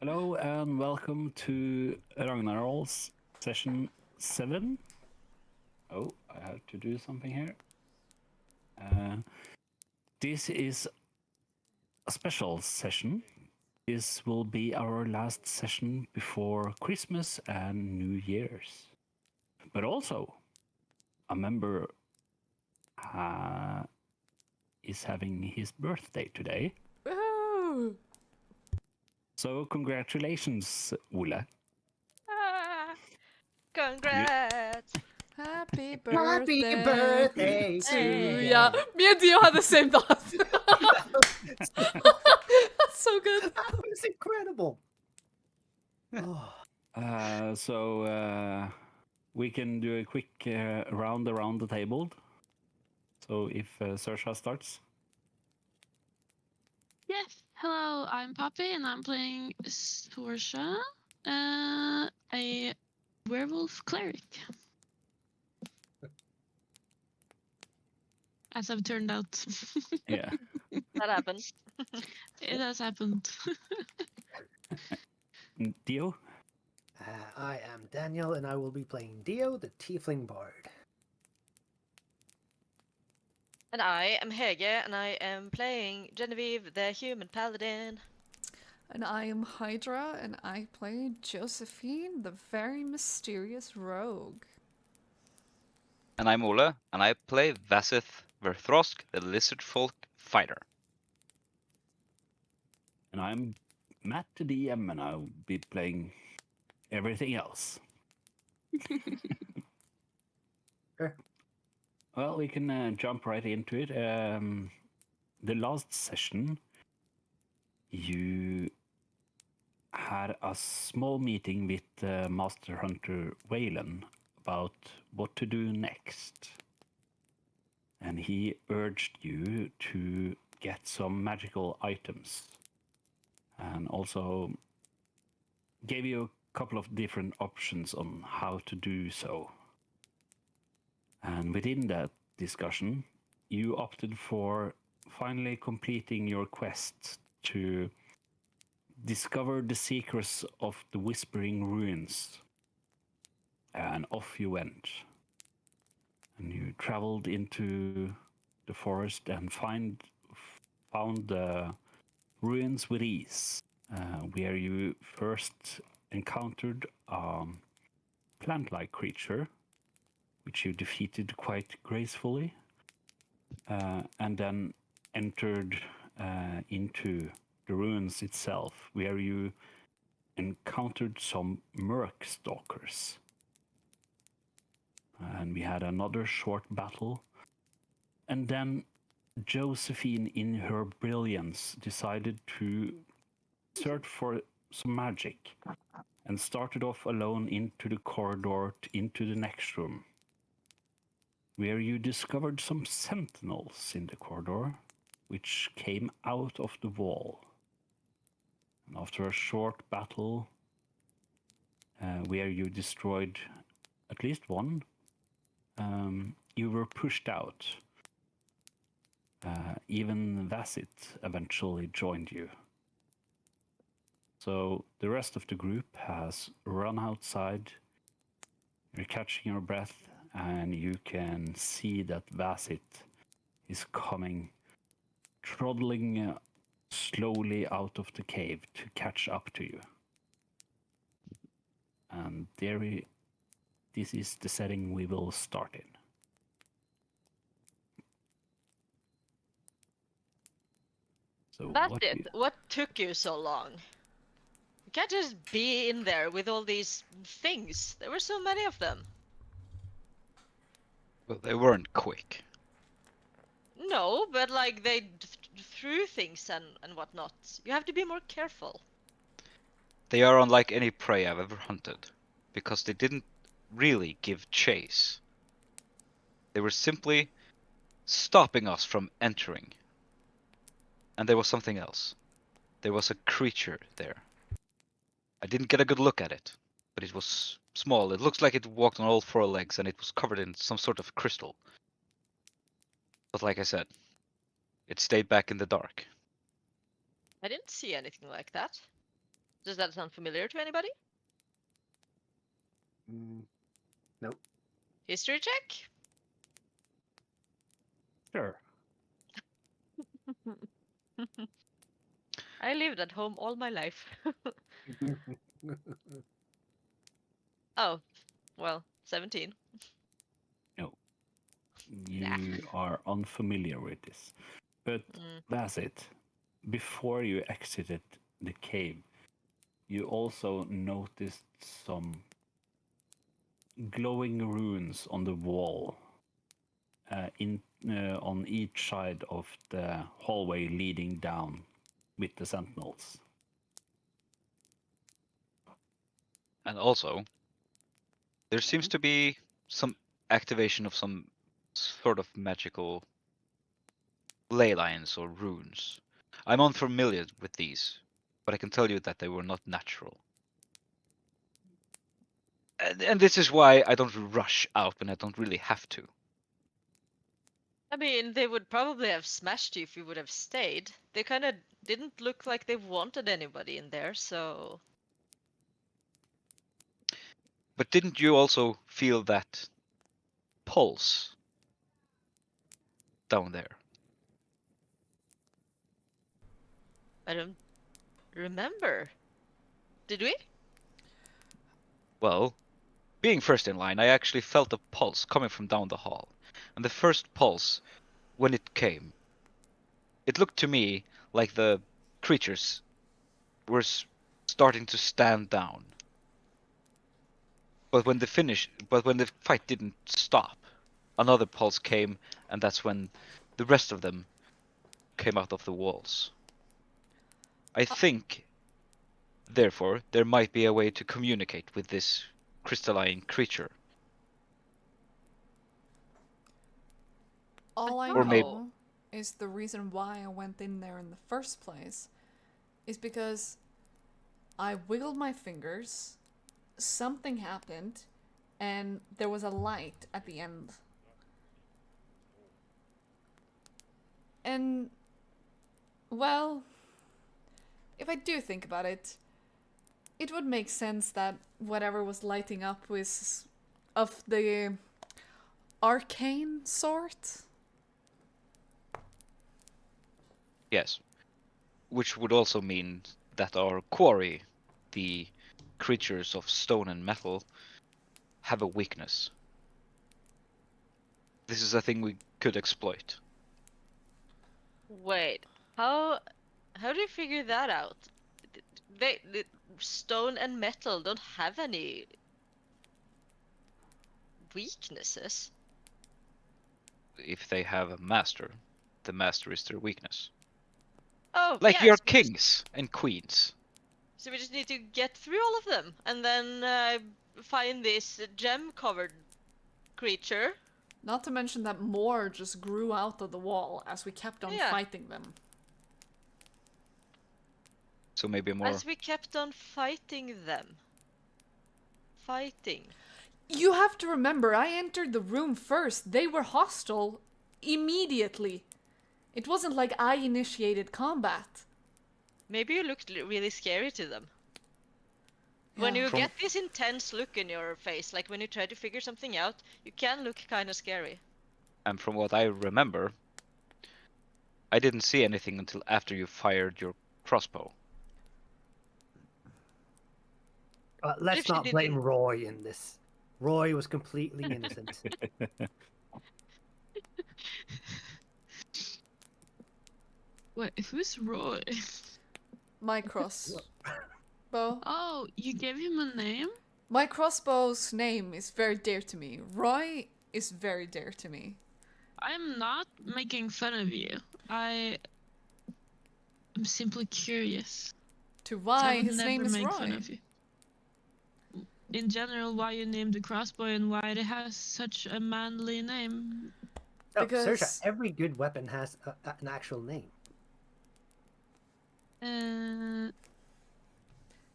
Hello and welcome to Ragnarol's session 7. Oh, I have to do something here. This is a special session. This will be our last session before Christmas and New Year's. But also, a member is having his birthday today. Woohoo! So congratulations, Ole. Ah, congrats! Happy Happy birthday birthday to Hey. ya. Me and Dio had the same thought. That's so good. That was incredible. Oh, So we can do a quick round around the table. So if Sersha starts. Yes, hello, I'm Poppy and I'm playing Sorsha, a werewolf cleric. As I've turned out. Yeah. That happened. It has happened. Dio? I am Daniel, and I will be playing Dio, the Tiefling Bard. And I am Hege, and I am playing Genevieve, the human paladin. And I am Hydra, and I play Josephine, the very mysterious rogue. And I'm Ole, and I play Vasith Verthrosk, the lizard folk fighter. And I'm Matt the DM, and I'll be playing everything else. Sure. Well, we can jump right into it. The last session, you had a small meeting with Master Hunter Wayland about what to do next. And he urged you to get some magical items and also gave you a couple of different options on how to do so. And within that discussion, you opted for finally completing your quest to discover the secrets of the Whispering Ruins. And off you went. And you traveled into the forest and found the ruins with ease, where you first encountered a plant-like creature, which you defeated quite gracefully, and then entered into the ruins itself, where you encountered some merc stalkers. And we had another short battle, and then Josephine, in her brilliance, decided to search for some magic and started off alone into the corridor into the next room, where you discovered some sentinels in the corridor, which came out of the wall. And after a short battle, where you destroyed at least one, you were pushed out. Even Vasith eventually joined you. So the rest of the group has run outside. You're catching your breath, and you can see that Vasith is coming, trundling slowly out of the cave to catch up to you. And this is the setting we will start in. So That's it. What took you so long? You can't just be in there with all these things. There were so many of them. Well, they weren't quick. No, but like they threw things and whatnot. You have to be more careful. They are unlike any prey I've ever hunted, because they didn't really give chase. They were simply stopping us from entering. And there was something else. There was a creature there. I didn't get a good look at it, but it was small. It looks like it walked on all four legs, and it was covered in some sort of crystal. But like I said, it stayed back in the dark. I didn't see anything like that. Does that sound familiar to anybody? Nope. History check? Sure. I lived at home all my life. Oh, well, 17. No. You are unfamiliar with this. But Mm. that's it. Before you exited the cave, you also noticed some glowing runes on the wall on each side of the hallway leading down with the sentinels. And also, there seems to be some activation of some sort of magical ley lines or runes. I'm unfamiliar with these, but I can tell you that they were not natural. And this is why I don't rush out when I don't really have to. I mean, they would probably have smashed you if you would have stayed. They kind of didn't look like they wanted anybody in there, so. But didn't you also feel that pulse down there? I don't remember. Did we? Well, being first in line, I actually felt a pulse coming from down the hall. And the first pulse, when it came, it looked to me like the creatures were starting to stand down. But when the fight didn't stop, another pulse came, and that's when the rest of them came out of the walls. I think, therefore, there might be a way to communicate with this crystalline creature. All I Or maybe- know is the reason why I went in there in the first place is because I wiggled my fingers, something happened, and there was a light at the end. And, well, if I do think about it, it would make sense that whatever was lighting up was of the arcane sort. Yes. Which would also mean that our quarry, the creatures of stone and metal, have a weakness. This is a thing we could exploit. Wait, how do you figure that out? The stone and metal don't have any weaknesses. If they have a master, the master is their weakness. Oh, Like yeah, your so we just- kings and queens. So we just need to get through all of them and then find this gem-covered creature. Not to mention that more just grew out of the wall as we kept on Yeah. fighting them. So maybe more. As we kept on fighting them. Fighting. You have to remember, I entered the room first. They were hostile immediately. It wasn't like I initiated combat. Maybe you looked really scary to them. When Yeah. you From- get this intense look in your face, like when you try to figure something out, you can look kind of scary. And from what I remember, I didn't see anything until after you fired your crossbow. if Let's she not blame didn't- Roy in this. Roy was completely innocent. Wait, who's Roy? My crossbow. Oh, you gave him a name? My crossbow's name is very dear to me. Roy is very dear to me. I'm not making fun of you. I'm simply curious. To I why would his never name is make fun Roy. of you. In general, why you named the crossbow and why it has such a manly name. Oh, Because- Saoirse, every good weapon has an actual name.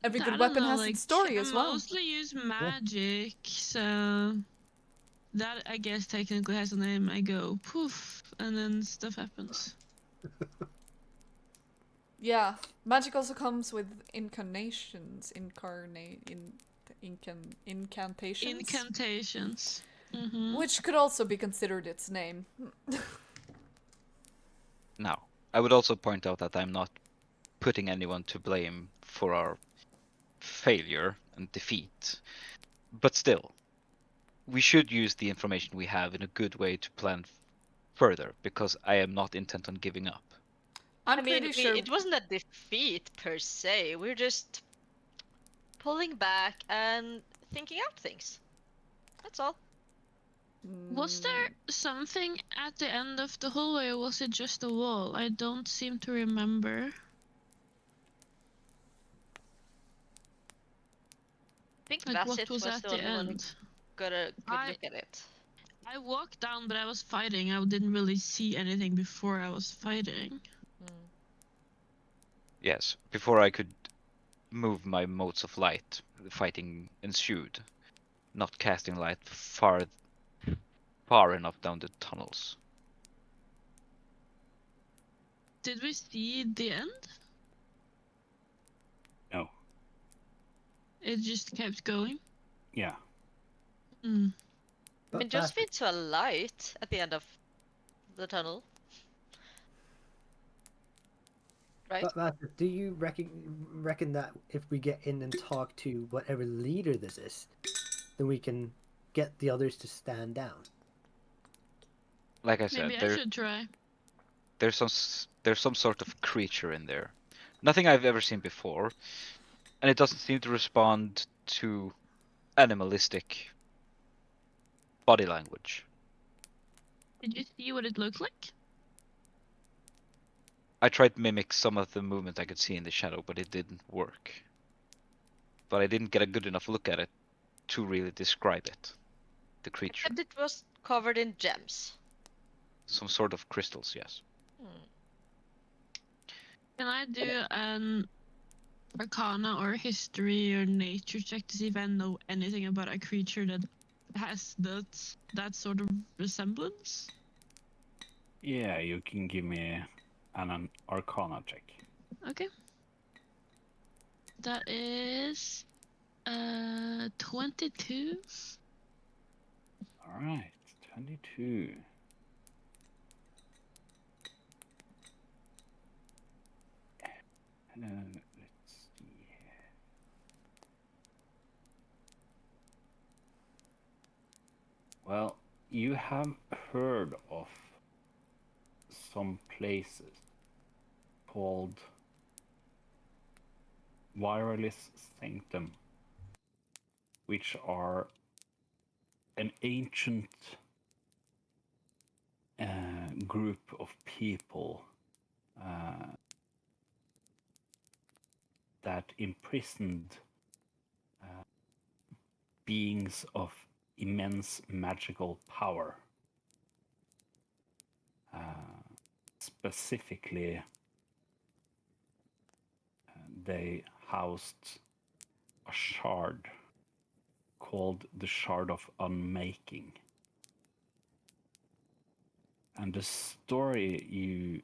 Every I good don't weapon know, has like, its story I as well. mostly use magic, so that I guess technically has a name. I go poof, and then stuff happens. Yeah, magic also comes with incarnations, incantations, Incantations. Mm-hmm. which could also be considered its name. Now, I would also point out that I'm not putting anyone to blame for our failure and defeat. But still, we should use the information we have in a good way to plan further, because I am not intent on giving up. I'm I mean, pretty sure. it wasn't a defeat per se. We're just pulling back and thinking out things. That's all. Was there something at the end of the hallway, or was it just a wall? I don't seem to remember. I think Like, what Bassett was was at the the only one who end? got a good I- look at it. I walked down, but I was fighting. I didn't really see anything before I was fighting. Yes, before I could move my motes of light, the fighting ensued, not casting light far enough down the tunnels. Did we see the end? No. It just kept going. Yeah. Hmm. I mean, But just Bassett, feed to a light at the end of the tunnel. Right? but Bassett, do you reckon that if we get in and talk to whatever leader this is, then we can get the others to stand down? Like I said, Maybe I should try. there's some sort of creature in there. Nothing I've ever seen before, and it doesn't seem to respond to animalistic body language. Did you see what it looked like? I tried to mimic some of the movement I could see in the shadow, but it didn't work. But I didn't get a good enough look at it to really describe it. The creature. Except it was covered in gems. Some sort of crystals, yes. Can I do an Arcana or History or Nature check to see if I know anything about a creature that has that sort of resemblance? Yeah, you can give me an Arcana check. Okay. That is 22. All right, 22. Let's see. Well, you have heard of some places called Wireless Sanctum, which are an ancient group of people that imprisoned beings of immense magical power. Specifically, they housed a shard called the Shard of Unmaking. And the story you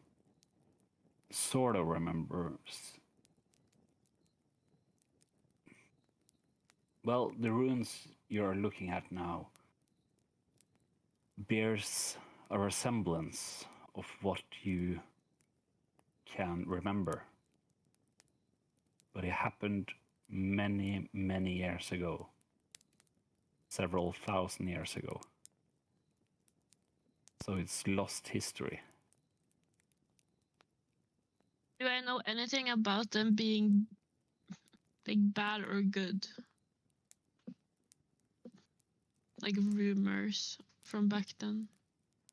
sort of remember. Well, the runes you're looking at now bears a resemblance of what you can remember. But it happened many, many years ago. Several thousand years ago. So it's lost history. Do I know anything about them being like bad or good? Like rumors from back then?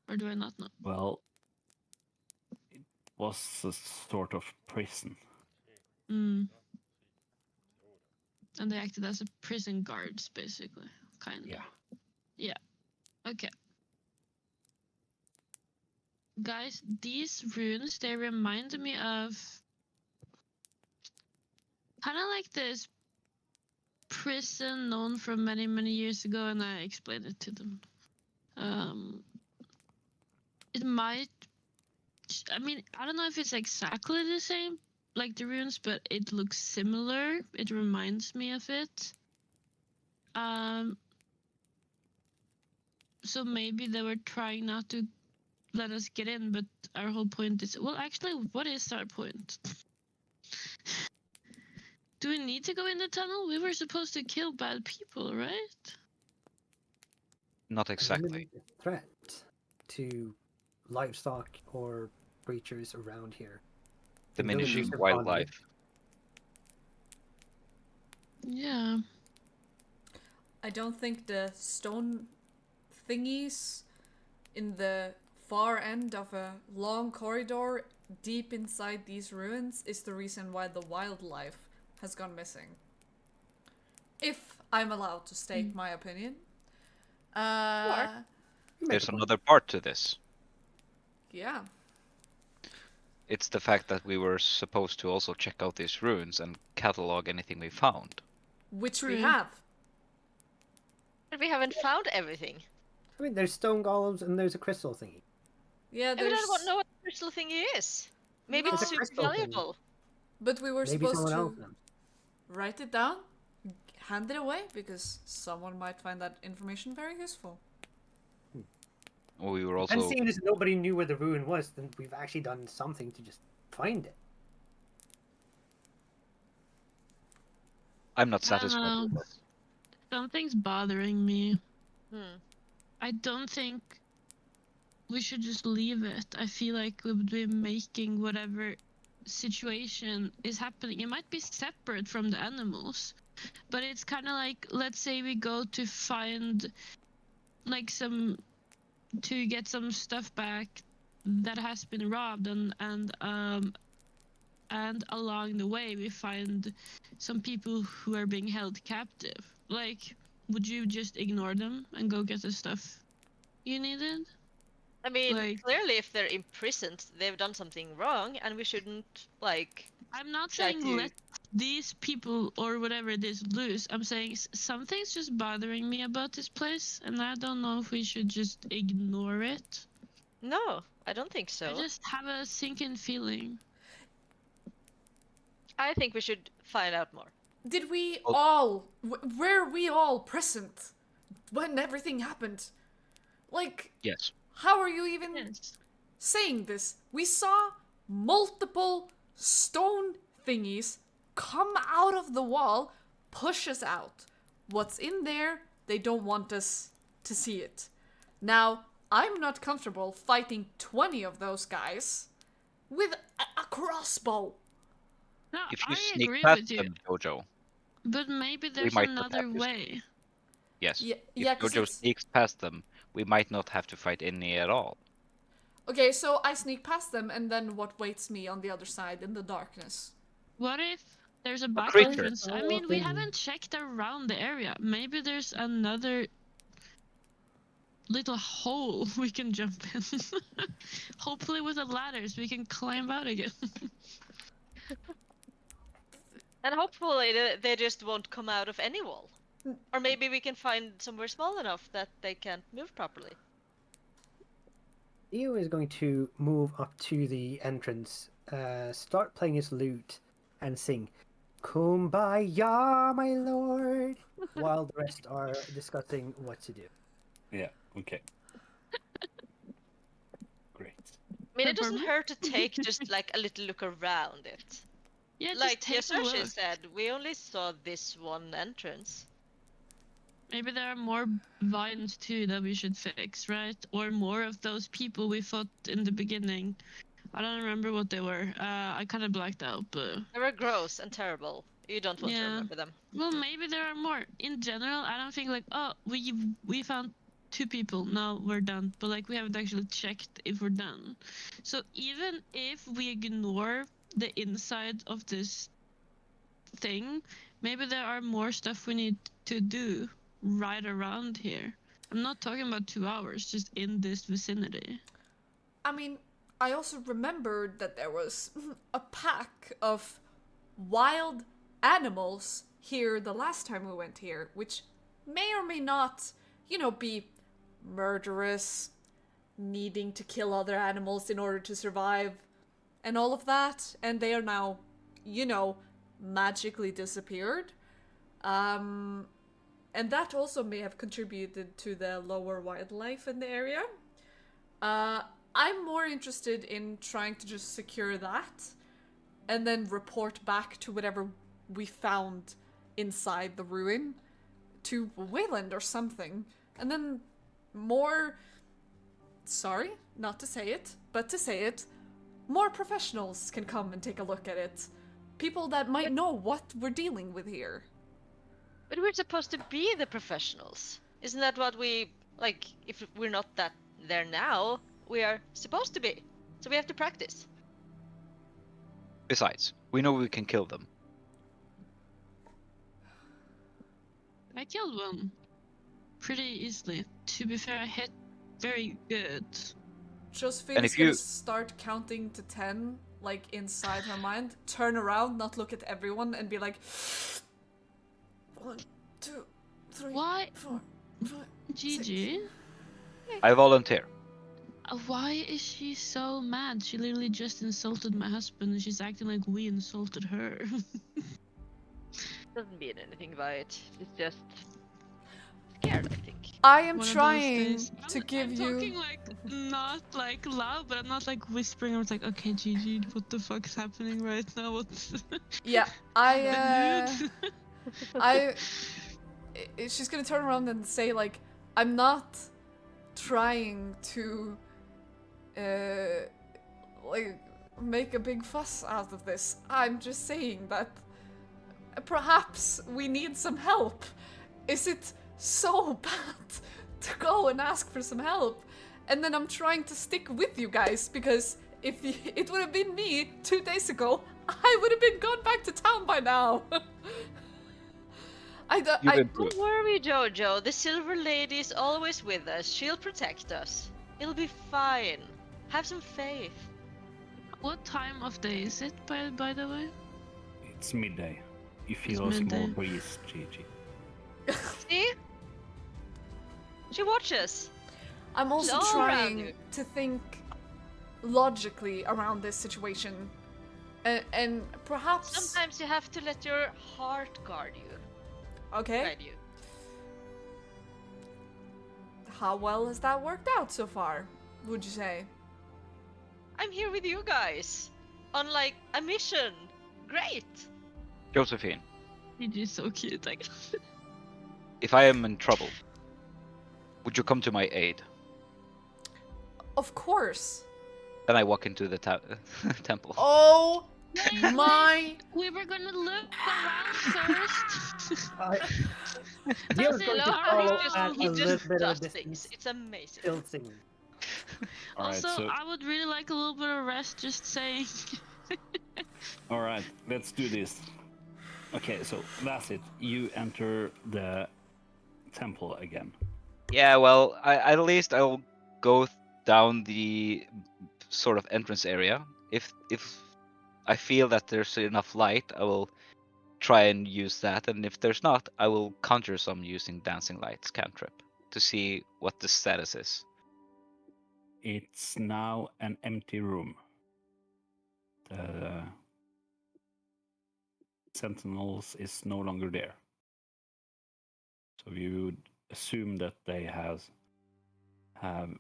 Or do I not know? Well, it was a sort of prison. Mm. And they acted as a prison guards, basically. Kind of. Yeah. Yeah. Okay. Guys, these runes, they remind me of kind of like this prison known from many, many years ago, and I explained it to them. It might, I mean, I don't know if it's exactly the same, like the ruins, but it looks similar. It reminds me of it. So maybe they were trying not to let us get in, but our whole point is, well, actually, what is our point? Do we need to go in the tunnel? We were supposed to kill bad people, right? Not A exactly. limited threat to livestock or creatures around here. Diminishing Villages have gone wildlife. Yeah. I don't think the stone thingies in the far end of a long corridor deep inside these ruins is the reason why the wildlife has gone missing. If I'm allowed to state my opinion. You make There's a point. another part to this. Yeah. It's the fact that we were supposed to also check out these ruins and catalog anything we found. Which we True. have. But we haven't found everything. I mean, there's stone golems and there's a crystal thingy. Yeah, And we there's... don't know what the crystal thingy is. Maybe No. it's It's a super crystal thingy. valuable. But we were Maybe supposed someone to else knows. write it down, hand it away, because someone might find that information very useful. We were And also seeing as nobody knew where the ruin was, then we've actually done something to just find it. I'm not I don't satisfied know. with this. Something's bothering me. Hmm. I don't think we should just leave it. I feel like we would be making whatever situation is happening. It might be separate from the animals, but it's kind of like, let's say we go to find like to get some stuff back that has been robbed, and along the way we find some people who are being held captive. Like, would you just ignore them and go get the stuff you needed? I mean, Like- clearly if they're imprisoned, they've done something wrong, and we shouldn't, like... I'm not try saying to- let these people or whatever it is loose. I'm saying something's just bothering me about this place, and I don't know if we should just ignore it. No, I don't think so. I just have a sinking feeling. I think we should find out more. Did we Oh. all... were we all present when everything happened? Like, Yes. how are you even Yes. saying this? We saw multiple stone thingies come out of the wall, push us out. What's in there, they don't want us to see it. Now, I'm not comfortable fighting 20 of those guys with a crossbow. No, If you I sneak agree past with you, them, Jojo, but maybe there's might not another have to- way. yes. Yeah, If yeah, 'cause Jojo it's... sneaks past them, we might not have to fight any at all. Okay, so I sneak past them, and then what waits me on the other side in the darkness? What if there's a back creature. entrance? I mean, we haven't checked around the area. Maybe there's another little hole we can jump in. Hopefully with the ladders we can climb out again. And hopefully they just won't come out of any wall. Or maybe we can find somewhere small enough that they can't move properly. Theo is going to move up to the entrance, start playing his lute, and sing "Kumbaya, my lord," while the rest are discussing what to do. Yeah, okay. Great. I mean, it doesn't Pardon? hurt to take just like a little look around it. Yeah, just Like take a Yasushi look. said, we only saw this one entrance. Maybe there are more vines too that we should fix, right? Or more of those people we fought in the beginning. I don't remember what they were. I kind of blacked out, but... They were gross and terrible. You don't want to Yeah. remember them. Well, maybe there are more. In general, I don't think like, oh, we found 2 people, now we're done. But like, we haven't actually checked if we're done. So even if we ignore the inside of this thing, maybe there are more stuff we need to do right around here. I'm not talking about 2 hours, just in this vicinity. I mean, I also remembered that there was a pack of wild animals here the last time we went here, which may or may not, be murderous, needing to kill other animals in order to survive, and all of that, and they are now magically disappeared. And that also may have contributed to the lower wildlife in the area. I'm more interested in trying to just secure that and then report back to whatever we found inside the ruin to Wayland or something. And then more, sorry, not to say it, but to say it, more professionals can come and take a look at it. People that might know what we're dealing with here. But we're supposed to be the professionals. Isn't that what we, like, if we're not that there now, we are supposed to be. So we have to practice. Besides, we know we can kill them. I killed one pretty easily. To be fair, I hit very good. Josephine's gonna start counting to 10, like, inside her mind, turn around, not look at everyone, and be like, 1, 2, 3, Why? 4, 5, GG. I volunteer. Why is she so mad? She literally just insulted my husband and she's acting like we insulted her. Doesn't mean anything by it. It's just scared, I think. I am One of those trying days. to give I'm you. talking like not like loud, but I'm not like whispering. I was like, okay, Gigi, what the fuck's happening right now? What's Yeah, she's gonna turn around and say, like, I'm not trying to, like, make a big fuss out of this. I'm just saying that perhaps we need some help. Is it so bad to go and ask for some help? And then I'm trying to stick with you guys, because if it would have been me 2 days ago, I would have been gone back to town by now. Don't worry, Jojo. The Silver Lady is always with us. She'll protect us. It'll be fine. Have some faith. What time of day is it, by the way? It's midday. You feel a small breeze, Gigi. See? She watches. I'm also She's all around trying you. to think logically around this situation. And perhaps... Sometimes you have to let your heart guard you. Okay. Guide you. How well has that worked out so far, would you say? I'm here with you guys. On, like, a mission. Great. Josephine, Gigi's so cute, I guess. if I am in trouble, would you come to my aid? Of course. Then I walk into the temple. Oh Wait, my... we were gonna look around first. He was going to follow at He a just little bit of does a things. distance, It's amazing. still singing. Alright, Also, so I would really like a little bit of rest, just saying. alright, let's do this. Okay, so that's it. You enter the temple again. Yeah, well, at least I'll go down the sort of entrance area. If I feel that there's enough light, I will try and use that, and if there's not, I will conjure some using dancing lights cantrip to see what the status is. It's now an empty room. The sentinels is no longer there. So you would assume that they have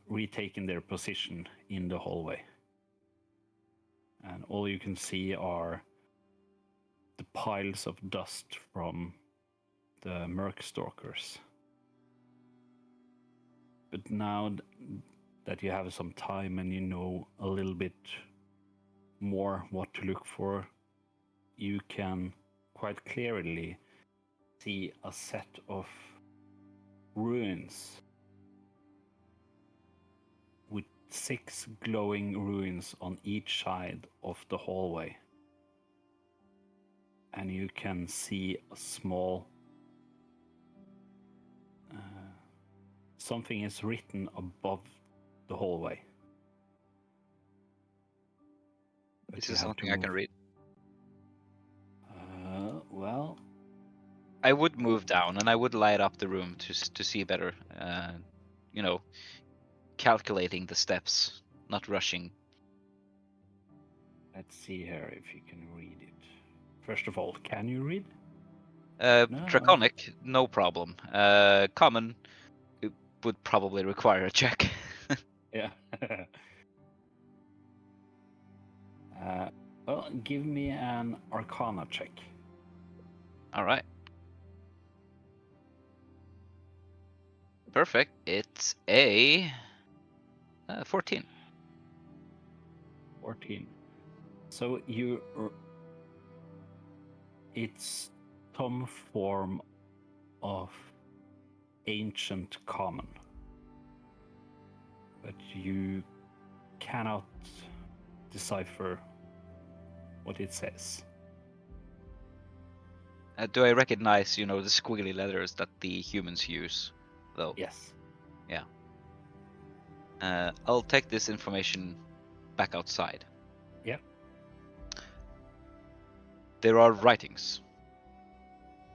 retaken their position in the hallway. And all you can see are the piles of dust from the Merc Stalkers. But now that you have some time and you know a little bit more what to look for, you can quite clearly see a set of ruins with 6 glowing ruins on each side of the hallway. And you can see a small something is written above the hallway. But This you is have something to I can move. read. Well, I would move down and I would light up the room to see better. You know, calculating the steps, not rushing. let's see here if you can read it. First of all, can you read? No. Draconic, no problem. Common, it would probably require a check. Yeah. Well, give me an Arcana check. All right. Perfect. It's a 14. 14. So it's some form of ancient common, but you cannot decipher what it says. Do I recognize, the squiggly letters that the humans use, though? Yes. I'll take this information back outside. Yeah. There are writings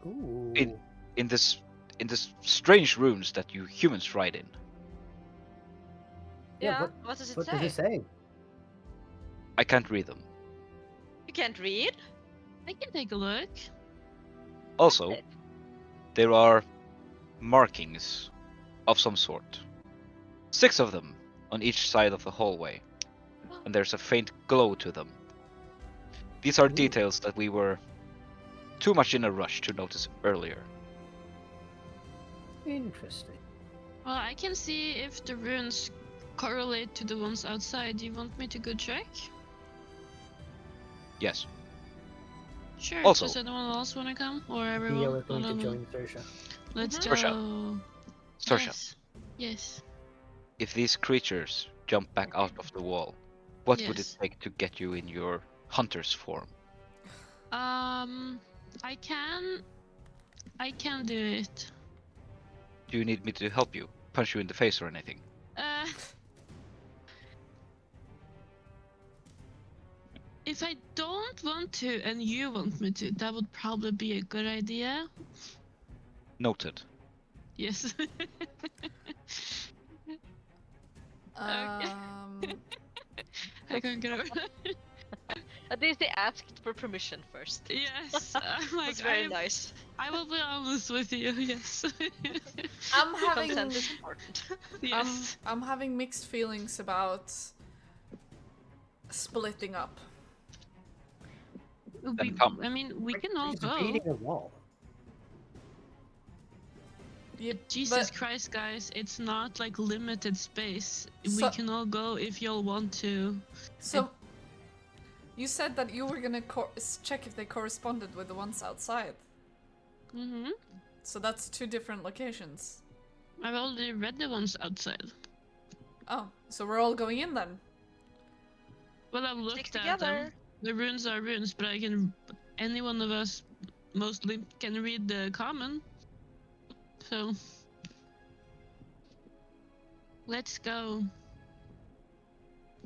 Ooh. in this strange runes that you humans write in. Yeah, Yeah. What does it What say? does it say? I can't read them. You can't read? I can take a look. Also, there are markings of some sort. 6 of them on each side of the hallway, and there's a faint glow to them. These are Ooh. details that we were too much in a rush to notice earlier. Interesting. Well, I can see if the runes correlate to the ones outside. Do you want me to go check? Yes. Sure. Also- Does anyone else want to come? Or Yeah, everyone? we're going to No. join Saoirse. Let's Mhm. go. Saoirse, Yes. Yes. if these creatures jump back out of the wall, what would it Yes. take to get you in your hunter's form? I can do it. Do you need me to help you? Punch you in the face or anything? If I don't want to and you want me to, that would probably be a good idea. Noted. Yes. I can't get over that. At least they asked for permission first. Yes. That's very nice. I will be honest with you. Yes. I'm having Consent is important. Yes. I'm having mixed feelings about splitting up. Then come. I mean, we can all He's go. reading a wall. Yep, Jesus but- Christ, guys! It's not like limited space. So- We can all go if y'all want to. So, you said that you were gonna check if they corresponded with the ones outside. Mm-hmm. So that's 2 different locations. I've already read the ones outside. Oh, so we're all going in then? Well, I've Stick looked at them. together. The runes are runes, but any one of us mostly can read the common. So, let's go.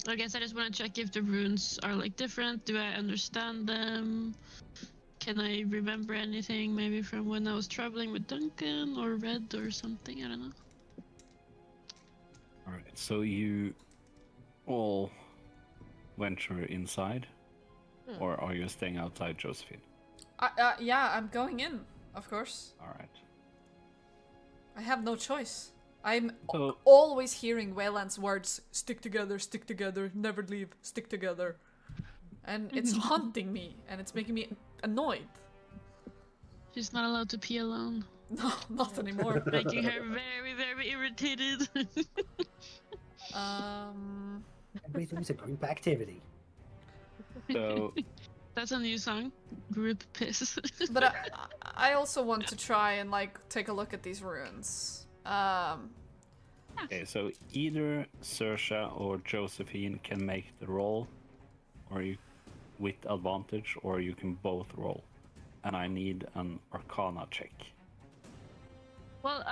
I guess I just want to check if the runes are like different. Do I understand them? Can I remember anything maybe from when I was traveling with Duncan or Red or something? I don't know. All right. So you all venture inside, or are you staying outside, Josephine? Yeah, I'm going in, of course. All right. I have no choice. I'm So always hearing Wayland's words, stick together, never leave, stick together. And it's haunting me, and it's making me annoyed. She's not allowed to pee alone. No, not anymore. Making her very, very irritated. Everything's a group activity. so That's a new song. Group piss. But I also want to try and like take a look at these runes. okay. So either Saoirse or Josephine can make the roll, or you with advantage, or you can both roll. And I need an Arcana check. Well,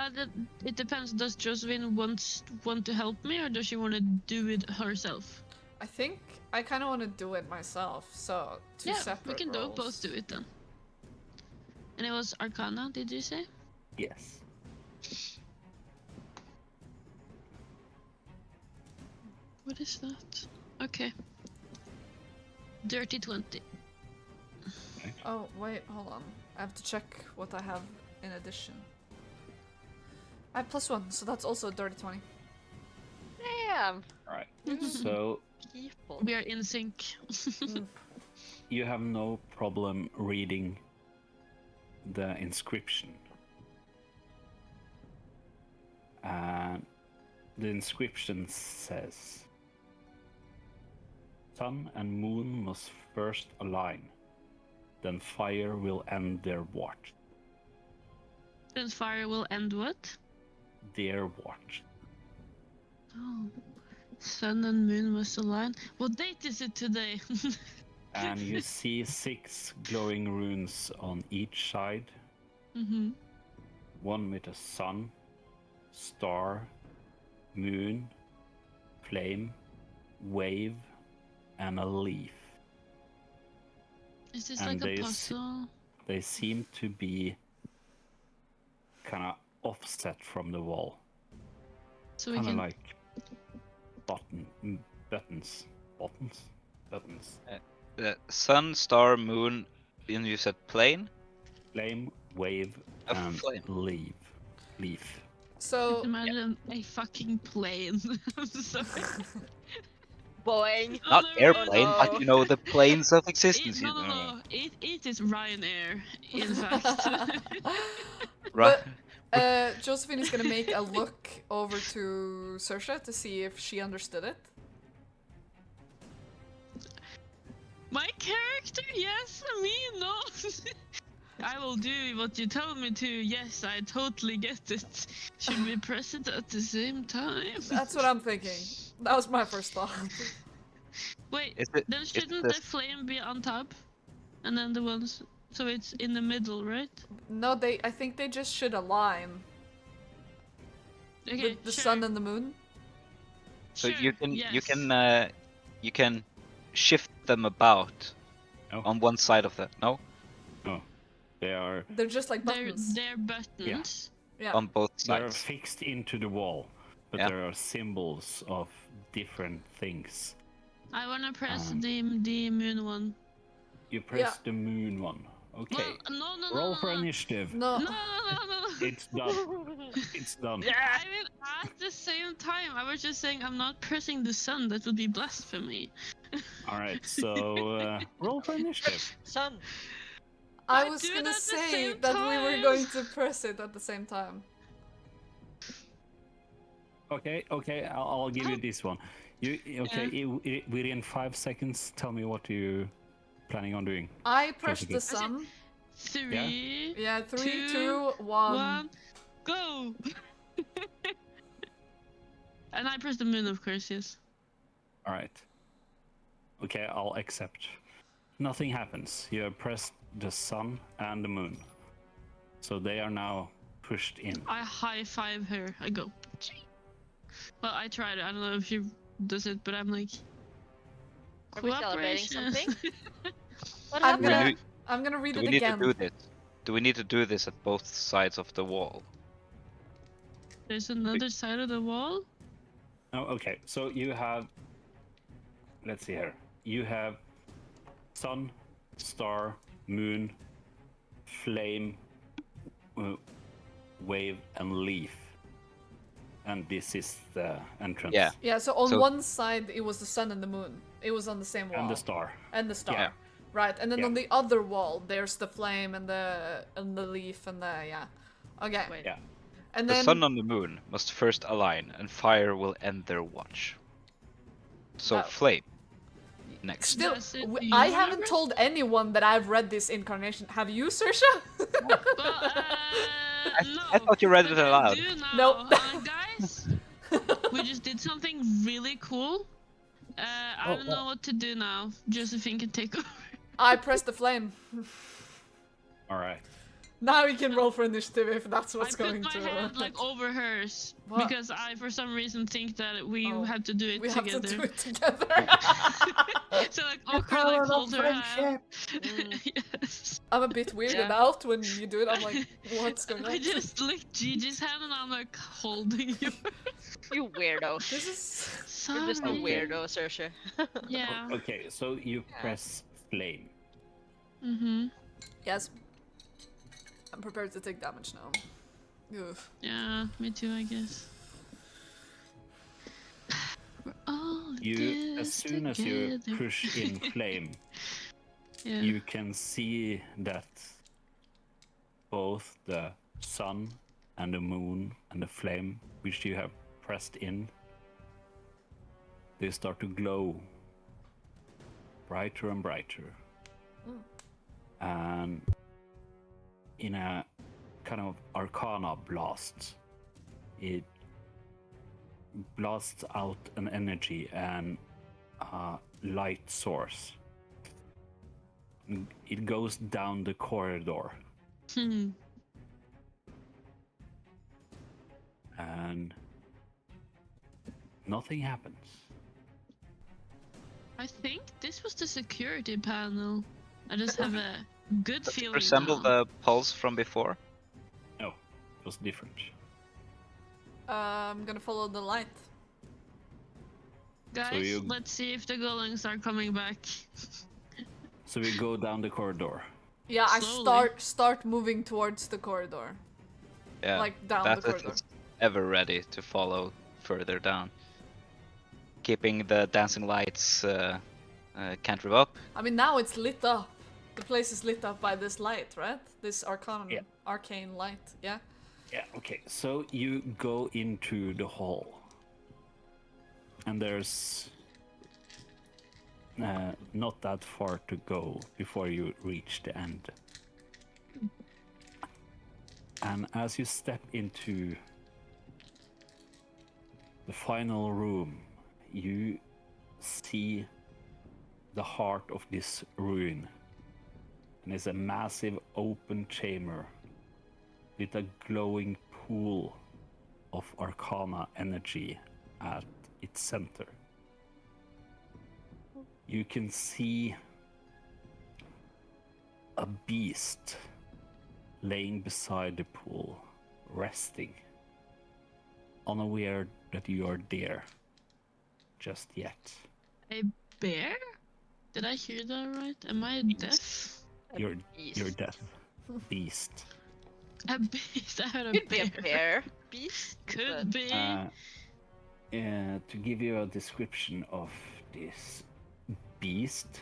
it depends. Does Josephine want to help me, or does she want to do it herself? I think I kind of want to do it myself, so 2 separate we can rolls. both do it then. And it was Arcana, did you say? Yes. What is that? Okay. Dirty 20. Right. Oh, wait, hold on. I have to check what I have in addition. I have +1, so that's also a dirty 20. Damn. All right. So People. We are in sync. you have no problem reading the inscription. And the inscription says, "Sun and moon must first align, then fire will end their watch." Then fire will end what? Their watch. Oh. Sun and moon must align. What date is it today? And you see 6 glowing runes on each side. Mm-hmm. One with a sun, star, moon, flame, wave, and a leaf. Is this And like a they puzzle? They seem to be kind of offset from the wall. So we Kind of can. like buttons. Buttons. The sun, star, moon, and you said plane? Flame, wave, A and flame. leaf. So, Imagine a fucking plane. I'm sorry. Boing. Not Oh, no, airplane, no. but you know, the planes of existence. No, you no, know. no. It is Ryanair, in fact. Right. but Josephine is gonna make a look over to Saoirse to see if she understood it. My character, yes. Me, no. I will do what you tell me to. Yes, I totally get it. Should we press it at the same time? That's what I'm thinking. That was my first thought. Wait, Is it- then is shouldn't this- the flame be on top? And then the ones... So it's in the middle, right? No, I think they just should align. Okay, The sure. sun and the moon. So Sure, you can yes. you can shift them about Oh. on one side of the They are They're just like buttons. They're buttons. Yeah. on both they're sides. fixed into the wall, but Yeah. there are symbols of different things. I wanna press Um, the moon one. You press the moon one. Okay. Well, no, Roll for initiative. No. No. It's done. It's done. I mean, at the same time, I was just saying I'm not pressing the sun. That would be blasphemy. All right. So roll for initiative. Son. I I was do it gonna at the say same that we were time. going to press it at the same time. Okay. I'll give you this one. Within 5 seconds, tell me what you planning on doing. I pressed the Josephine. sun. 3, Yeah, 3, 2, 2, 1. 1, go! And I press the moon, of course, yes. All right. Okay, I'll accept. Nothing happens. You have pressed the sun and the moon, so they are now pushed in. I high five her. I go. Well, I tried it. I don't know if she does it, but I'm like. Are we celebrating Cooperation. something? What I'm happened? gonna read Do it we need again. to do this? Do we need to do this at both sides of the wall? There's another side of the wall. Oh, okay. So you have. Let's see here. You have sun, star, moon, flame, wave, and leaf. And this is the entrance. Yeah. Yeah, so on So- one side it was the sun and the moon. It was on the same wall. And the star. And the star. Yeah. Right, and then Yeah. on the other wall there's the flame and the leaf and the Okay. Wait. Yeah. And The then sun and the moon must first align, and fire will end their watch. So That- flame. Next. still Does it I you haven't remember? told anyone that I've read this incarnation. Have you, Saoirse? Well, no. I thought you read it but I aloud. do now. Nope. Guys, we just did something really cool. I Oh, don't know what to do now. Josephine can take over. I pressed the flame. All right. Now you can roll for initiative if that's what's I put going my to hand like over hers What? because I, for some reason, think that we Oh, have to do it we together. have to do it together. So like The awkward, power like of hold her hand. friendship. Yes. I'm a bit weirded Yeah. out when you do it. I'm like, what's going on? I just licked Gigi's hand and I'm like holding you. You weirdo. This is You're just a Sorry. weirdo, Saoirse. Yeah. Okay, so you Yeah. press flame. Mm-hmm. Yes. I'm prepared to take damage now. Ugh. Yeah, me too, I guess. We're all in You, as this soon as you together. push in flame, Yeah. you can see that both the sun and the moon and the flame which you have pressed in, they start to glow brighter and brighter. And in a kind of arcana blast, it blasts out an energy and a light source. It goes down the corridor, Hmm. and nothing happens. I think this was the security panel. I just have a good Does it feeling resemble now. the pulse from before? No, it was different. I'm gonna follow the light. Guys, you- let's see if the golems are coming back. So we go down the corridor. Yeah, I Slowly. start moving towards the corridor. Yeah. Like down the That's corridor. it's ever ready to follow further down. Keeping the dancing lights cantrip up. I mean, now it's lit up. The place is lit up by this light, right? This Yeah. arcane light, yeah? Yeah, okay. So you go into the hall. And there's not that far to go before you reach the end. And as you step into the final room, you see the heart of this ruin. And it's a massive open chamber with a glowing pool of arcana energy at its center. You can see a beast laying beside the pool, resting, unaware that you are there just yet. A bear? Did I hear that right? Am I deaf? You're Beast. deaf. Beast. A beast? I heard a Could be bear. a bear. Beast. Could be. To give you a description of this beast,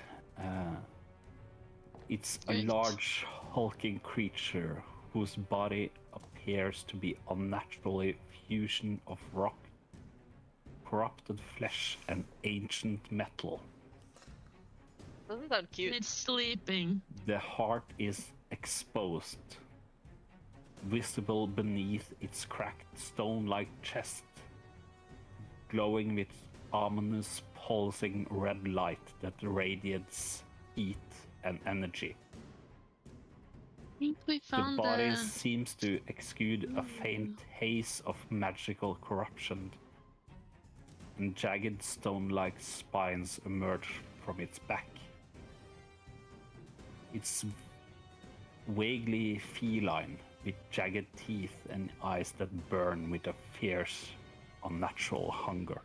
it's a Great. large hulking creature whose body appears to be unnaturally fusion of rock, corrupted flesh, and ancient metal. Doesn't sound cute. It's sleeping. The heart is exposed, visible beneath its cracked stone-like chest, glowing with ominous pulsing red light that radiates heat and energy. I think we The found body seems to exude a faint haze of magical corruption, and jagged stone-like spines emerge from its back. It's vaguely feline, with jagged teeth and eyes that burn with a fierce, unnatural hunger.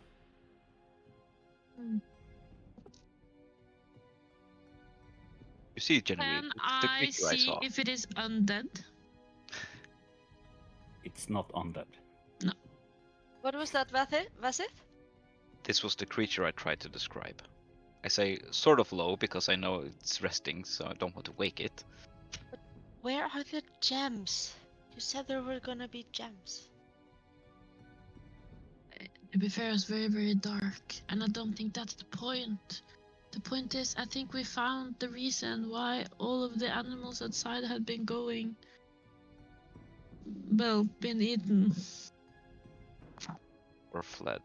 You see, Genevieve, Can it's the I creature I see saw. if it is undead? It's not undead. What was that, Vasith? This was the creature I tried to describe. I say sort of low because I know it's resting, so I don't want to wake it. Where are the gems? You said there were gonna be gems. To be fair, it's very, very dark, and I don't think that's the point. The point is, I think we found the reason why all of the animals outside had been going. Well, been eaten. Or fled.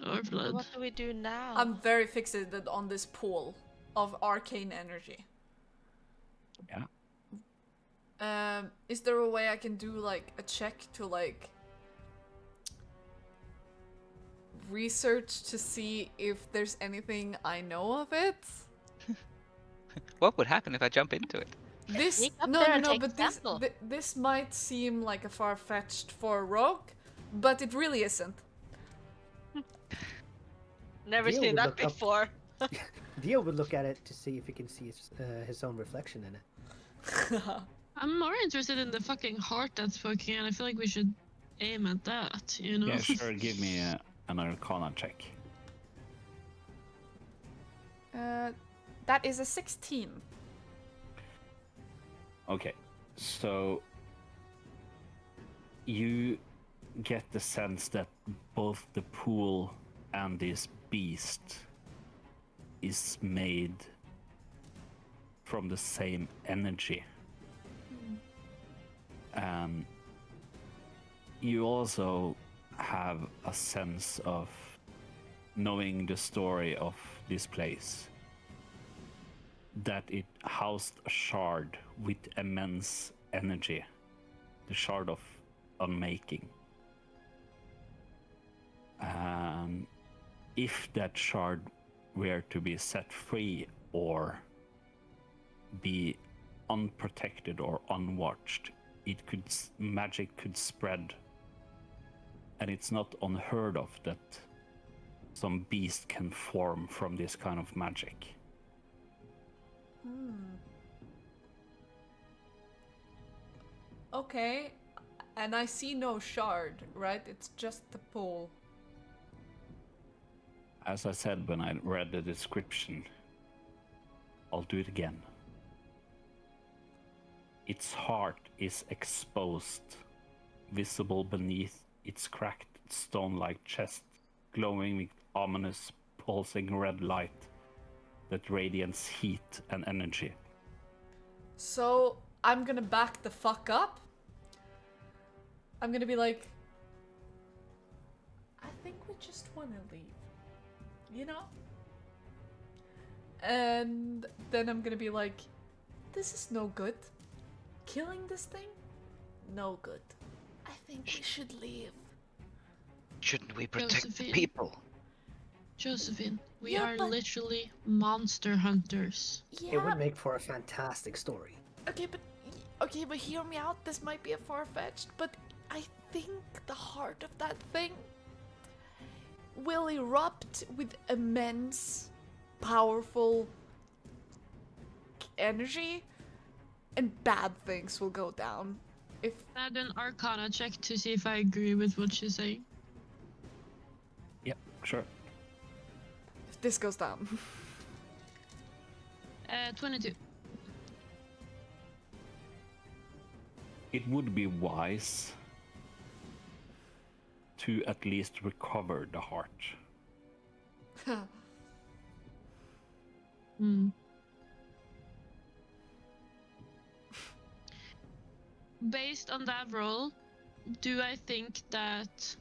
Or blood. What do we do now? I'm very fixated on this pool of arcane energy. Yeah. Is there a way I can do like a check to like research to see if there's anything I know of it? What would happen if I jump into it? This Sneak up no there no and no, take but a this sample. this might seem like a far-fetched for a rogue, but it really isn't. Never Deal seen with that the cup. before. Dio would look at it to see if he can see his own reflection in it. I'm more interested in the fucking heart that's poking, and I feel like we should aim at that, you know? Yeah, sure. Give me an Arcana check. That is a 16. Okay, so you get the sense that both the pool and this beast is made from the same energy. You also have a sense of knowing the story of this place, that it housed a shard with immense energy, the shard of unmaking. If that shard were to be set free or be unprotected or unwatched, magic could spread. And it's not unheard of that some beast can form from this kind of magic. Okay, and I see no shard, right? It's just the pool. As I said when I read the description, I'll do it again. Its heart is exposed, visible beneath its cracked stone-like chest, glowing with ominous, pulsing red light that radiates heat and energy. So I'm gonna back the fuck up. I'm gonna be like, I think we just wanna leave. You know? And then I'm gonna be like, this is no good. Killing this thing? No good. I think we should leave. Shouldn't we protect the Josephine. people? Josephine, we Yeah, are but- literally monster hunters. Yeah, It would make for a fantastic story. okay, but hear me out. This might be a far-fetched, but I think the heart of that thing will erupt with immense, powerful energy, and bad things will go down. If Add an Arcana check to see if I agree with what she's saying. Yep, sure. this goes down. 22. It would be wise to at least recover the heart. Hmm. Based on that roll, do I think that...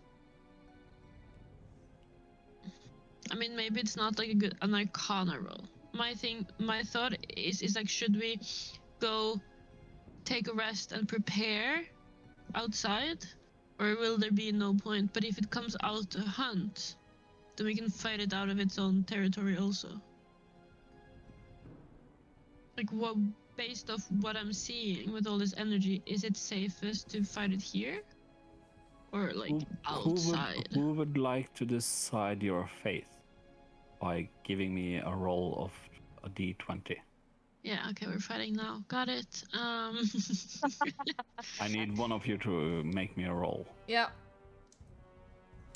I mean, maybe it's not like an Arcana roll. My thought is like, should we go take a rest and prepare outside? Or will there be no point? But if it comes out to hunt, then we can fight it out of its own territory also. Like, what, based off what I'm seeing with all this energy, is it safest to fight it here? Or like outside? Who would like to decide your fate by giving me a roll of a d20? Yeah, okay, we're fighting now. Got it. I need one of you to make me a roll. Yeah.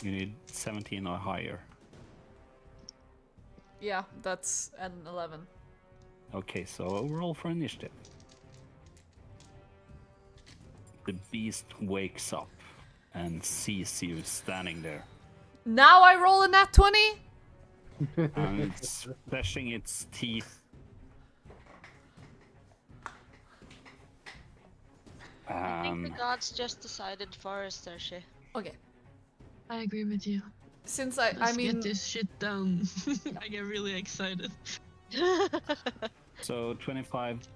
You need 17 or higher. Yeah, that's an 11. Okay, so roll for initiative. The beast wakes up and sees you standing there. Now I roll a nat 20? And it's flashing its teeth. I think the gods just decided for us, Cersei. Okay. I agree with you. Since Let's get this shit down. I get really excited. So 25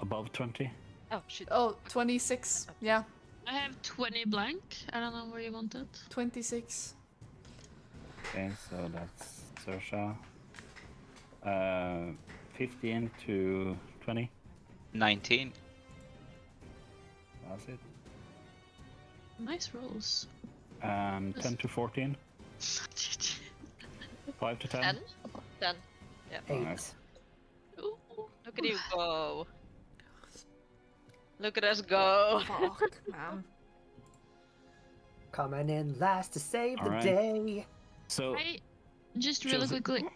above 20. Oh, shit. Oh, 26. Yeah, I have 20 blank. I don't know where you want it. 26. Okay, so that's Saoirse. 15 to 20. 19. That's it. Nice rolls. 10 to 14. 5 to 10. 10? 10. Yeah. 8. Nice. Ooh. Look at you go. Look at us go. Fuck, man. Coming in last to save the Alright. day. So, I just really Joseph- quickly,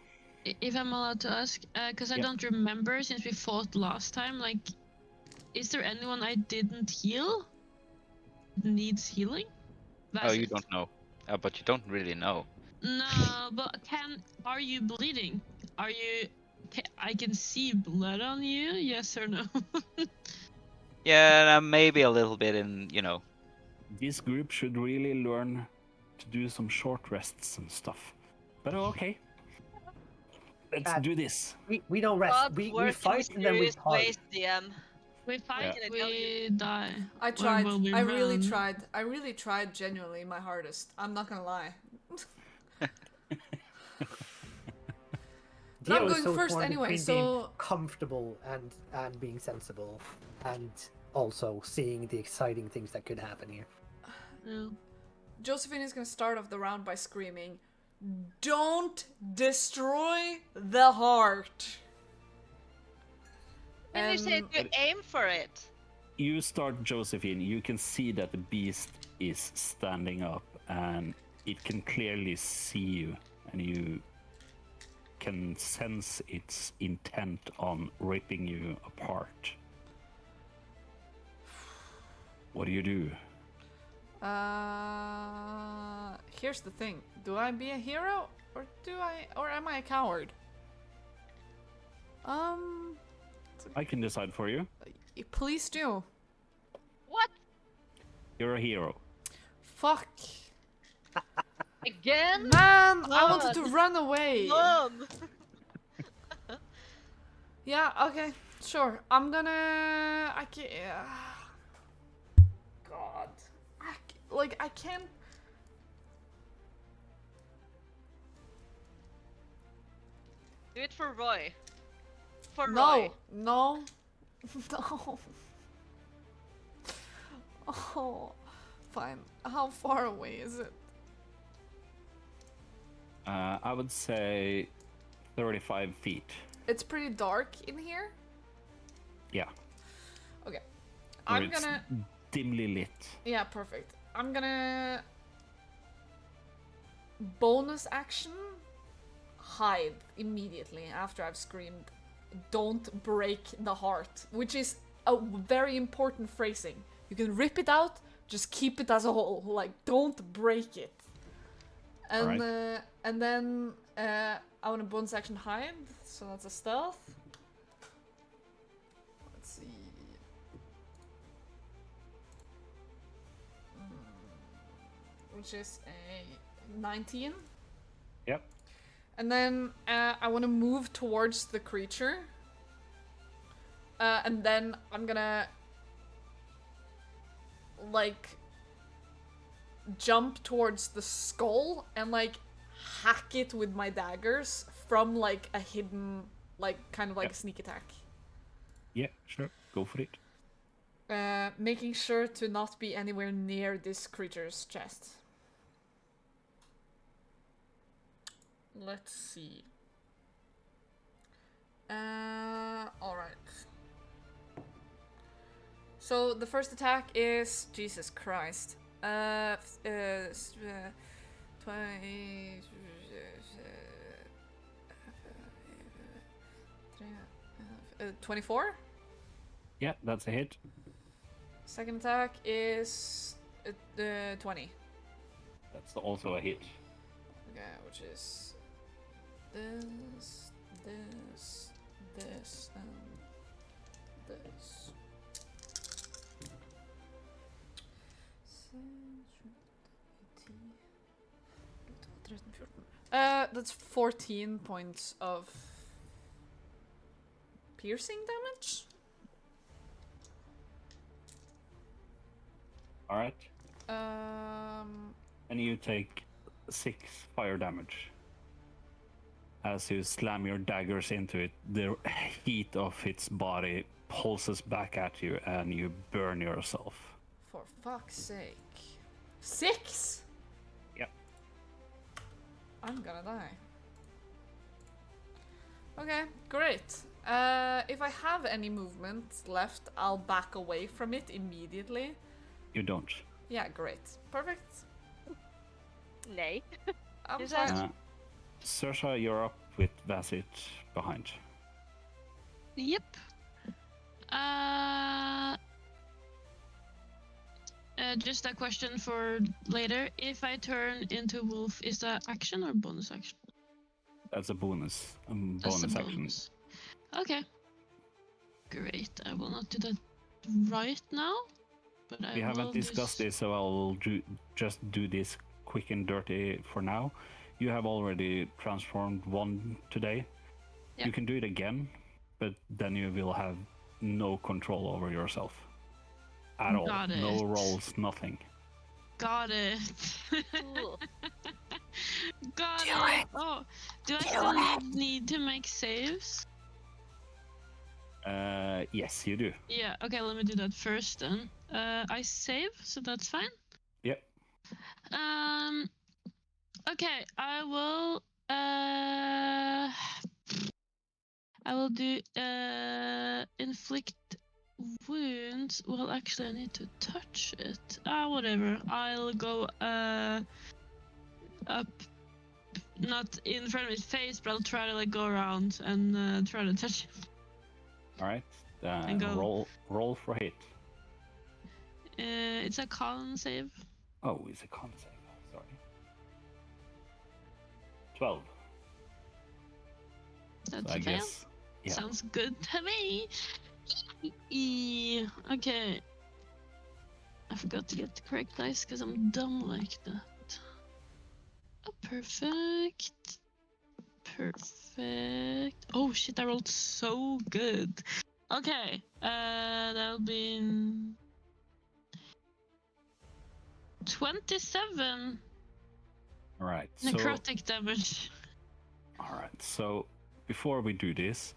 if I'm allowed to ask, because I Yeah. don't remember since we fought last time. Like, is there anyone I didn't heal? Needs healing? Oh, That's you it. don't know. But you don't really know. No, but are you bleeding? Are you? I can see blood on you. Yes or no? Yeah, maybe a little bit in, you know. this group should really learn to do some short rests and stuff. But okay. Let's do this. We don't rest. Stop We working fight and then we mysterious party. ways, DM. We fight, Can I tell we die. I Or, tried. well, we I really run. tried. I really tried genuinely my hardest. I'm not gonna lie. But I'm Dio is going so first torn anyway, between so being comfortable and being sensible, and also seeing the exciting things that could happen here. Yeah. Josephine is gonna start off the round by screaming, "Don't destroy the heart!" Can you say And to aim for it? You start, Josephine. You can see that the beast is standing up and it can clearly see you, and you can sense its intent on ripping you apart. What do you do? here's the thing: do I be a hero, or am I a coward? I can decide for you. Please do. What? You're a hero. Fuck, Again? man! I wanted to God. run away. Mom! Yeah, okay, sure. I'm gonna. I can't. God. I can't. Do it for Roy. For No, Roy. no, no. Oh, fine. How far away is it? I would say 35 feet. It's pretty dark in here. Yeah. Okay. Or I'm it's gonna. dimly lit. Yeah, perfect. I'm gonna. Bonus action. Hide immediately after I've screamed, "Don't break the heart," which is a very important phrasing. You can rip it out, just keep it as a whole. Like, don't break it. And Alright. and then I want a bonus action hide, so that's a stealth. Let's see. Which is a 19. Yep. And then I want to move towards the creature. And then I'm gonna like jump towards the skull and like hack it with my daggers from like a hidden, like kind of like Yep. a sneak attack. Yeah, sure. Go for it. Making sure to not be anywhere near this creature's chest. Let's see. Alright. So the first attack is Jesus Christ. 20. 24. Yeah, that's a hit. Second attack is 20. That's also a hit. Okay, which is this, this, this, and this. That's 14 points of piercing damage. Alright. Um, And you take 6 fire damage. As you slam your daggers into it, the heat of its body pulses back at you and you burn yourself. for fuck's sake. 6? Yep. I'm gonna die. Okay, great. If I have any movement left, I'll back away from it immediately. You don't. Yeah, great. Perfect. Nay. I'm Is fine. that- Saoirse, you're up with Vasit behind. Yep. Just a question for later. If I turn into wolf, is that action or bonus action? That's a bonus. That's a Bonus action. bonus. Okay. Great. I will not do that right now, but I We will haven't discussed this, so I'll just do this quick and dirty for now. You have already transformed one today. Yeah. You can do it again, but then you will have no control over yourself at all. Got No it. rolls, nothing. Got it. Cool. Got Do it. it. Oh, do I Do still need to make saves? Yes, you do. Yeah. Okay. Let me do that first then. I save, so that's fine. Yep. Okay. I will. I will do inflict wounds. Well, actually, I need to touch it. Whatever. I'll go up, not in front of his face, but I'll try to like go around and try to touch him. All right. And go. Roll for hit. It's a con save. Oh, it's a con save. Sorry. 12. That's So I a fail. guess. Yeah. Sounds good to me. Okay. I forgot to get the correct dice because I'm dumb like that. Oh, perfect. Perfect. Oh shit, I rolled so good. Okay, that'll be 27 All right. necrotic damage. All right. So before we do this,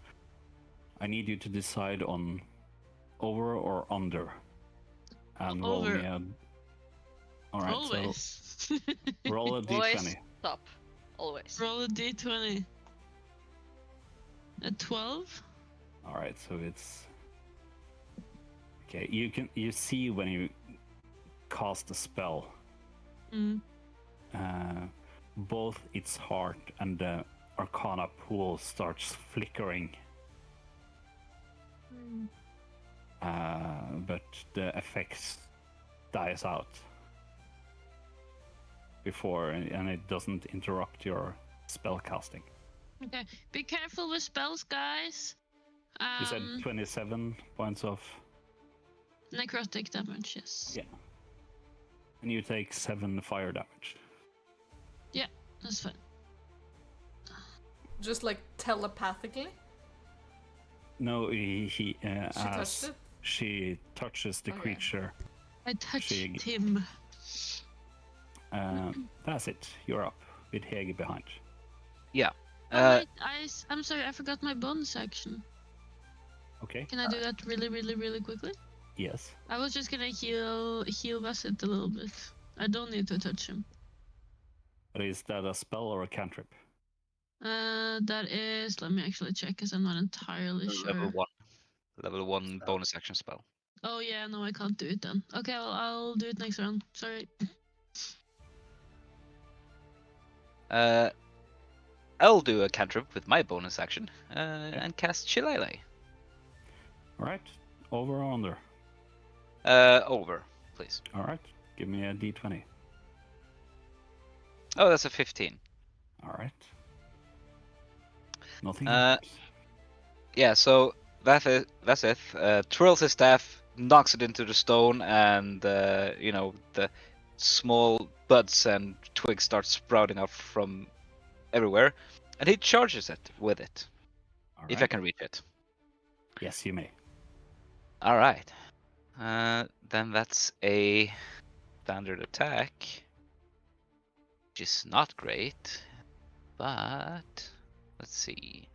I need you to decide on over or under, and roll Over. me a. All right. Always. So roll a Always d20. top. Always. Roll a d20. A 12. All right. So it's. Okay. You see when you cast a spell, both its heart and the Arcana pool starts flickering. But the effects dies out before, and it doesn't interrupt your spell casting. Okay, be careful with spells, guys. You said 27 points of. Necrotic damage, yes. Yeah. And you take 7 fire damage. Yeah, that's fine. Just like telepathically? No, She touched it? she touches the Okay. creature. I touched She- him. That's it. You're up with Hege behind. Yeah. Oh, wait, I'm sorry, I forgot my bonus action. Okay. Can I do that really quickly? Yes. I was just gonna heal Bassett a little bit. I don't need to touch him. But is that a spell or a cantrip? That is. Let me actually check because I'm not entirely sure. Level 1 bonus action spell. Oh yeah, no, I can't do it then. Okay, well, I'll do it next round. Sorry. I'll do a cantrip with my bonus action and cast Shillelagh. All right. Over or under? Over, please. All right. Give me a d20. Oh, that's a 15. All right. Nothing Uh, happens. Yeah, so Vasith twirls his staff, knocks it into the stone, and the small buds and twigs start sprouting out from everywhere, and he charges it with it. All If I right. can reach it. Yes, you may. All right. Then that's a standard attack, which is not great, but let's see.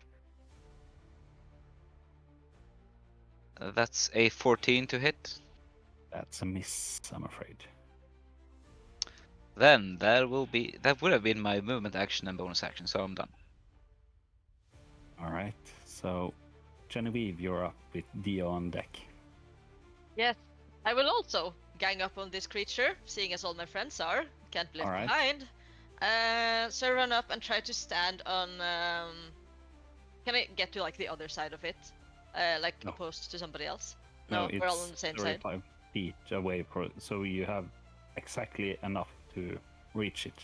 That's a 14 to hit. That's a miss, I'm afraid. Then that would have been my movement action and bonus action, so I'm done. All right. So, Genevieve, you're up with Dio on deck. Yes, I will also gang up on this creature, seeing as all my friends are. Can't be left Alright. behind. So run up and try to stand on. Can I get to like the other side of it, like No. opposed to somebody else? No, No, we're all on the same it's side. 35 feet away, so you have exactly enough to reach it.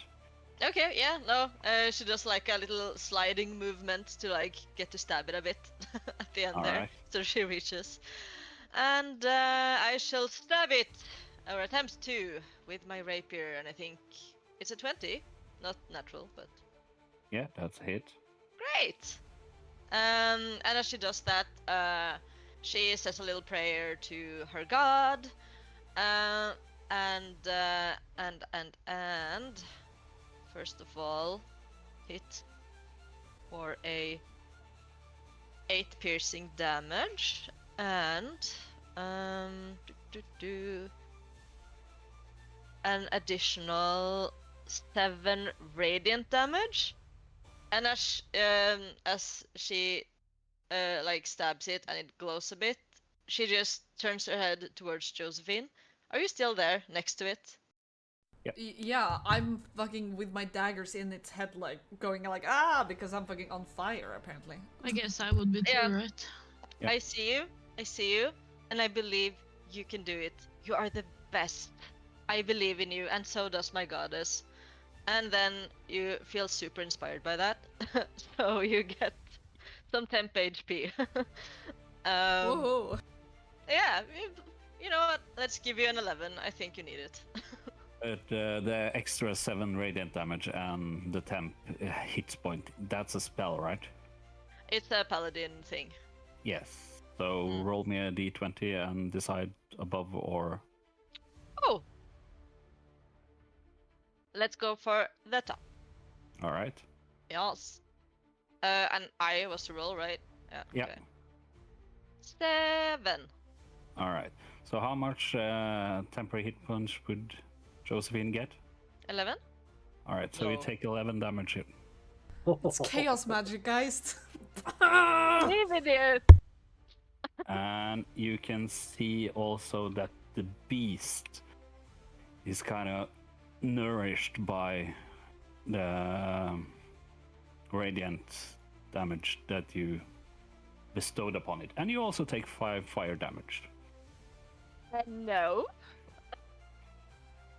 Okay, yeah, no. She does like a little sliding movement to like get to stab it a bit at the end there, Alright. so she reaches, and I shall stab it, or attempt to, with my rapier, and I think it's a 20, not natural, but Yeah, that's a hit. great. And as she does that, she says a little prayer to her god, and first of all, hit for a 8 piercing damage, and an additional 7 radiant damage. And as she like stabs it and it glows a bit, she just turns her head towards Josephine. Are you still there next to it? Yeah, I'm fucking with my daggers in its head, like going like ah, because I'm fucking on fire apparently. I guess I would be too, Yeah. right? Yeah. I see you, and I believe you can do it. You are the best. I believe in you, and so does my goddess. And then you feel super inspired by that, so you get some temp HP. Whoa. Yeah, you know what? Let's give you an 11. I think you need it. But the extra 7 radiant damage and the temp hit point, that's a spell, right? It's a paladin thing. Yes. So roll me a d20 and decide above or... Oh! Let's go for the top. Alright. Yes. And I was to roll, right? Yeah. Yeah. Okay. 7. Alright. So how much temporary hit points would Josephine get? 11? Alright, so you No. take 11 damage hit. It's chaos magic, guys. Leave it there. And you can see also that the beast is kind of nourished by the radiant damage that you bestowed upon it. And you also take 5 fire damage. No.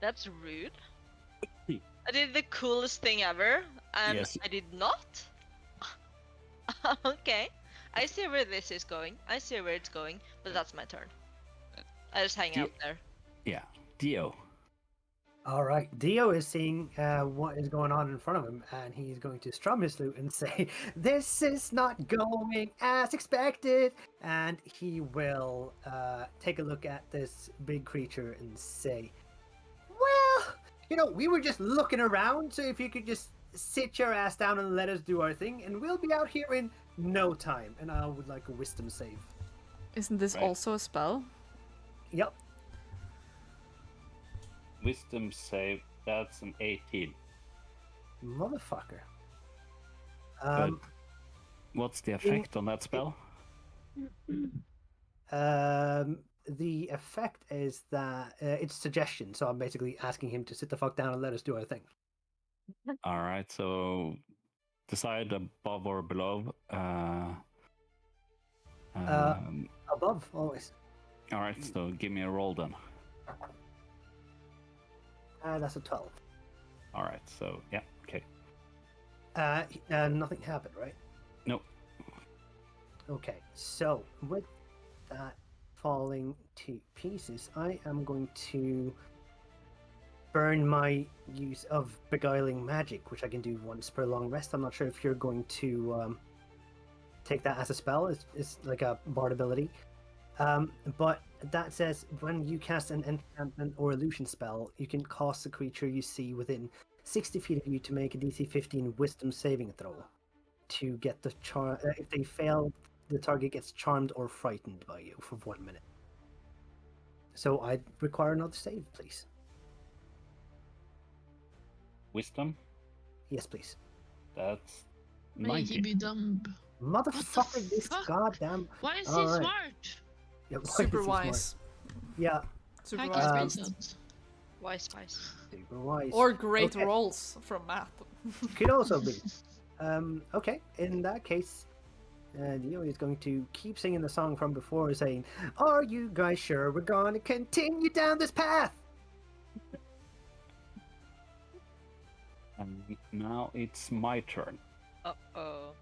That's rude. I did the coolest thing ever, and Yes. I did not? Okay. I see where this is going. I see where it's going, but that's my turn. I just hang out there. Yeah. Dio. All right, Dio is seeing what is going on in front of him, and he's going to strum his flute and say, "This is not going as expected." And he will take a look at this big creature and say, "Well, you know, we were just looking around, so if you could just sit your ass down and let us do our thing, and we'll be out here in no time." And I would like a wisdom save. Isn't this Right. also a spell? Yep. Wisdom save, that's an 18. Motherfucker. But what's the effect on that spell? The effect is that it's suggestion, so I'm basically asking him to sit the fuck down and let us do our thing. Alright, so decide above or below. Above, always. Alright, so give me a roll then. That's a 12. Alright, so yeah, okay. Nothing happened, right? Nope. Okay, so with that falling to pieces, I am going to burn my use of beguiling magic, which I can do once per long rest. I'm not sure if you're going to take that as a spell. It's like a bard ability. But that says when you cast an enchantment or illusion spell, you can cause the creature you see within 60 feet of you to make a DC 15 Wisdom saving throw to get the charm. If they fail, the target gets charmed or frightened by you for 1 minute. So I require another save, please. Wisdom, Yes, please. that's May he 19. be dumb. Motherfucker, this fuck? goddamn. Why is All he right. smart? Yeah, why Super is he smart? wise. Yeah, Super Hack wise his beast. brains out. Why spice? super wise. Or great Okay. rolls from math. Could also be. Okay, in that case, Leo is going to keep singing the song from before, saying, "Are you guys sure we're going to continue down this path?" And now it's my turn. Uh-oh.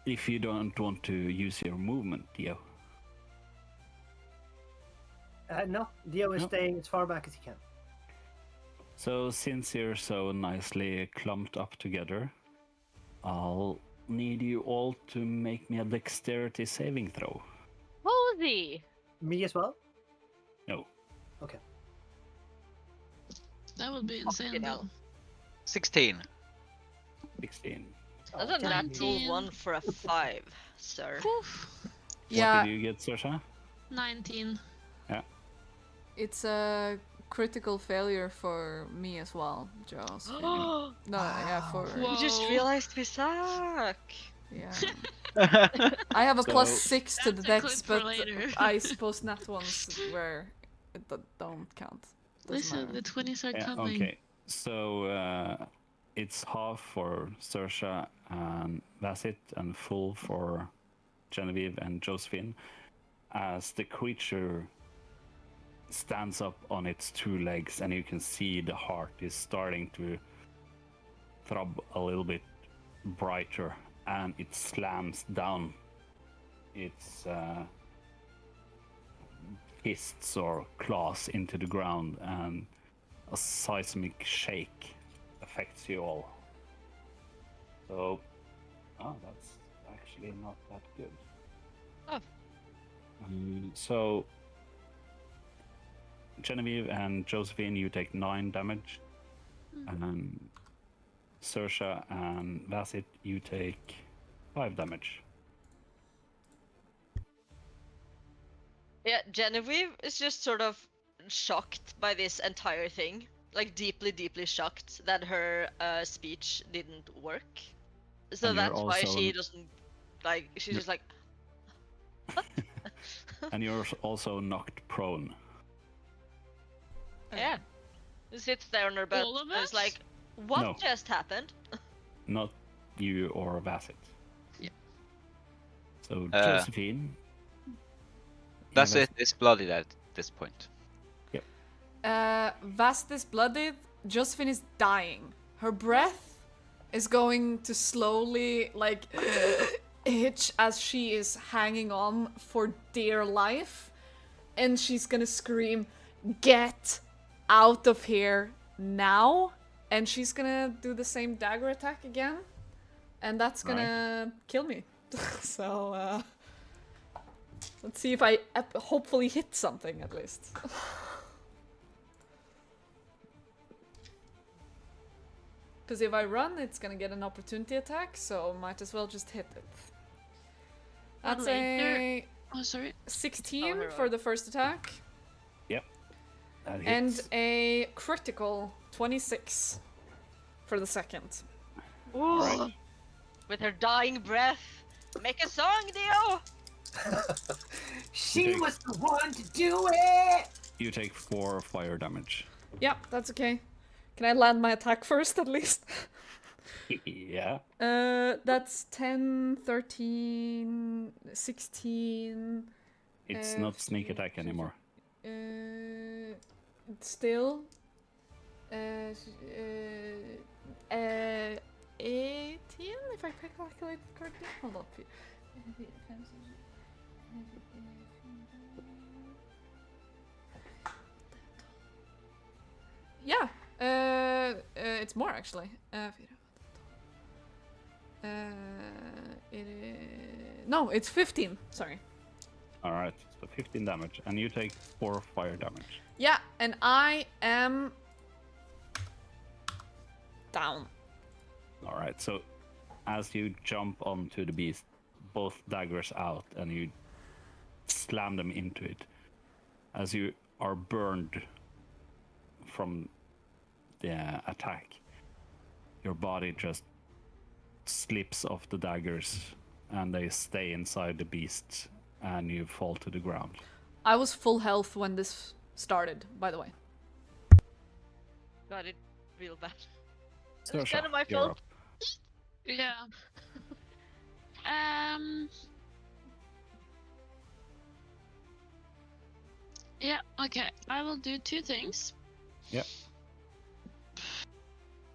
If you don't want to use your movement, Theo. No, Leo is No. staying as far back as he can. So since you're so nicely clumped up together, I'll need you all to make me a dexterity saving throw. Holy! Me as well? No. Okay. That would be insane, Fucking hell. though. 16. 16. That's a damn natural you. 1 for a 5, sir. Poof. Yeah, What did you get, Saoirse? 19. it's a critical failure for me as well, Joss. No, yeah, for Whoa. You just realized we suck! yeah. I have a So- +6 to the That's a dex, clip for but later. I suppose nat ones where it don't count. Doesn't Listen, matter. the 20s are Yeah, coming. okay. So it's half for Saoirse and Vassit, and full for Genevieve and Josephine, as the creature stands up on its two legs, and you can see the heart is starting to throb a little bit brighter, and it slams down its fists or claws into the ground, and a seismic shake affects you all. So, that's actually not that good. Oh. So, Genevieve and Josephine, you take 9 damage. And Saoirse and Vassit, you take 5 damage. Yeah, Genevieve is just sort of shocked by this entire thing. Like, deeply, deeply shocked that her speech didn't work. So And you're that's why also- she doesn't, like, she's You're- just like, And you're also knocked prone. yeah. She sits there on her butt All of and is us? like, what No. just happened? Not you or Vassit. Yeah. So, Uh, Josephine. That's Yeah, it. It's bloodied at this point. Vast is blooded. Josephine is dying. Her breath is going to slowly, like, hitch as she is hanging on for dear life. And she's gonna scream, "Get out of here now!" And she's gonna do the same dagger attack again. And that's gonna kill me. So, let's see if I hopefully hit something at least. Because if I run, it's gonna get an opportunity attack, so might as well just hit it. That's a Oh, sorry. 16 Oh, for the first attack, that and hits. a critical 26 for the second. Ooh. Right. With her dying breath. Make a song, Dio! She Okay. was the one to do it! You take 4 fire damage. Yeah, that's okay. Can I land my attack first at least? Yeah. That's 10, 13, 16. It's not sneak attack anymore. Still. 18, if I calculate correctly. Hold up. Yeah, it's more actually. It is... No, it's 15. Sorry. Alright, so 15 damage. And you take 4 fire damage. Yeah, and I am down. Alright, so as you jump onto the beast, both daggers out, and you slam them into it, as you are burned from the attack, your body just slips off the daggers, and they stay inside the beast, and you fall to the ground. I was full health when this started, by the way. Got it real bad. So, It's kind of my you're fault. up. Yeah. Yeah, okay. I will do two things. Yep.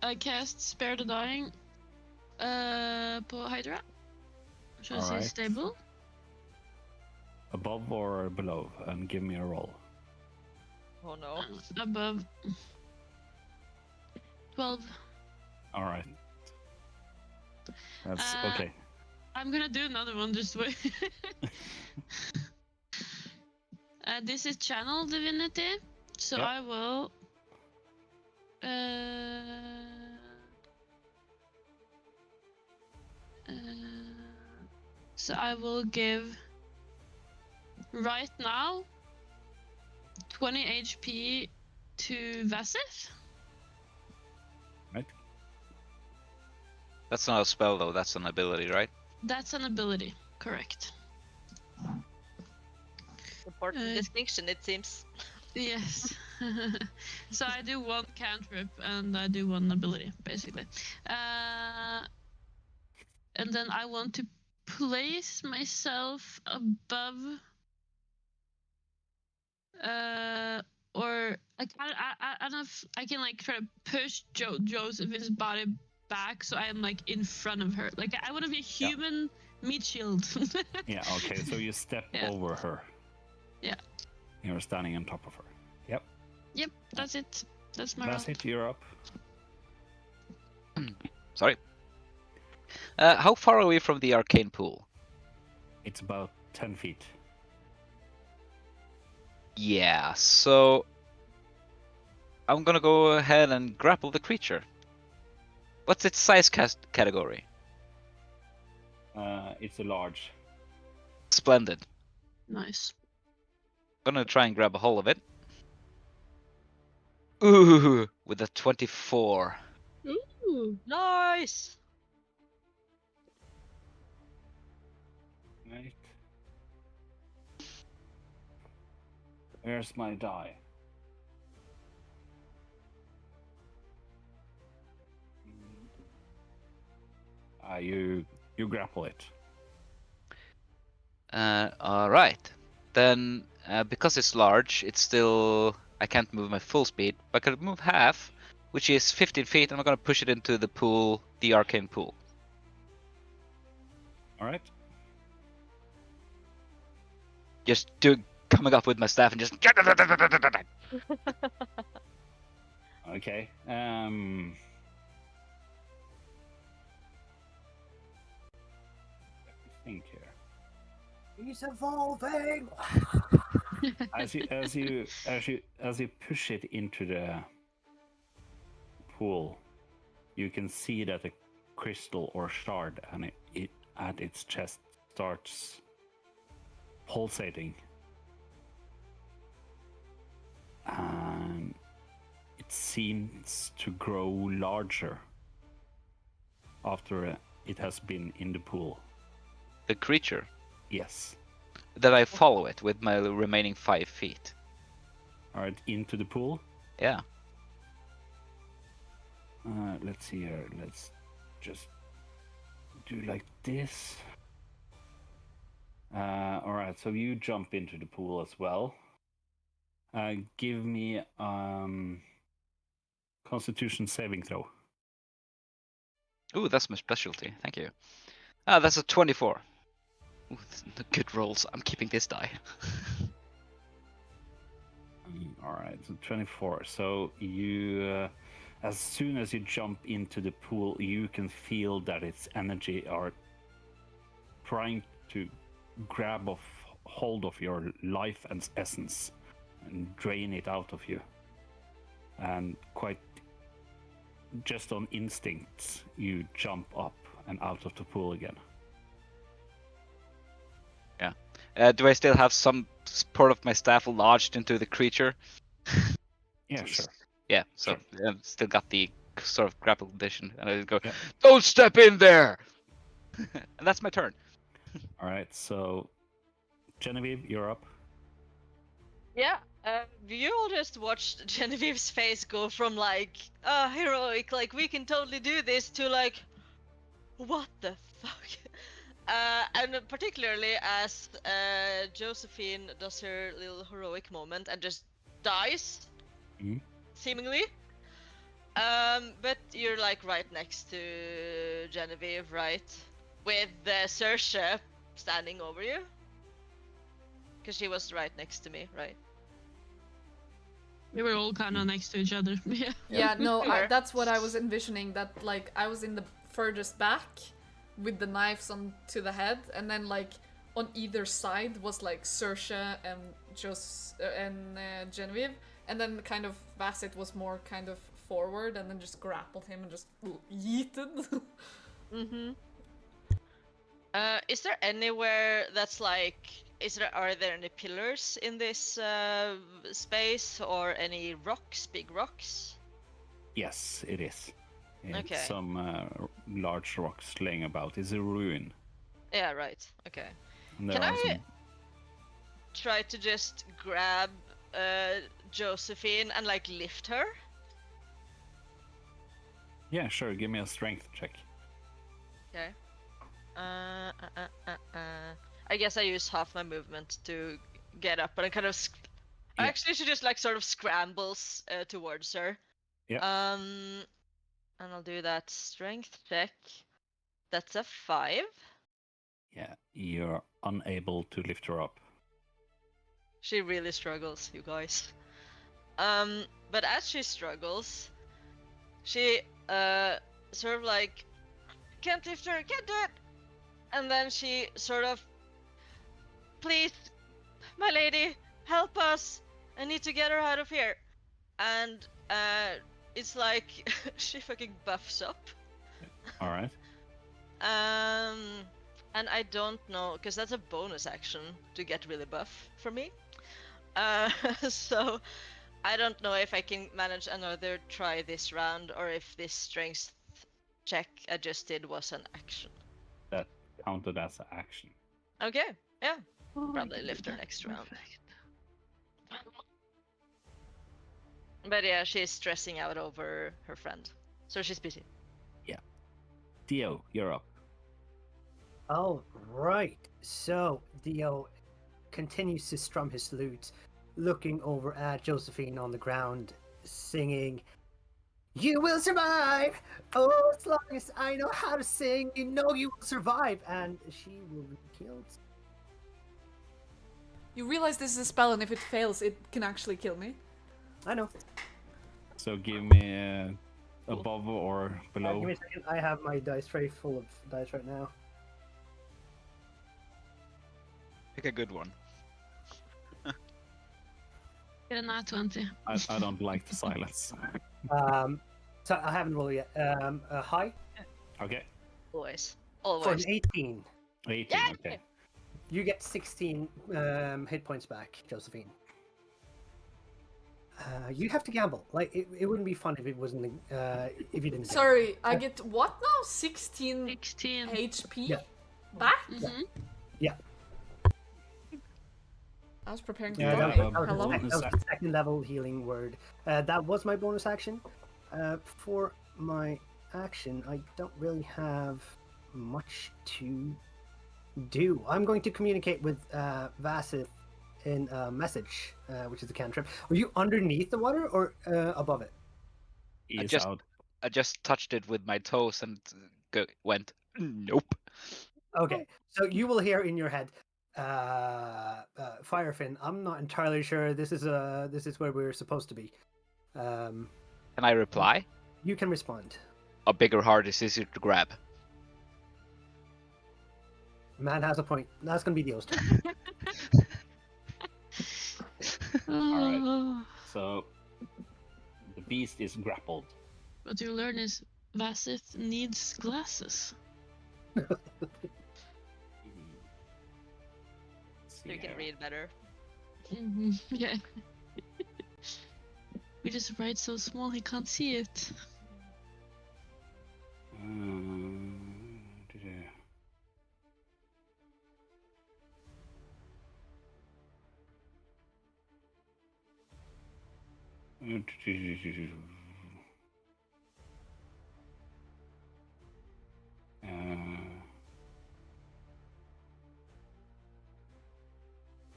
I cast Spare the Dying på Hydra. So it's Alright. stable. Above or below, and give me a roll. Oh no. Above 12. All right. That's okay. I'm gonna do another one, just wait. This is Channel Divinity, so Yep. I will... so I will give right now 20 HP to Vasith. Right. That's not a spell though, that's an ability, right? That's an ability, correct. Important distinction, it seems. Yes. So I do one cantrip and I do one ability, basically. And then I want to place myself above, or I don't know if I can like try to push Joseph's body back so I am like in front of her. Like I want to be a human meat shield. Yeah, okay, so you step Yeah. over her. Yeah. You're standing on top of her. Yep. Yep, that's it. That's my That's roll. it, you're up. Sorry. How far away from the arcane pool? It's about 10 feet. Yeah, so I'm gonna go ahead and grapple the creature. What's its size category? It's a large. Splendid. Nice. Gonna try and grab a hold of it. Ooh, with a 24. Ooh. Nice! Right. Where's my die? You grapple it. Alright. Then, because it's large, it's still... I can't move my full speed, but I can move half, which is 15 feet, and I'm gonna push it into the pool, the arcane pool. All right. Just coming up with my staff and just... Okay. Let me think here. He's evolving. As you push it into the pool, you can see that a crystal or shard and it at its chest starts pulsating, and it seems to grow larger after it has been in the pool. The creature. Yes. That I follow it with my remaining 5 feet. All right, into the pool. Yeah. Let's see here. Let's just do like this. All right, so you jump into the pool as well. Give me Constitution saving throw. Ooh, that's my specialty. Thank you. Ah, that's a 24. Ooh, the good rolls. I'm keeping this die. All right, so 24. So you, as soon as you jump into the pool, you can feel that its energy are trying to grab hold of your life and essence and drain it out of you. And quite just on instinct, you jump up and out of the pool again. Do I still have some part of my staff lodged into the creature? Yeah, sure. Yeah, so Sure. Still got the sort of grapple condition, and I just go, Yeah. "Don't step in there!" And that's my turn. All right, so Genevieve, you're up. Yeah, you all just watched Genevieve's face go from like, heroic, like we can totally do this, to like, what the fuck? And particularly as Josephine does her little heroic moment and just dies, Mhm. seemingly. But you're like right next to Genevieve, right? With Saoirse standing over you. Because she was right next to me, right? We were all kind of next to each other. Yeah. Yeah, no, Sure. that's what I was envisioning. That like I was in the furthest back with the knives on to the head, and then like on either side was like Saoirse and Genevieve, and then kind of Vasset was more kind of forward, and then just grappled him and just yeeted. Mm-hmm. Is there anywhere that's like, are there any pillars in this space, or any rocks, big rocks? Yes, it is. It's Okay. some large rocks laying about. It's a ruin. Yeah, right. Okay. And there Can are I some. try to just grab Josephine and like lift her? Yeah, sure. Give me a strength check. Okay. I guess I use half my movement to get up, but I kind of. Yeah. Actually, she just like sort of scrambles towards her. Yeah. And I'll do that strength check. That's a 5. Yeah, you're unable to lift her up. She really struggles, you guys. But as she struggles, she sort of like, can't lift her, can't do it. And then she sort of, please, my lady, help us. I need to get her out of here. And it's like she fucking buffs up. All right. And I don't know, because that's a bonus action to get really buff for me. So I don't know if I can manage another try this round, or if this strength check I just did was an action. That counted as an action. Okay, yeah. Oh, I Probably can do lift her that. next round. Perfect. But yeah, she's stressing out over her friend, so she's busy. Dio, you're up. All right. So Dio continues to strum his lute, looking over at Josephine on the ground, singing, "You will survive! Oh, as long as I know how to sing, you know you will survive!" And she will be killed. You realize this is a spell, and if it fails, it can actually kill me. I know. So give me above or below. Give me a second. I have my dice tray full of dice right now. Pick a good one. Get a nat 20. I don't like the silence. So I haven't rolled yet. High Okay. Always. for Always. an 18. 18. Yeah! Okay. You get 16 hit points back, Josephine. You have to gamble. Like it wouldn't be fun if it wasn't. If you didn't. gamble. Sorry, I get what now? 16 16. HP Yeah. back? Mhm. I was preparing to Yeah, die. that was- Hello? bonus that was the second level healing word. That was my bonus action. For my action, I don't really have much to do. I'm going to communicate with Vasith in a message, which is a cantrip. Are you underneath the water or above it? He's just- out. I just touched it with my toes and went, nope. Okay, so you will hear in your head, Firefin. I'm not entirely sure. This is where we're supposed to be. Can I reply? You can respond. A bigger heart is easier to grab. Man has a point. That's gonna be Dio's turn. right. Oh. So the beast is grappled. What you learn is Vasith needs glasses. Let's So see you can here. read better. Yeah. We just write so small he can't see it.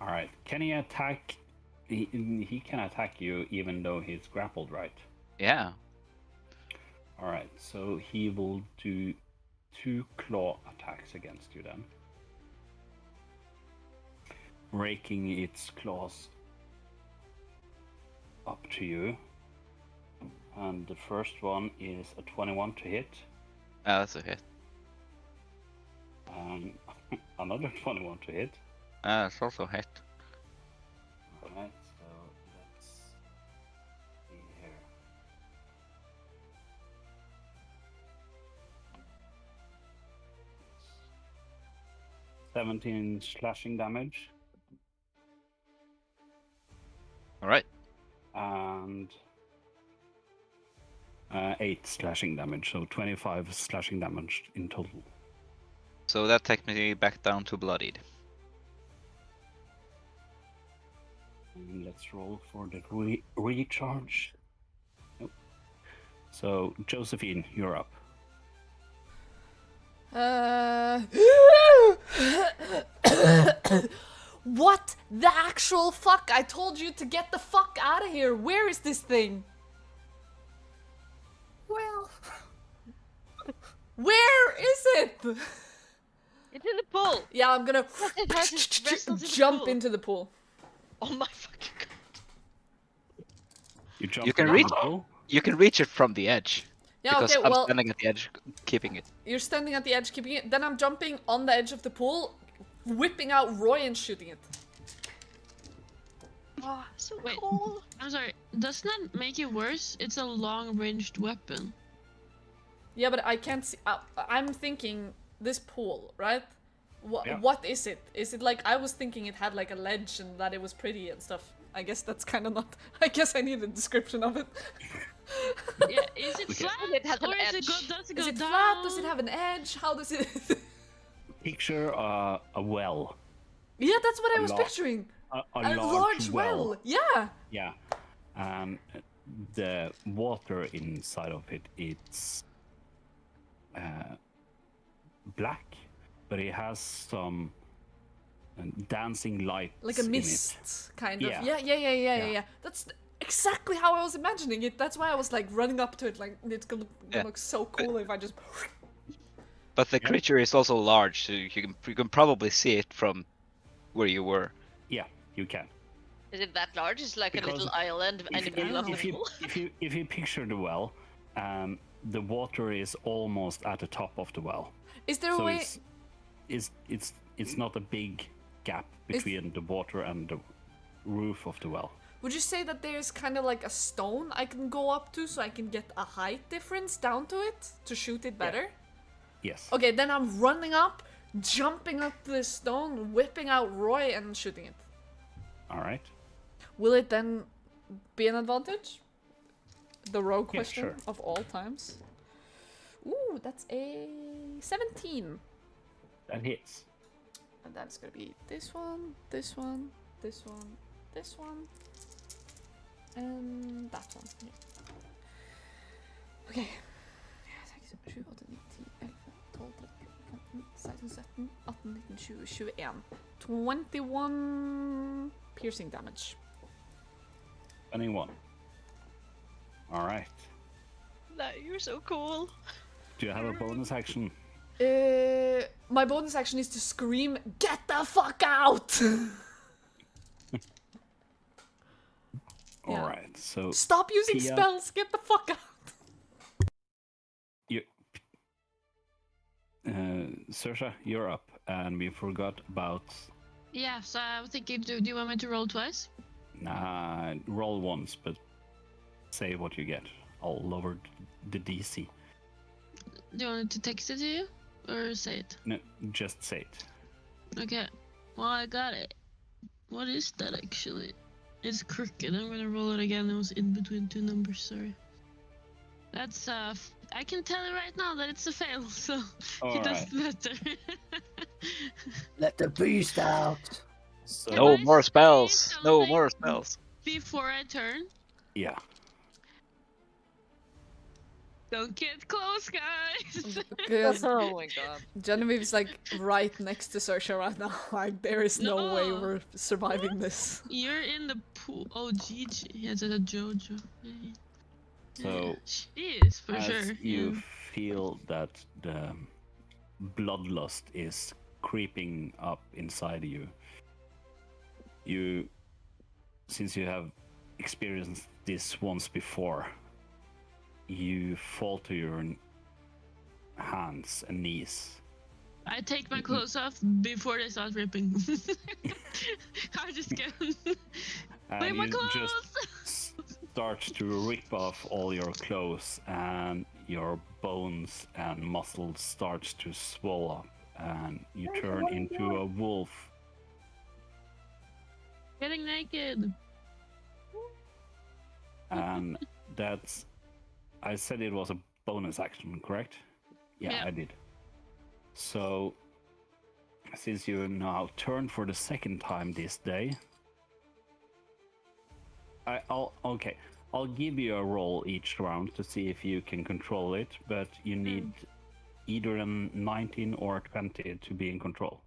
All right. Can he attack? He can attack you even though he's grappled, right? Yeah. All right. So he will do 2 claw attacks against you then, raking its claws up to you. And the first one is a 21 to hit, That's a hit. and another 21 to hit. It's also a hit. Alright, so let's see here. It's 17 slashing damage, Alright. and 8 slashing damage, so 25 slashing damage in total. So that takes me back down to bloodied. And let's roll for the recharge. Nope. So, Josephine, you're up. What the actual fuck? I told you to get the fuck out of here. Where is this thing? Well, Where is it? It's in the pool. Yeah, I'm gonna It has its vessels in the jump pool. into the pool. Oh my fucking god. You jump You can into reach- the pool. You can reach it from the edge. Yeah, Because okay, I'm well, standing at the edge, keeping it. you're standing at the edge keeping it, then I'm jumping on the edge of the pool, whipping out Roy and shooting it. Oh, so Wait. cool. I'm sorry. Doesn't that make it worse? It's a long-ranged weapon. Yeah, but I can't see. I'm thinking this pool, right? Yeah. What is it? Is it like I was thinking it had like a ledge and that it was pretty and stuff? I guess that's kind of not. I guess I need a description of it. Yeah, is it Okay. flat It has an or is it edge. does it go Is it down? flat? Does it have an edge? How does it? Picture a well. Yeah, that's what I A was lar- picturing. A A large well. Yeah. Yeah. The water inside of it, it's black, but it has some dancing lights Like a in it. mist, kind of. Yeah. Yeah. That's exactly how I was imagining it. That's why I was like running up to it, like it's gonna Yeah. look so cool if I just. But the Yeah. creature is also large, so you can probably see it from where you were. Yeah, you can. Is it that large? It's like Because a little island in the middle of the if you pool. if you picture the well, the water is almost at the top of the well. Is there a So way? it's not a big gap between the water and the roof of the well. Would you say that there's kind of like a stone I can go up to so I can get a height difference down to it to shoot it better? Yes. Okay, then I'm running up, jumping up the stone, whipping out Roy and shooting it. All right. Will it then be an advantage? The rogue Yeah, question sure. of all times. Ooh, that's a 17. That hits. And that's gonna be this one, this one, this one, this one, and that one. Yeah. Okay. 6, 7, 8, 9, 10, 11, 12, 13, 14, 15, 16, 17, 18, 19, 20, 21 piercing damage. 21. All right. No, you're so cool. Do you have a bonus action? My bonus action is to scream, "Get the fuck out!" All Yeah. right. So Stop using Pia. spells! Get the fuck out! you, Saoirse, you're up, and we forgot about. Yeah, so I was thinking, do you want me to roll twice? Roll once, but say what you get. I'll lower the DC. Do you want me to text it to you? Or say it? No, just say it. Okay. Well, I got it. What is that actually? It's crooked. I'm gonna roll it again. It was in between two numbers, sorry. That's I can tell you right now that it's a fail, so All it doesn't right. matter. let the beast out. So Can No I more say spells. No something? more spells. Before I turn, yeah. Don't get close, guys. Because Oh my god. Genevieve's like right next to Saoirse right now. Like there is no way No. we're surviving this. You're in the pool. Oh, Gigi. It's a Jojo. Yeah. So She is for as sure. you Yeah. feel that the bloodlust is creeping up inside you, since you have experienced this once before, you fall to your hands and knees. I take my clothes off before they start ripping. I just get. Where And my you clothes? just start to rip off all your clothes, and your bones and muscles starts to swell up, and you turn into a wolf. Getting naked. And that's, I said it was a bonus action, correct? Yeah, Yeah. I did. So since you now turn for the second time this day, I'll give you a roll each round to see if you can control it, but you need either a 19 or 20 to be in control.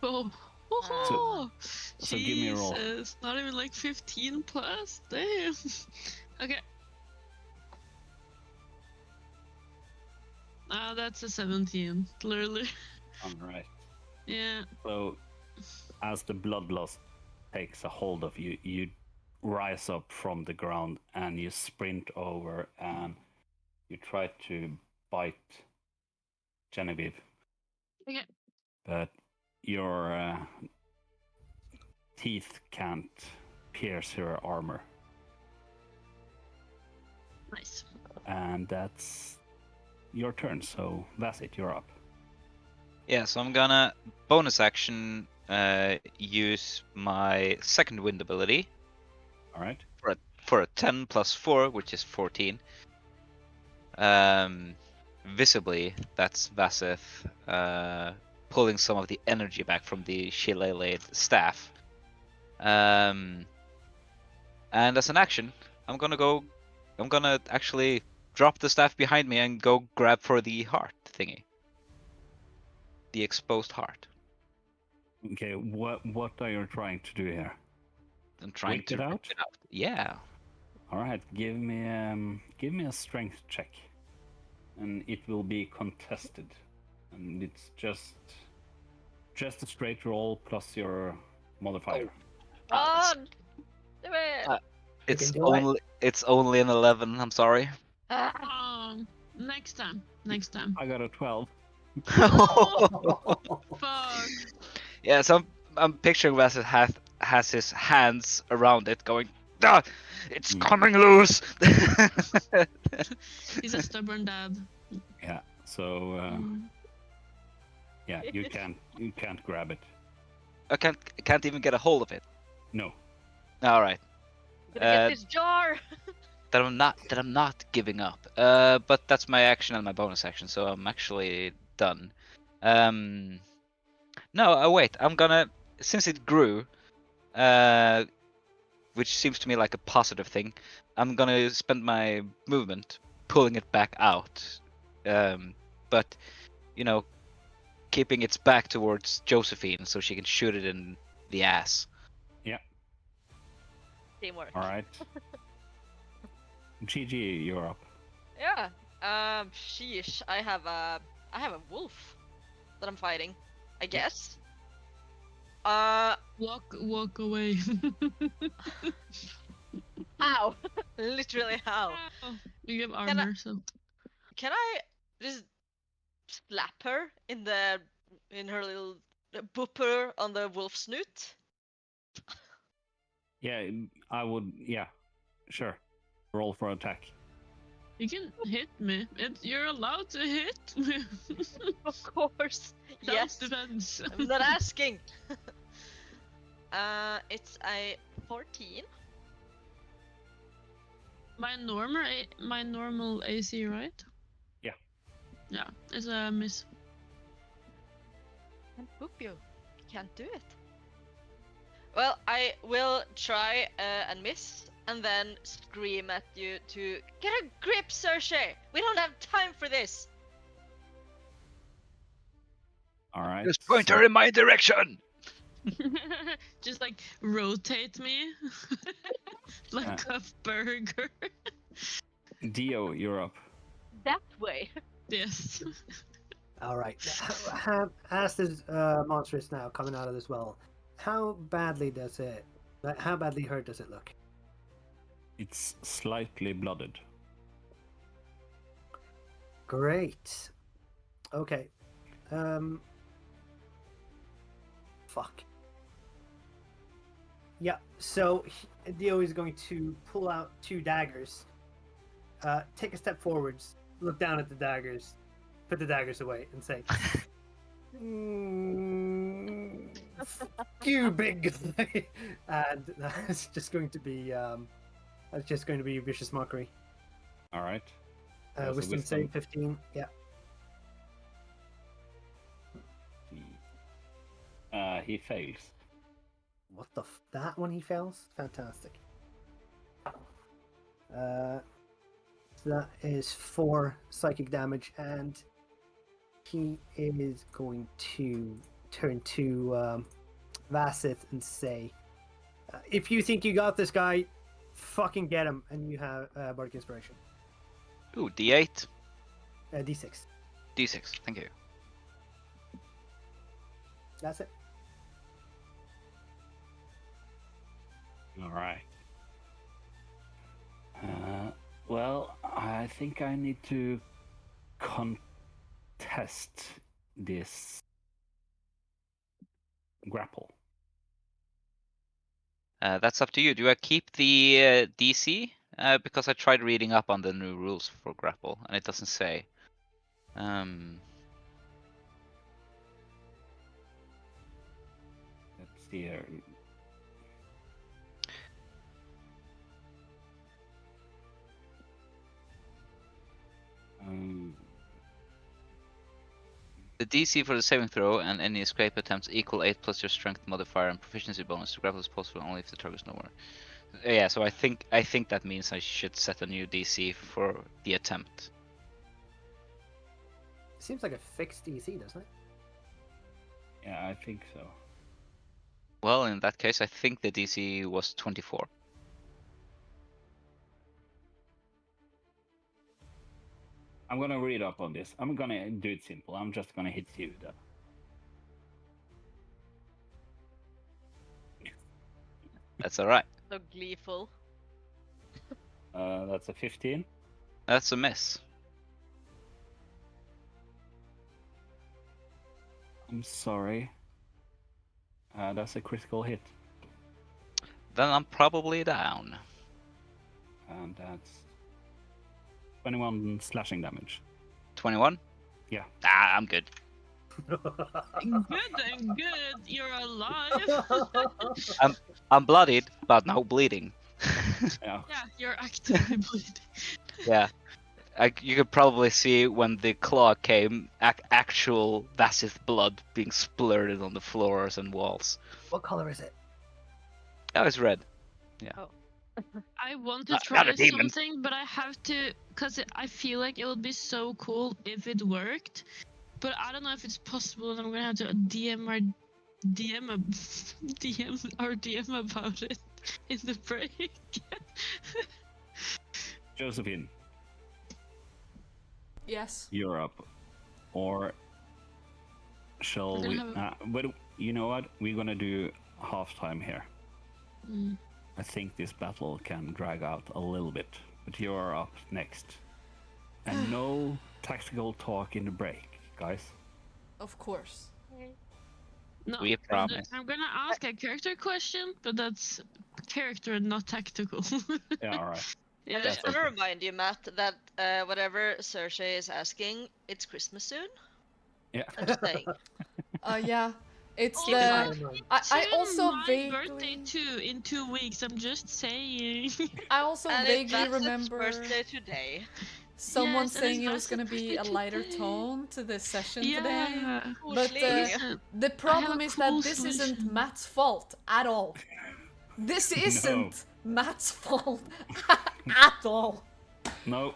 Oh. Oh, So give me a roll. Jesus, not even like 15 plus. Damn. Okay. That's a 17, literally. All right. Yeah. So as the bloodlust takes a hold of you, you rise up from the ground and you sprint over and you try to bite Genevieve. Okay. But your teeth can't pierce her armor. Nice. And that's your turn, so Vassit, you're up. Yeah, so I'm gonna bonus action use my second wind ability All right. for a 10 plus 4, which is 14. Visibly, that's Vasith pulling some of the energy back from the shillelagh staff. And as an action, I'm gonna actually drop the staff behind me and go grab for the heart thingy. The exposed heart. Okay, what are you trying to do here? I'm trying Rip to it rip out? it out. Yeah. All right, give me a strength check, and it will be contested, and it's just a straight roll plus your modifier. Oh, do it. It's can do it. only an 11. I'm sorry. Ah. Next time. Next time. I got a 12. Fuck. Yeah, so I'm picturing Vasset has his hands around it, going, ah, it's coming loose. He's a stubborn dad. Yeah. So yeah, you can't grab it. I can't even get a hold of it. No. All right. Gonna get this jar. That I'm not giving up. But that's my action and my bonus action, so I'm actually done. No, wait. I'm gonna, since it grew, which seems to me like a positive thing, I'm gonna spend my movement pulling it back out. But keeping its back towards Josephine so she can shoot it in the ass. Yeah. Teamwork. All right. GG, you're up. Yeah. Sheesh. I have a wolf that I'm fighting. I guess. Walk away. How? Literally how? You have armor, so. Can I just slap her in her little booper on the wolf snoot? Yeah, I would. Yeah, sure. Roll for attack. You can hit me. You're allowed to hit me. Of course. Yes. Self-defense. I'm not asking. It's a 14. My normal AC, right? Yeah. Yeah, it's a miss. Can't boop you. Can't do it. Well, I will try and miss and then scream at you to get a grip, Cersei! We don't have time for this! All right. Just point so- her in my direction! Just like rotate me like a burger. Dio, you're up. That way. Yes. All right. As this monster is now coming out of this well, how badly does it? How badly hurt does it look? It's slightly blooded. Great. Okay. Fuck. Yeah. So Dio is going to pull out 2 daggers. Take a step forwards. Look down at the daggers. Put the daggers away and say, "You big guy," and that's just going to be vicious mockery. All right. That's a Wisdom wisdom. save 15. Yeah. He fails. What the that one he fails? Fantastic. So that is 4 psychic damage, and he is going to turn to Vassith and say, "If you think you got this guy, fucking get him." And you have Bardic Inspiration. Ooh, D8. D6. D6, thank you. That's it. All right. Well, I think I need to contest this grapple. That's up to you. Do I keep the DC? Because I tried reading up on the new rules for grapple, and it doesn't say. Let's see here. The DC for the saving throw and any escape attempts equal 8 plus your strength modifier and proficiency bonus. To grapple is possible only if the target is nowhere. Yeah, so I think that means I should set a new DC for the attempt. Seems like a fixed DC, doesn't it? Yeah, I think so. Well, in that case, I think the DC was 24. I'm gonna read up on this. I'm gonna do it simple. I'm just gonna hit you then. That's alright. So gleeful. That's a 15. That's a miss. I'm sorry. That's a critical hit. Then I'm probably down. And that's 21 slashing damage. 21? Yeah. Ah, I'm good. Good and good. You're alive. I'm bloodied, but no bleeding. Yeah. Yeah, you're actively bleeding. Yeah. You could probably see when the claw came, actual Vassith blood being splurted on the floors and walls. What color is it? That was red. I want to Not try a demon. something, but I have to, because I feel like it would be so cool if it worked. But I don't know if it's possible, and I'm gonna have to DM about it in the break. Josephine, Yes. you're up. Or shall We're we? gonna But you know what? We're gonna do halftime here. Mm. I think this battle can drag out a little bit. But you are up next. And no tactical talk in the break, guys. Of course. No, We promise. I'm gonna ask a character question, but that's character and not tactical. Yeah, all right. Yeah. I just That's want to okay. remind you, Matt, that whatever Cersei is asking, it's Christmas soon. Yeah. I'm just saying. Yeah. It's Oh, the. yeah. I also my birthday vaguely. too in 2 weeks. I'm just saying. I also And it's vaguely Vassith's remember birthday today. someone Yes, and saying it's it was gonna Vassith's be a birthday lighter today. tone to this session today. Yeah. But Listen, the problem a is cool that this isn't solution. Matt's fault at all. This isn't Matt's fault at all. No.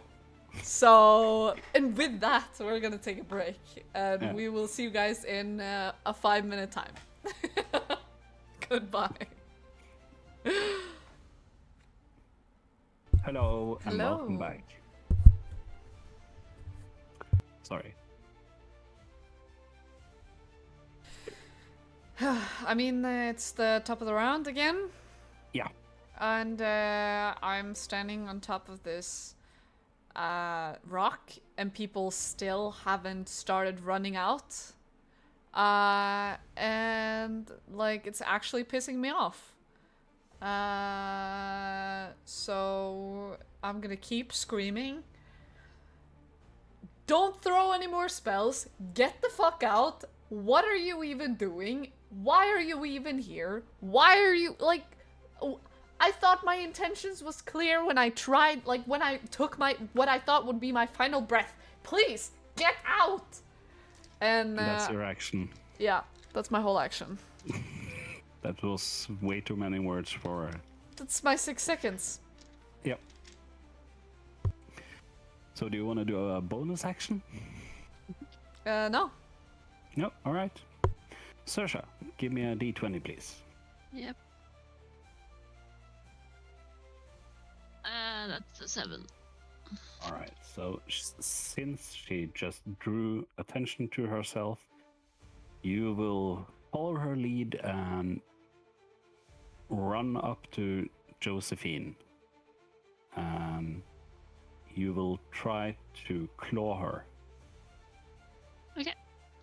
So, and with that, we're gonna take a break, and Yeah. we will see you guys in a 5-minute time. Goodbye. Hello and welcome Hello. back. Sorry. I mean, it's the top of the round again. Yeah. And I'm standing on top of this rock, and people still haven't started running out. And like it's actually pissing me off. So I'm gonna keep screaming. Don't throw any more spells. Get the fuck out. What are you even doing? Why are you even here? Why are you like? I thought my intentions was clear when I tried, like when I took my what I thought would be my final breath. Please get out. And That's your action. yeah, that's my whole action. That was way too many words for. That's my 6 seconds. Yep. So do you want to do a bonus action? No. No. All right. Saoirse, give me a d20, please. Yep. That's a 7. All right. So since she just drew attention to herself, you will follow her lead and run up to Josephine. And you will try to claw her. Okay.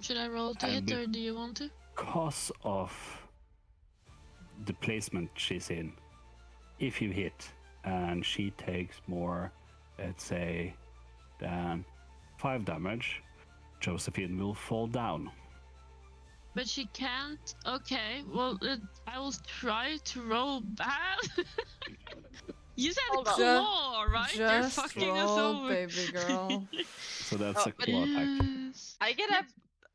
Should I roll to And hit, or do you want to? Because of the placement she's in, if you hit and she takes more, let's say, than 5 damage, Josephine will fall down. But she can't. Okay. Well, I will try to roll bad. You said Hold on. claw, right? You're Just fucking us roll, over. baby girl. So that's Oh, a claw attack. Yes. I get a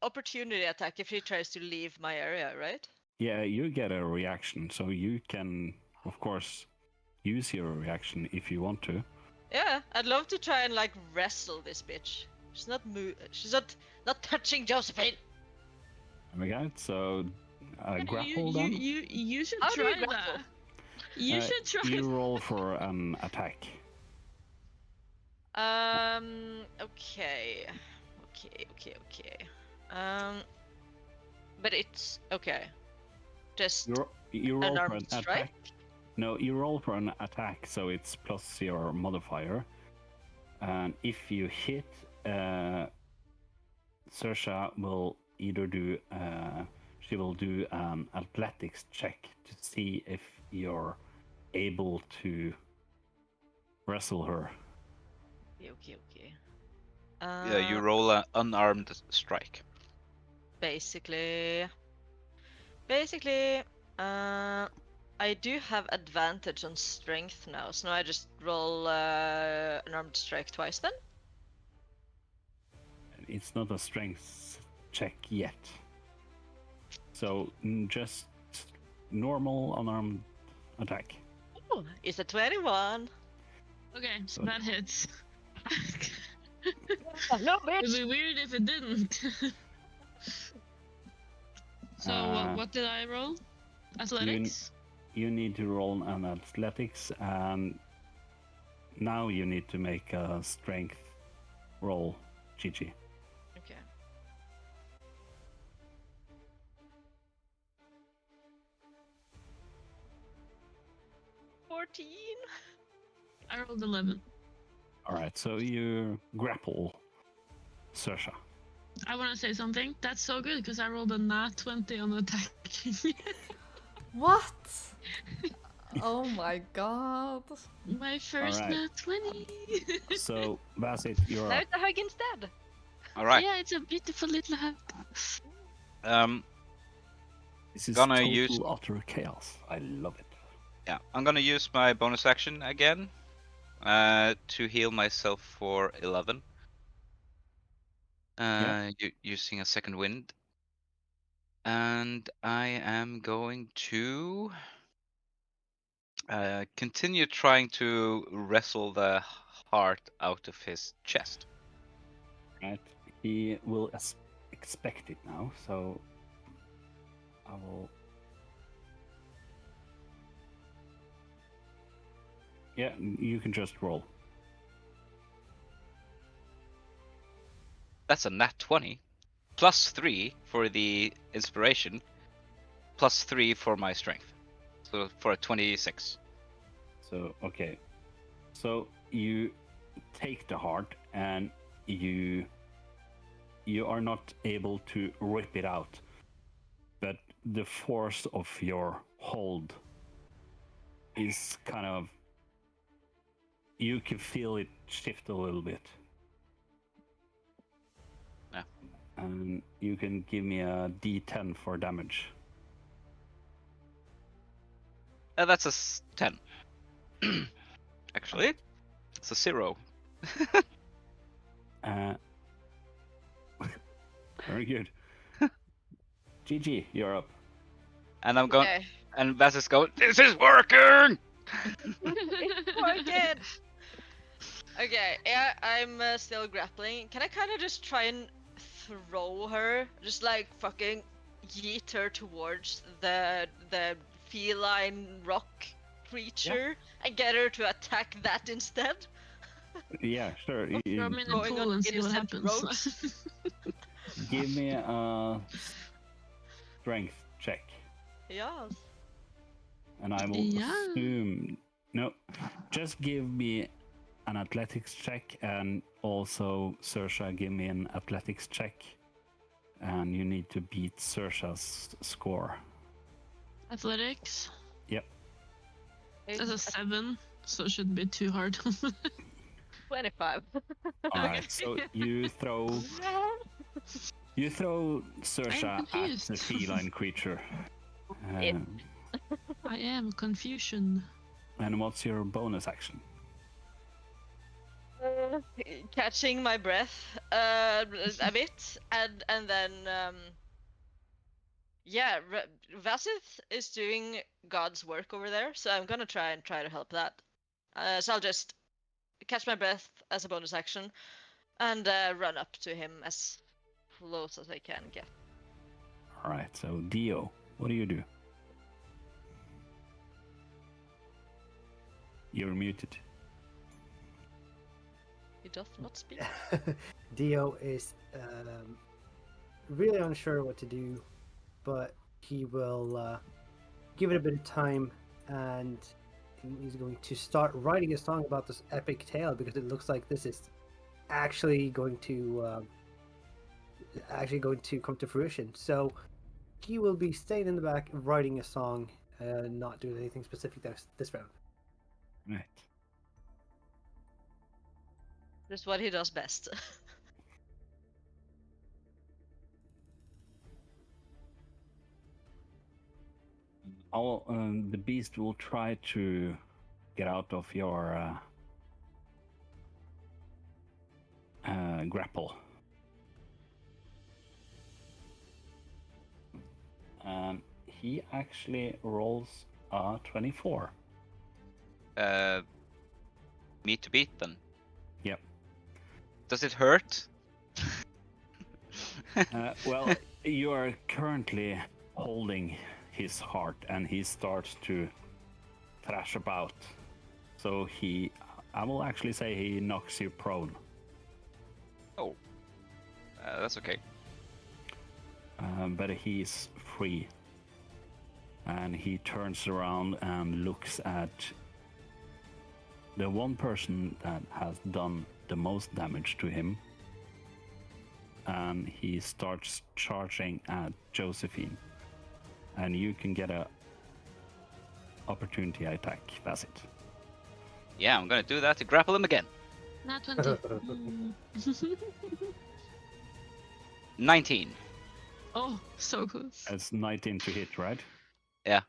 opportunity attack if he tries to leave my area, right? Yeah, you get a reaction, so you can, of course, use your reaction if you want to. Yeah, I'd love to try and like wrestle this bitch. She's not She's not touching Josephine. Okay, so Yeah, grapple then. you should How do you try grapple? that. You should try. You roll for an attack. Okay. Okay. But it's okay. Just You roll for an unarmed attack. strike. No, you roll for an attack, so it's plus your modifier. And if you hit, Saoirse will either do she will do an athletics check to see if you're able to wrestle her. Okay. Yeah, you roll an unarmed strike. Basically, I do have advantage on strength now, so now I just roll an armed strike twice then? It's not a strength check yet. So just normal unarmed attack. Oh, it's a 21. Okay, So- that hits. No, It'd be weird if it didn't. So what did I roll? Athletics? You need to roll an athletics, and now you need to make a strength roll, Gigi. Okay. I rolled 11. All right, so you grapple Saoirse. I want to say something. That's so good because I rolled a nat 20 on attack. What? Oh my god. My first Alright. nat 20. So Basit, you're Now up. it's a hug instead. All right. Yeah, it's a beautiful little hug. This is Gonna total use- utter chaos. I love it. Yeah, I'm gonna use my bonus action again to heal myself for 11. Using a second wind. And I am going to continue trying to wrestle the heart out of his chest. Right. He will expect it now, so I will. Yeah, you can just roll. That's a nat 20. +3 for the inspiration. +3 for my strength. So for a 26. So okay. So you take the heart and you are not able to rip it out, but the force of your hold is kind of, you can feel it shift a little bit. Yeah. And you can give me a d10 for damage. That's a 10. Actually, it's a 0. Very good. GG, you're up. And I'm going, Okay. and Vass is going, this is working! It's working! Okay, yeah, I'm still grappling. Can I kind of just try and throw her? Just like fucking yeet her towards the feline rock creature and get her to attack that instead? Yeah, sure. Throw him in a Going pool on and see what innocent happens. roads. Give me a strength check. Yes. And I will Yeah. assume... No, just give me an athletics check, and also Saoirse, give me an athletics check. And you need to beat Saoirse's score. Athletics. Yep. That's a 7, so it shouldn't be too hard. 25. All right, so you throw Saoirse at confused. the feline creature. It- I am confusion. And what's your bonus action? Catching my breath a bit, and then yeah, Vasith is doing God's work over there, so I'm gonna try to help that. So I'll just catch my breath as a bonus action, and run up to him as close as I can get. All right, so Dio, what do you do? You're muted. He does not speak. Dio is really unsure what to do, but he will give it a bit of time, and he's going to start writing a song about this epic tale, because it looks like this is actually going to come to fruition. So he will be staying in the back writing a song, not doing anything specific this round. Right. Just what he does best. The beast will try to get out of your grapple. He actually rolls a 24. Me to beat then. Yep. Does it hurt? Well, you are currently holding his heart, and he starts to thrash about. So I will actually say he knocks you prone. Oh. That's okay. But he's free. And he turns around and looks at the one person that has done the most damage to him. And he starts charging at Josephine. And you can get a opportunity attack, Bassett. Yeah, I'm gonna do that to grapple him again. Not 20. Mm. 19. Oh, so close. It's 19 to hit, right? Yeah.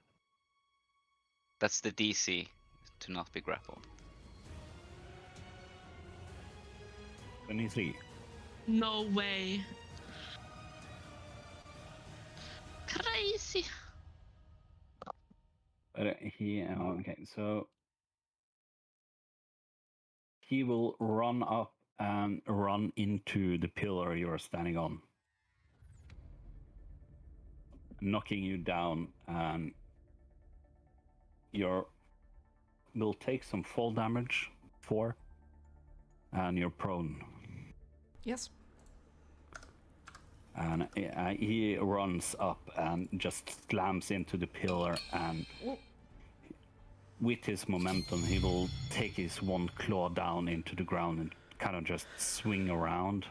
That's the DC to not be grappled. 23. No way. Crazy. But okay, so he will run up and run into the pillar you're standing on, knocking you down, and will take some fall damage, 4, and you're prone. Yes. And he runs up and just slams into the pillar, and Ooh. with his momentum, he will take his one claw down into the ground and kind of just swing around,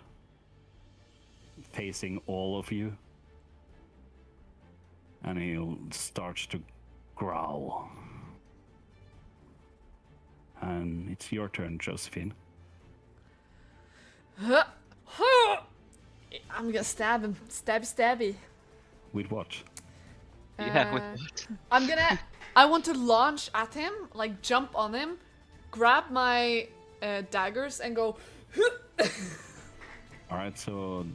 facing all of you. And he'll start to growl. And it's your turn, Josephine. I'm gonna stab him. Stabby. With what? Yeah, with Uh, what? I want to launch at him, like jump on him, grab my daggers and go. Alright, so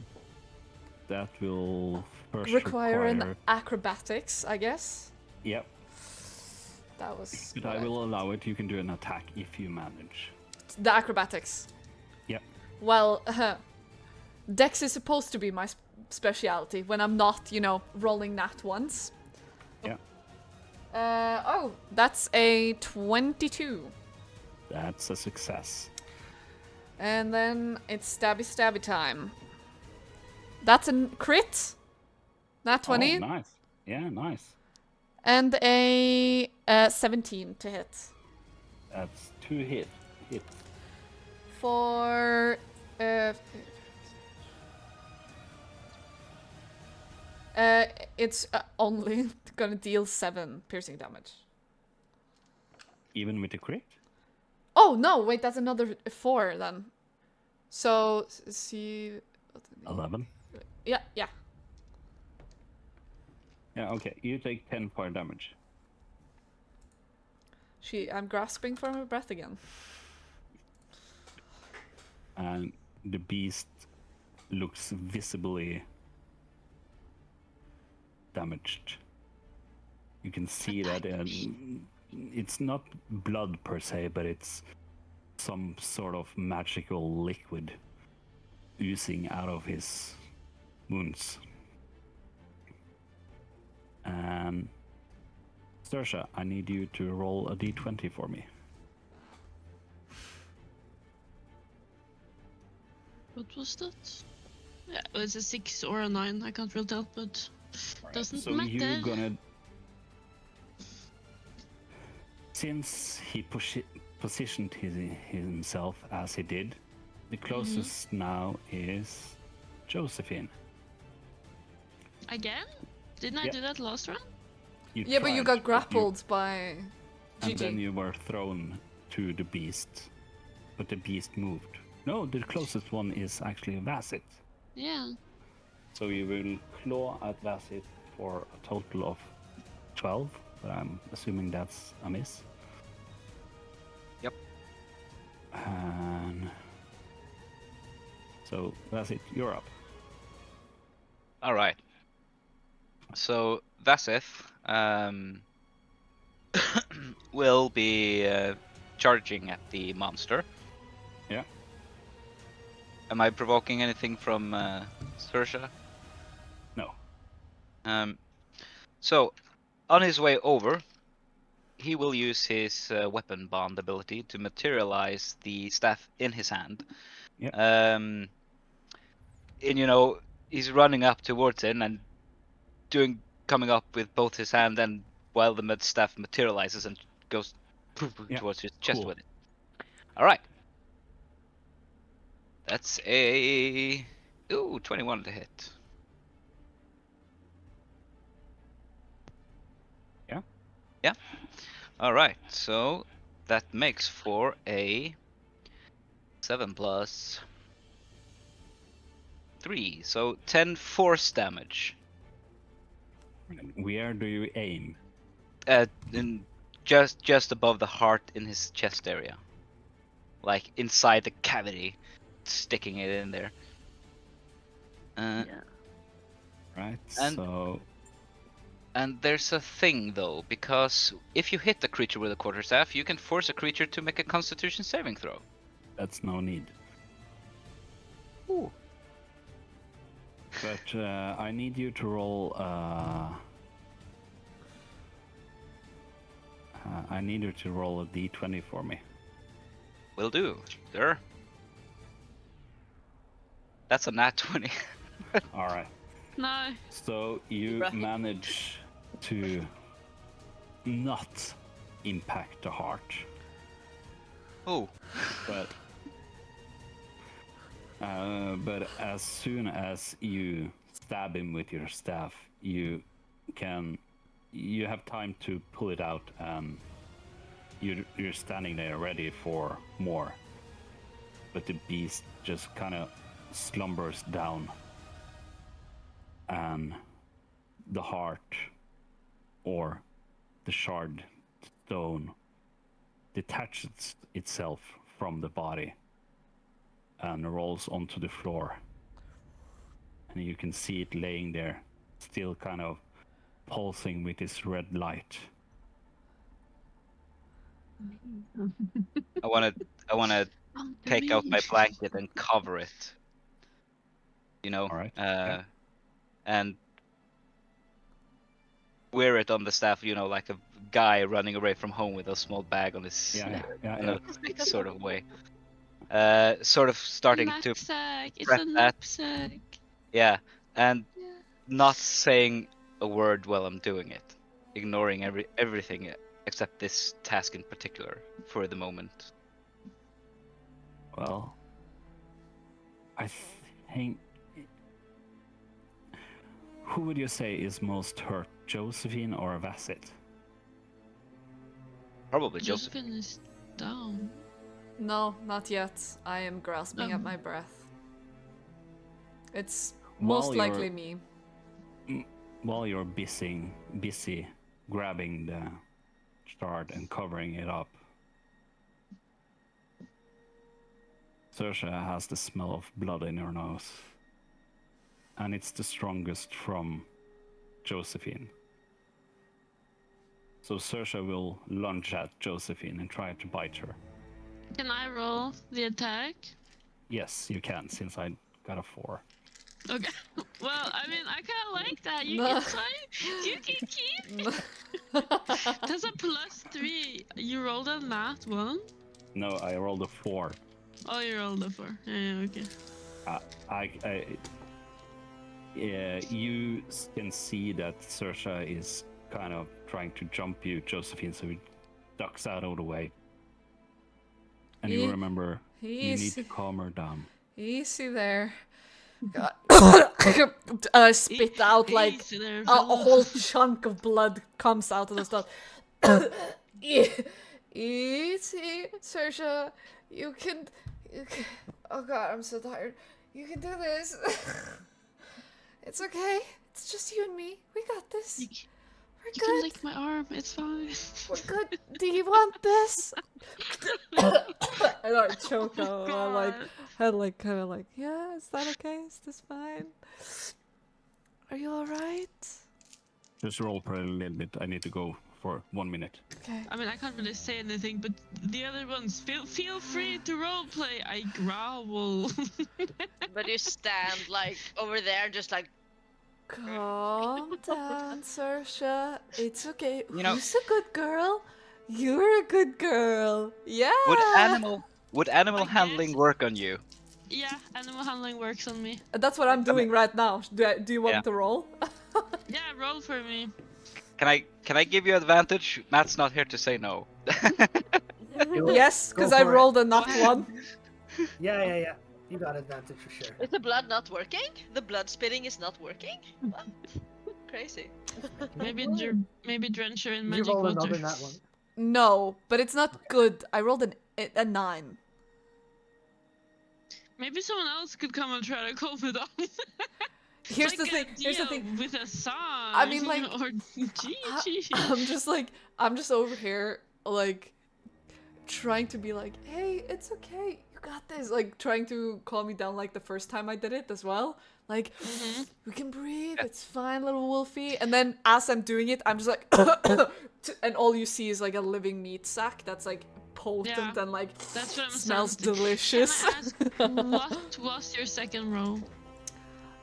that will first require an acrobatics, I guess. Yep, That was. but I will allow it. You can do an attack if you manage. The acrobatics. Yep. Well, Dex is supposed to be my specialty when I'm not, rolling nat ones. Yeah. Oh, that's a 22. That's a success. And then it's stabby time. That's a crit. Nat 20. Oh, nice. Yeah, nice. And a 17 to hit. That's 2 hits. For it's only gonna deal 7 piercing damage. Even with the crit? Oh no, wait, that's another 4 then. So see 11. Yeah. Yeah, okay. You take 10 fire damage. I'm grasping for my breath again. And the beast looks visibly damaged. You can see that it's not blood per se, but it's some sort of magical liquid oozing out of his wounds. And Saoirse, I need you to roll a d20 for me. What was that? Yeah, it was a 6 or a 9. I can't really tell, but doesn't so matter. you're gonna, since he positioned himself as he did, the closest now is Josephine. Again? Didn't I do that last round? Yeah, but you tried, got grappled by and then GG. you were thrown to the beast, but the beast moved. No, the closest one is actually Vassit. Yeah. So you will claw at Vassit for a total of 12, but I'm assuming that's a miss. Yep. And so Vassit, you're up. All right. So Vasith will be charging at the monster. Yeah. Am I provoking anything from Saoirse? No. So on his way over, he will use his weapon bond ability to materialize the staff in his hand. Yeah. And he's running up towards him and coming up with both his hand, and while the med staff materializes and goes towards his chest cool. with it. All right. That's a 21 to hit. Yeah. Yeah. All right. So that makes for a 7 plus 3, so 10 force damage. Where do you aim? Just above the heart in his chest area, like inside the cavity, sticking it in there. Right. And- So And there's a thing though, because if you hit a creature with a quarterstaff, you can force a creature to make a Constitution saving throw. That's no need. Ooh. But I need you to roll. I need you to roll a d20 for me. Will do, sir. That's a nat 20. All right. No. So you Right. manage to not impact the heart, Oh. but as soon as you stab him with your staff, you have time to pull it out, and you're standing there ready for more. But the beast just kind of slumbers down, and the heart, or the shard stone, detaches itself from the body and rolls onto the floor. And you can see it laying there, still kind of pulsing with this red light. I wanna take out my blanket and cover it. You know, All right. Yeah. and wear it on the staff. You know, like a guy running away from home with a small bag on his Yeah. in a stick sort of way. Sort of starting to Knapsack. It's prep a that. knapsack. Yeah, and Yeah. not saying a word while I'm doing it, ignoring everything except this task in particular for the moment. Well, I think. Who would you say is most hurt, Josephine or Vasset? Probably Joseph. Josephine is down. No, not yet. I am grasping at Oh. my breath. It's While most you're- likely me. While you're busy grabbing the shard and covering it up, Saoirse has the smell of blood in her nose, and it's the strongest from Josephine. So Saoirse will lunge at Josephine and try to bite her. Can I roll the attack? Yes, you can, since I got a 4. Okay. Well, I mean, I kind of like that. You No. can try. You can keep. That's a +3. You rolled a nat 1? No, I rolled a 4. Oh, you rolled a 4. Yeah, okay. You can see that Saoirse is kind of trying to jump you, Josephine, so he ducks out of the way. And you Ye- remember, you need Easy, to calm her down. easy there. Spit out like Easy there, a fella. whole chunk of blood comes out of the stuff. Easy, Saoirse. You can. Oh god, I'm so tired. You can do this. It's okay. It's just you and me. We got this. You, We're you can good. lick my arm. It's fine. We're good. Do you want this? I got choked out. I like kind of like, yeah. Is that okay? Is this fine? Are you all right? Just roll for a little bit. I need to go for 1 minute. Okay. I mean, I can't really say anything, but the other ones, feel free to roleplay. I growl. But you stand like over there, just like Calm down, Saoirse. It's okay. You know- Who's a good girl? You're a good girl. Yeah. Would animal I handling guess. work on you? Yeah, animal handling works on me. That's what I'm doing right now. Do you want Yeah. to roll? Yeah, roll for me. Can I give you advantage? Matt's not here to say no. Do it. Yes, Go because I for it. rolled a nat one. Yeah. You got advantage for sure. is the blood not working? The blood spitting is not working? What? Crazy. Maybe drench her in You magic roll water. another nat one. No, but it's not good. I rolled a 9. Maybe someone else could come and try to calm it down. Here's Like the a thing. Here's the deal thing. with a song. I mean, like, or GG. I'm just over here, like, trying to be like, hey, it's okay. you got this. Like, trying to calm me down like the first time I did it as well. Like, we can breathe, it's fine, little wolfie. And then as I'm doing it, I'm just like, and all you see is like a living meat sack that's like potent Yeah, and like That's what I'm smells saying. delicious. Can I ask, what was your second roll?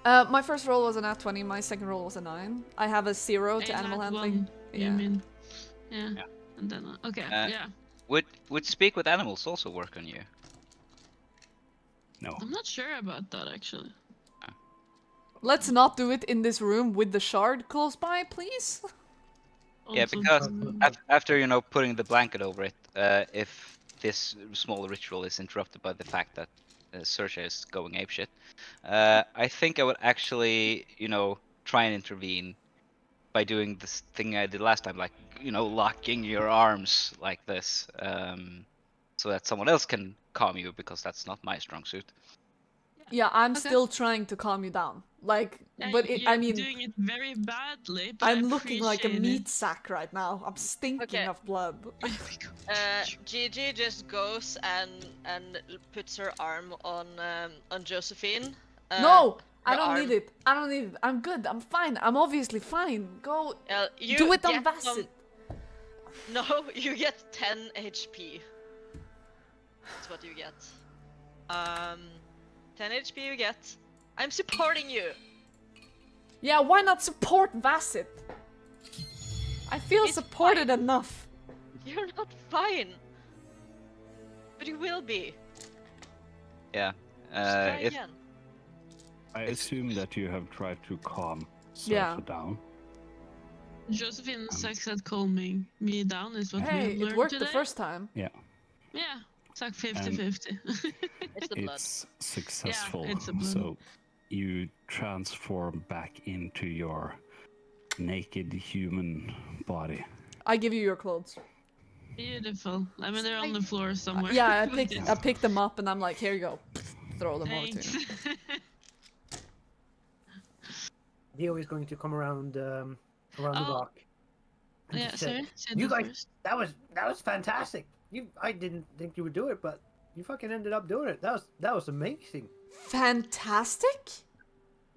My first roll was a nat 20, my second roll was a 9. I have a 0 to A animal nat handling. one, Yeah. You mean? Yeah. And then okay, yeah. Would speak with animals also work on you? No. I'm not sure about that actually. Let's not do it in this room with the shard close by, please. Yeah, Also because true. after putting the blanket over it, if this small ritual is interrupted by the fact that Sersha is going apeshit, I think I would actually try and intervene by doing this thing I did last time, like locking your arms like this, so that someone else can calm you, because that's not my strong suit. Yeah, I'm Okay. still trying to calm you down. Like, Yeah, but you're I mean, doing it very badly, but I I'm looking like a appreciate meat it. sack right now. I'm stinking Okay. of blood. Gigi just goes and puts her arm on Josephine. No, I her don't arm. need it. I don't need it. I'm good. I'm fine. I'm obviously fine. Go You do it on get Bassett. No, you get 10 HP. That's what you get. 10 HP you get. I'm supporting you. Yeah, why not support Bassett? I feel It's supported fine. enough. You're not fine. But you will be. Yeah. Just try If again. I assume that you have tried to calm Yeah. Surfer down. Josephine sucks at calming me down is what we Hey, have learned it worked today. the first time. Yeah, Yeah, it's like 50-50. It's the blood. it's successful. it's a blood. So you transform back into your naked human body. I give you your clothes. Beautiful. I mean, they're on the floor somewhere. Yeah, I But picked them up and I'm like, here you go. Throw them over to Thanks. you. Dio is going to come around the rock. And Yeah, just say, sorry. Say you that guys, first. that was fantastic. I didn't think you would do it, but you fucking ended up doing it. That was amazing. Fantastic?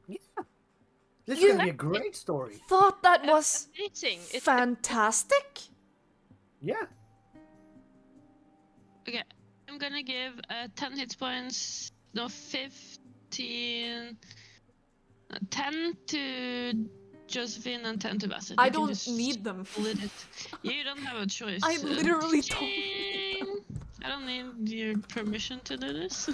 Yeah. This You- is gonna be a great story. Thought that was Amazing. fantastic? Yeah. Okay, I'm gonna give 10 hit points. No, 15. 10 to Josephine and 10 to Bassett. I You can don't just need them. split it. You don't have a choice. I literally don't need them. I don't need your permission to do this.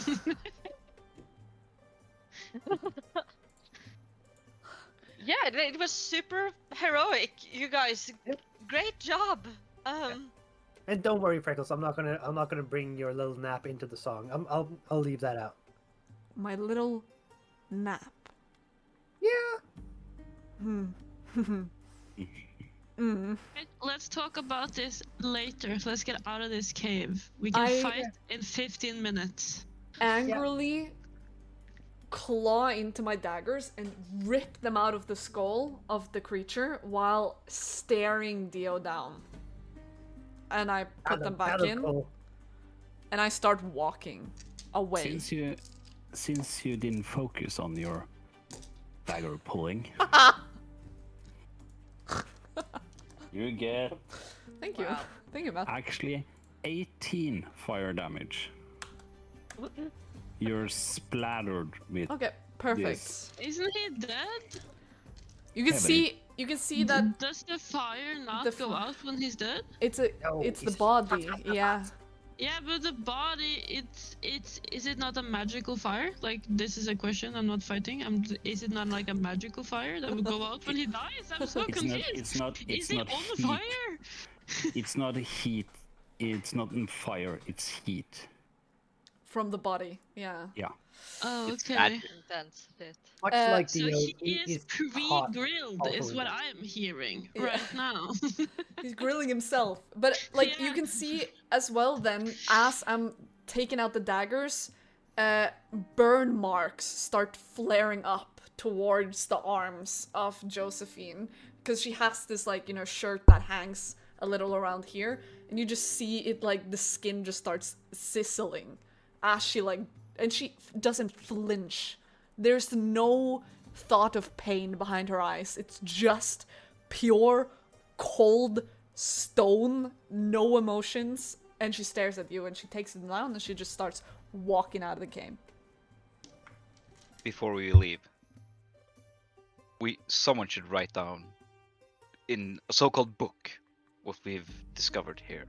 Yeah, it was super heroic. You guys, Yep. great job. And don't worry, Freckles. I'm not gonna bring your little nap into the song. I'll leave that out. My little nap. Yeah. Let's talk about this later. Let's get out of this cave. We can fight in 15 minutes. Angrily claw into my daggers and rip them out of the skull of the creature while staring Dio down. And I put them back in. Cool. And I start walking away. Since you didn't focus on your dagger pulling, you get Thank you. Wow. Thank you, Matt. actually 18 fire damage. You're splattered with Okay, perfect. Yes. Isn't he dead? You can Yeah, but see that Does the fire not The go out when he's dead? it's No, the he's- body. Yeah. Yeah, but the body, is it not a magical fire? Like, this is a question, I'm not fighting. Is it not like a magical fire that will go out when he dies? I'm so confused. it's not Is it on heat. fire? It's not heat. It's not in fire. It's heat. From the body. Yeah. Yeah. Oh, It's okay. magic. Intense shit. Much Uh, like So Dio, he is hot. pre-grilled, is also what is. I'm hearing Yeah. right now. He's grilling himself. But like you Yeah. can see as well then as I'm taking out the daggers, burn marks start flaring up towards the arms of Josephine. Because she has this like, shirt that hangs a little around here. And you just see it like the skin just starts sizzling as she doesn't flinch. There's no thought of pain behind her eyes. It's just pure, cold stone, no emotions. And she stares at you and she takes it down and she just starts walking out of the game. Before we leave, someone should write down in a so-called book what we've discovered here.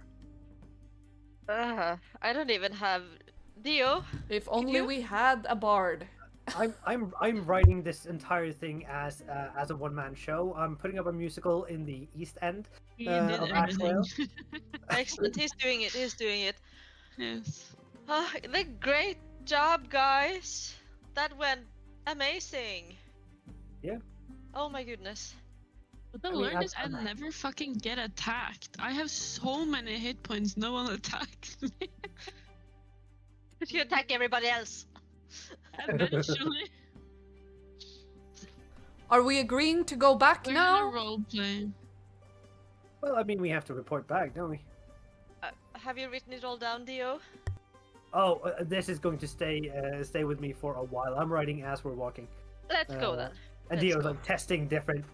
I don't even have Dio. If only you? we had a bard. I'm writing this entire thing as a one-man show. I'm putting up a musical in the East End He did of everything. Ashvale. Excellent. He's doing it. He's doing it. Yes. Great job, guys. That went amazing. Yeah. Oh my goodness. What I I mean, learned is I I'm- never fucking get attacked. I have so many hit points, no one attacks me. You attack everybody else. Eventually. Are we agreeing to go back We're now? gonna roleplay. Well, I mean, we have to report back, don't we? Have you written it all down, Dio? Oh, this is going to stay with me for a while. I'm writing as we're walking. Let's go then. And Let's Dio's go. like testing different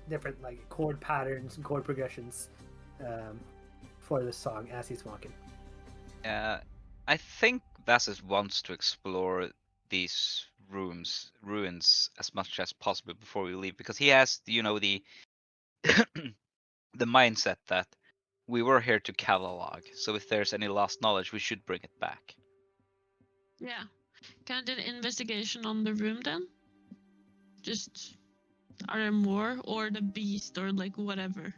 like chord patterns and chord progressions for the song as he's walking. I think Vassus wants to explore these ruins as much as possible before we leave, because he has, the the mindset that we were here to catalog. So if there's any lost knowledge, we should bring it back. Yeah. Can I do an investigation on the room then? Just, are there more? Or the beast, or like whatever?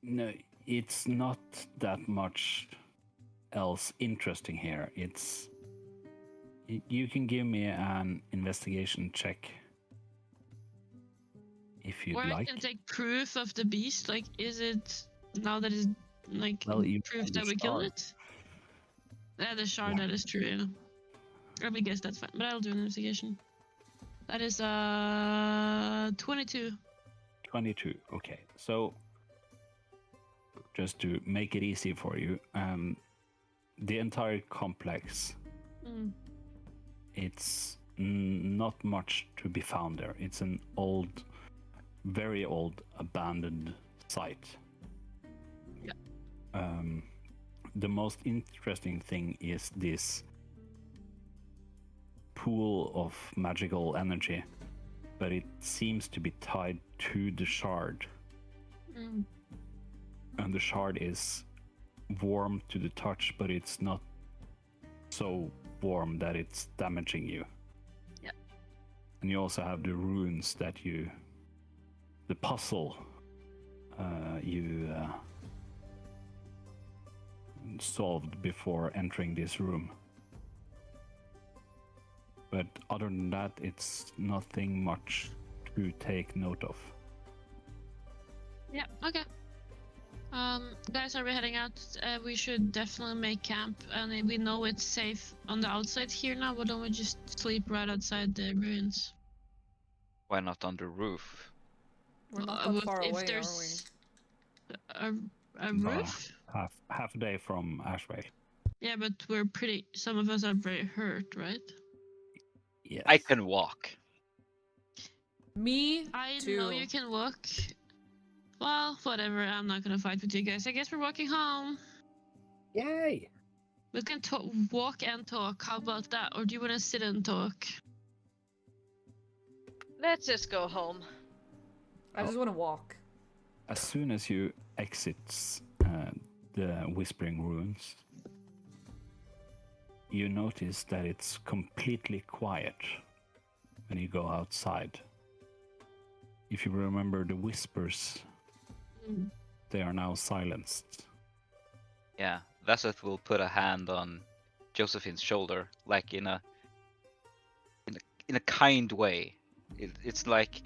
No, it's not that much else interesting here. You can give me an investigation check if you'd Or I like. can take proof of the beast. Like, is it now that it's like Well, you proof have the that we killed shard. it? Yeah, the shard, Yeah. that is true, yeah. I guess that's fine, but I'll do an investigation. That is 22. 22. Okay, so just to make it easy for you, the entire complex, Mm. it's not much to be found there. It's an old, very old, abandoned site. Yeah. The most interesting thing is this pool of magical energy, but it seems to be tied to the shard. Mm. And the shard is warm to the touch, but it's not so warm that it's damaging you. Yeah. And you also have the runes that the puzzle you solved before entering this room. But other than that, it's nothing much to take note of. Yeah, okay. Guys, are we heading out? We should definitely make camp, and we know it's safe on the outside here now. Why don't we just sleep right outside the ruins? Why not on the roof? We're not that far if away, are we? there's a Uh, roof? Half a day from Ashvale. Yeah, but some of us are very hurt, right? Yes. I can walk. Me I too. know you can walk. Well, whatever, I'm not gonna fight with you guys. I guess we're walking home. Yay! We can walk and talk. How about that? Or do you want to sit and talk? Let's just go home. I just want to walk. As soon as you exit the Whispering Ruins, you notice that it's completely quiet when you go outside. If you remember the whispers, they are now silenced. Yeah, Vaseth will put a hand on Josephine's shoulder, like in a kind way. It's like,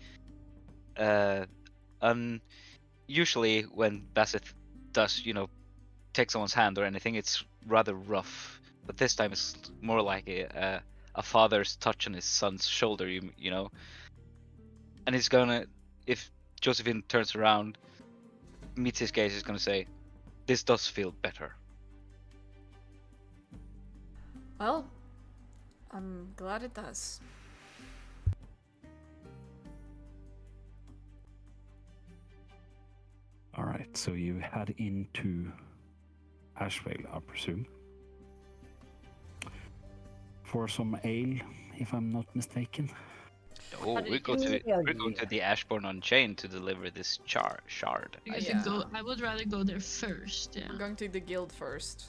usually when Vaseth does, take someone's hand or anything, it's rather rough. But this time it's more like a father's touch on his son's shoulder, you know. And he's gonna, if Josephine turns around, meets his gaze, he's gonna say, "This does feel better." Well, I'm glad it does. All right, so you head into Ashvale, I presume, for some ale, if I'm not mistaken. Oh, did we you go to Hell we're going to yeah. the Ashbourne on Chain to deliver this shard. Because Yeah. I would rather go there first. Yeah. We're going to the guild first.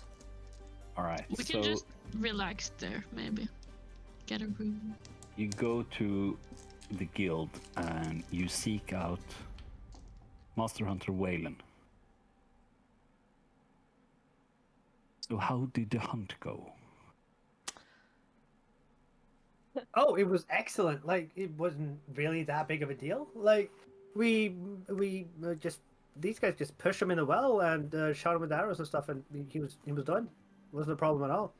All right, We so can just relax there, maybe. Get a room. you go to the guild and you seek out Master Hunter Wayland. So how did the hunt go? Oh, it was excellent. Like, it wasn't really that big of a deal. Like, we just these guys just pushed him in the well and shot him with arrows and stuff, and he was done. Wasn't a problem at all.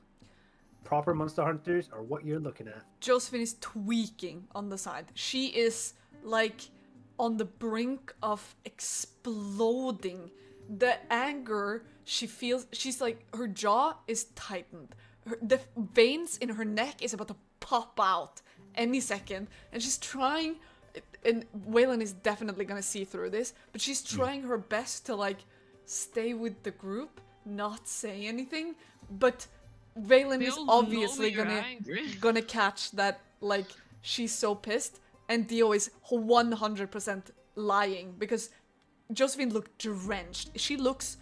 Proper monster hunters are what you're looking at. Josephine is tweaking on the side. She is like on the brink of exploding. The anger she feels, she's like, her jaw is tightened. The veins in her neck is about to pop out any second. And she's trying, and Waylon is definitely gonna see through this, but she's trying her best to like stay with the group, not say anything. But Valen We is all know obviously you're gonna angry. gonna catch that, like, she's so pissed, and Dio is 100% lying because Josephine looked drenched. She looks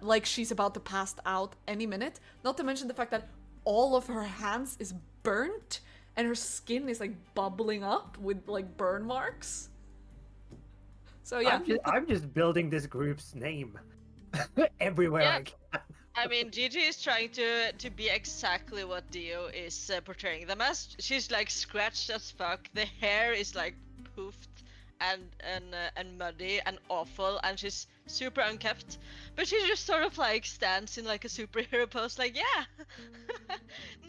like she's about to pass out any minute. Not to mention the fact that all of her hands is burnt and her skin is like bubbling up with like burn marks. So yeah, I'm just building this group's name everywhere Yeah. I can. I mean, Gigi is trying to be exactly what Dio is portraying them as. She's like scratched as fuck. The hair is like poofed and muddy and awful, and she's super unkempt. But she just sort of like stands in like a superhero pose, like yeah,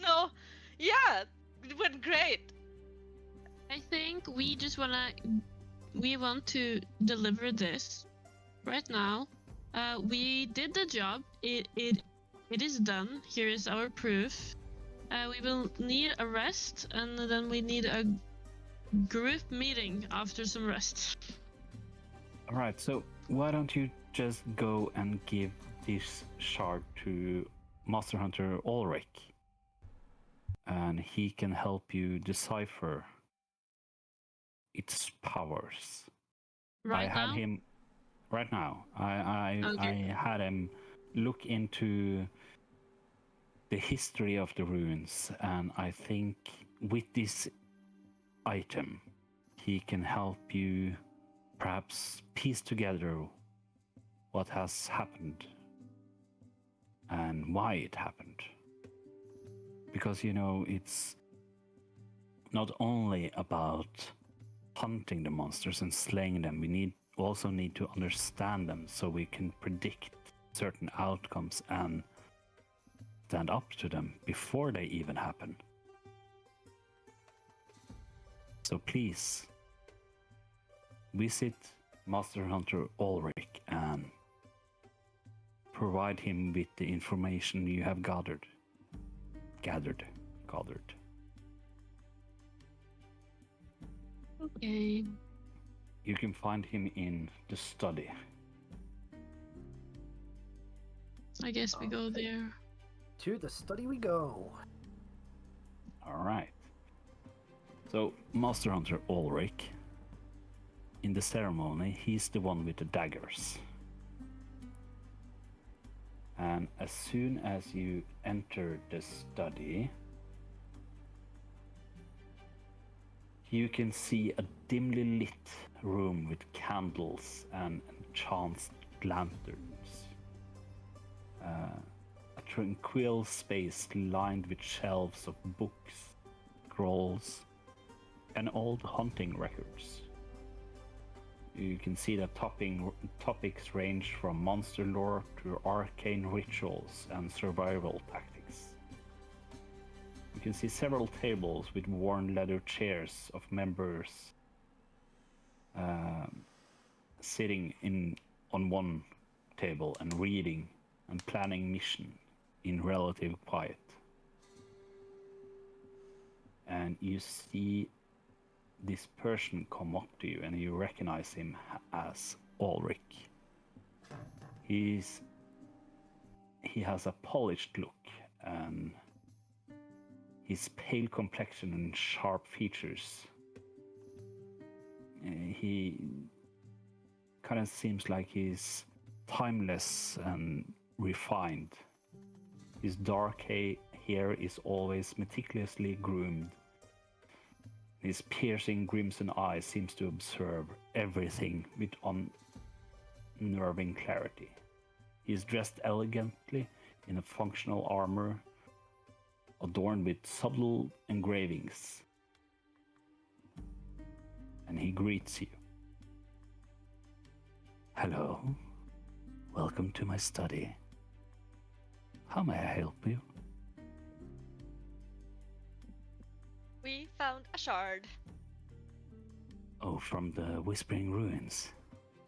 no, yeah, it went great. I think we want to deliver this right now. We did the job. It is done. Here is our proof. We will need a rest, and then we need a group meeting after some rest. All right, so why don't you just go and give this shard to Master Hunter Ulrich, and he can help you decipher its powers. Right I had now. him right now. I Okay. had him look into the history of the runes, and I think with this item, he can help you perhaps piece together what has happened and why it happened. Because, you know, it's not only about hunting the monsters and slaying them, we also need to understand them so we can predict certain outcomes and stand up to them before they even happen. So please, visit Master Hunter Ulrich and provide him with the information you have gathered. Okay. You can find him in the study. I guess we go there. To the study we go. All right. So, Master Hunter Ulrich, in the ceremony, he's the one with the daggers. And as soon as you enter the study, you can see a dimly lit room with candles and enchanted lanterns. A tranquil space lined with shelves of books, scrolls, and old hunting records. You can see that topics range from monster lore to arcane rituals and survival tactics. You can see several tables with worn leather chairs of members sitting on one table and reading and planning mission in relative quiet. and you see this person come up to you, and you recognize him as Ulrich. He has a polished look, and his pale complexion and sharp features. He kind of seems like he's timeless and refined. His dark hair is always meticulously groomed. His piercing crimson eyes seems to observe everything with unnerving clarity. He is dressed elegantly in a functional armor adorned with subtle engravings. And he greets you. Hello. Welcome to my study. How may I help you? We found a shard. Oh, from the Whispering Ruins.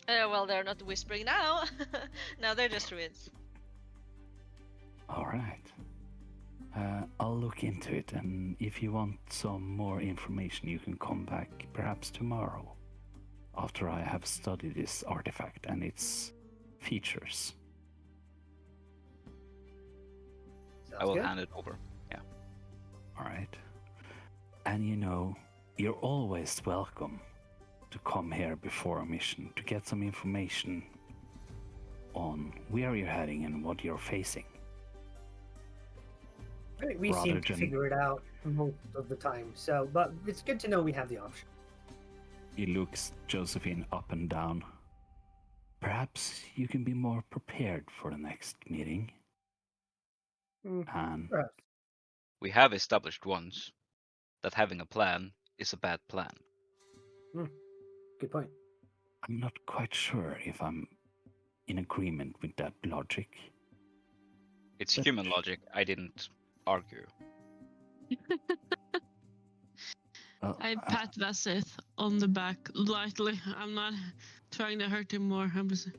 Well, they're not whispering now. Now they're just ruins. All right. I'll look into it, and if you want some more information, you can come back perhaps tomorrow, after I have studied this artifact and its features. I will good. hand it over. Yeah. All right. And you're always welcome to come here before a mission to get some information on where you're heading and what you're facing. Right, we seem to figure it out most of the time, so but it's good to know we have the option. He looks Josephine up and down. Perhaps you can be more prepared for the next meeting. And Perhaps. We have established once that having a plan is a bad plan. Good point. I'm not quite sure if I'm in agreement with that logic. It's But- human logic. I didn't argue. Well, I pat Vasith on the back lightly. I'm not trying to hurt him more. I'm just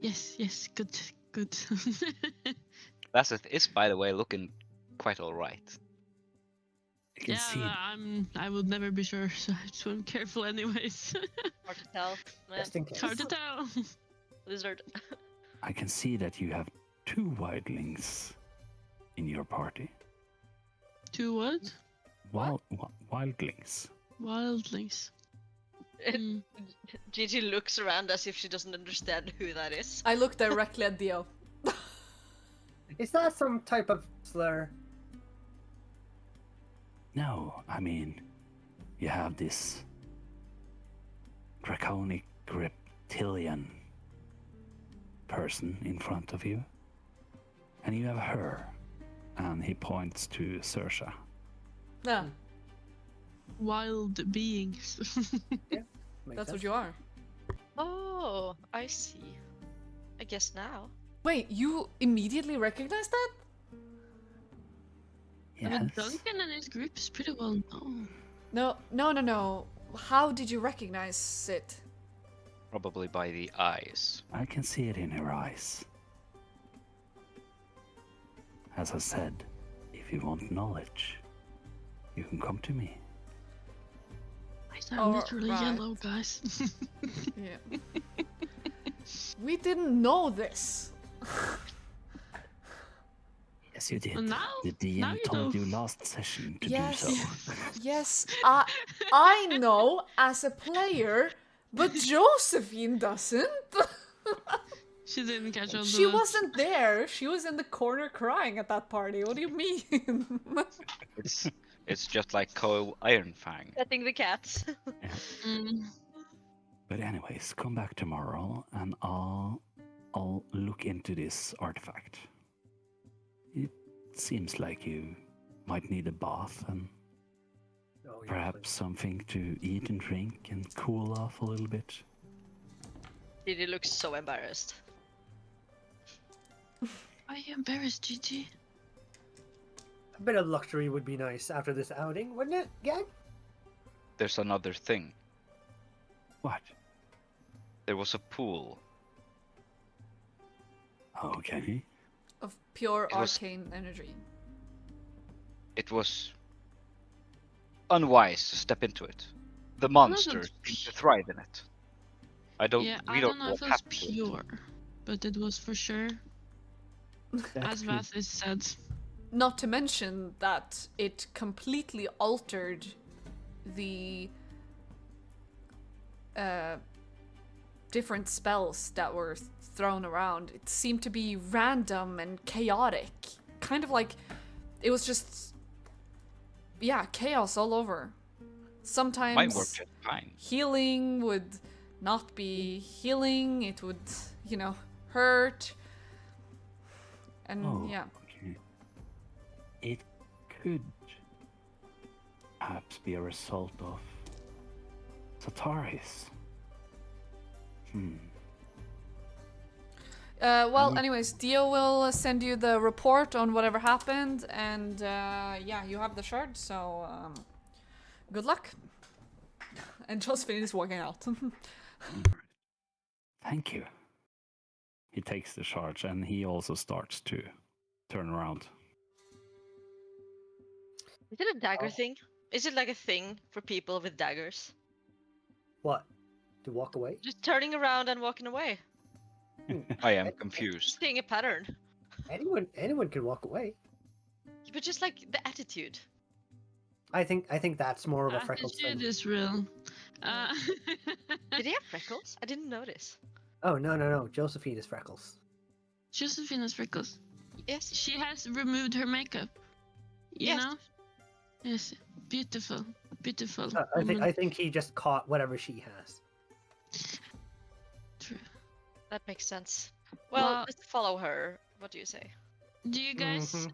yes, good. Bassett is, by the way, looking quite alright. I can Yeah, see but I would never be sure, so I just want to be careful anyways. Hard to tell. Just in case. Hard to tell. Lizard. I can see that you have 2 wildlings in your party. 2 what? Wildlings. Wildlings. Mm. Gigi looks around as if she doesn't understand who that is. I look directly at Dio. Is that some type of slur? No, I mean, you have this draconic reptilian person in front of you, and you have her, and he points to Saoirse. Yeah, Wild beings. Makes that's what sense. you are. Oh, I see. I guess now. Wait, you immediately recognize that? I mean, Yes, Duncan and his group is pretty well known. No. How did you recognize it? Probably by the eyes. I can see it in her eyes. As I said, if you want knowledge, you can come to me. Eyes are literally Alright. yellow, guys. Yeah. We didn't know this. Yes, you did. And now- The now DM you told do. you last session to Yes. do so. Yes, I know as a player, but Josephine doesn't. She didn't catch on to She that. wasn't there. She was in the corner crying at that party. What do you mean? It's just like Cole Ironfang. Petting the cats. Mm. But anyways, come back tomorrow and I'll look into this artifact. It seems like you might need a bath and Oh, yeah, perhaps something to eat and drink and cool off a little bit. Gigi looks so embarrassed. Are you embarrassed, Gigi? a bit of luxury would be nice after this outing, wouldn't it, gang? There's another thing. What? There was a pool. Okay. Of pure It was- arcane energy. It was unwise to step into it. The monster seemed to thrive in it. I we don't know know if what it was happened to it. pure, but it was for sure, as Vathis said. Not to mention that it completely altered the different spells that were thrown around. It seemed to be random and chaotic. Kind of like it was just, yeah, chaos all over. Sometimes Mine worked just fine. healing would not be healing, it would, hurt. And yeah. Okay. It could perhaps be a result of Sataris. Well, anyways, Dio will send you the report on whatever happened, and yeah, you have the shard, so good luck. And Josephine is walking out. Thank you. He takes the charge and he also starts to turn around. Is it a dagger thing? Is it like a thing for people with daggers? What? To walk away? Just turning around and walking away. I am confused. Seeing a pattern. Anyone can walk away. But just like the attitude. I think that's more of a Freckles Attitude thing. is real. Did he have freckles? I didn't notice. Oh no! Josephine is Freckles. Josephine has freckles. Yes. She has removed her makeup. You Yes. know? Yes. Beautiful. Beautiful. I think he just caught whatever she has. True. That makes sense. Well, let's follow her. What do you say? Do you guys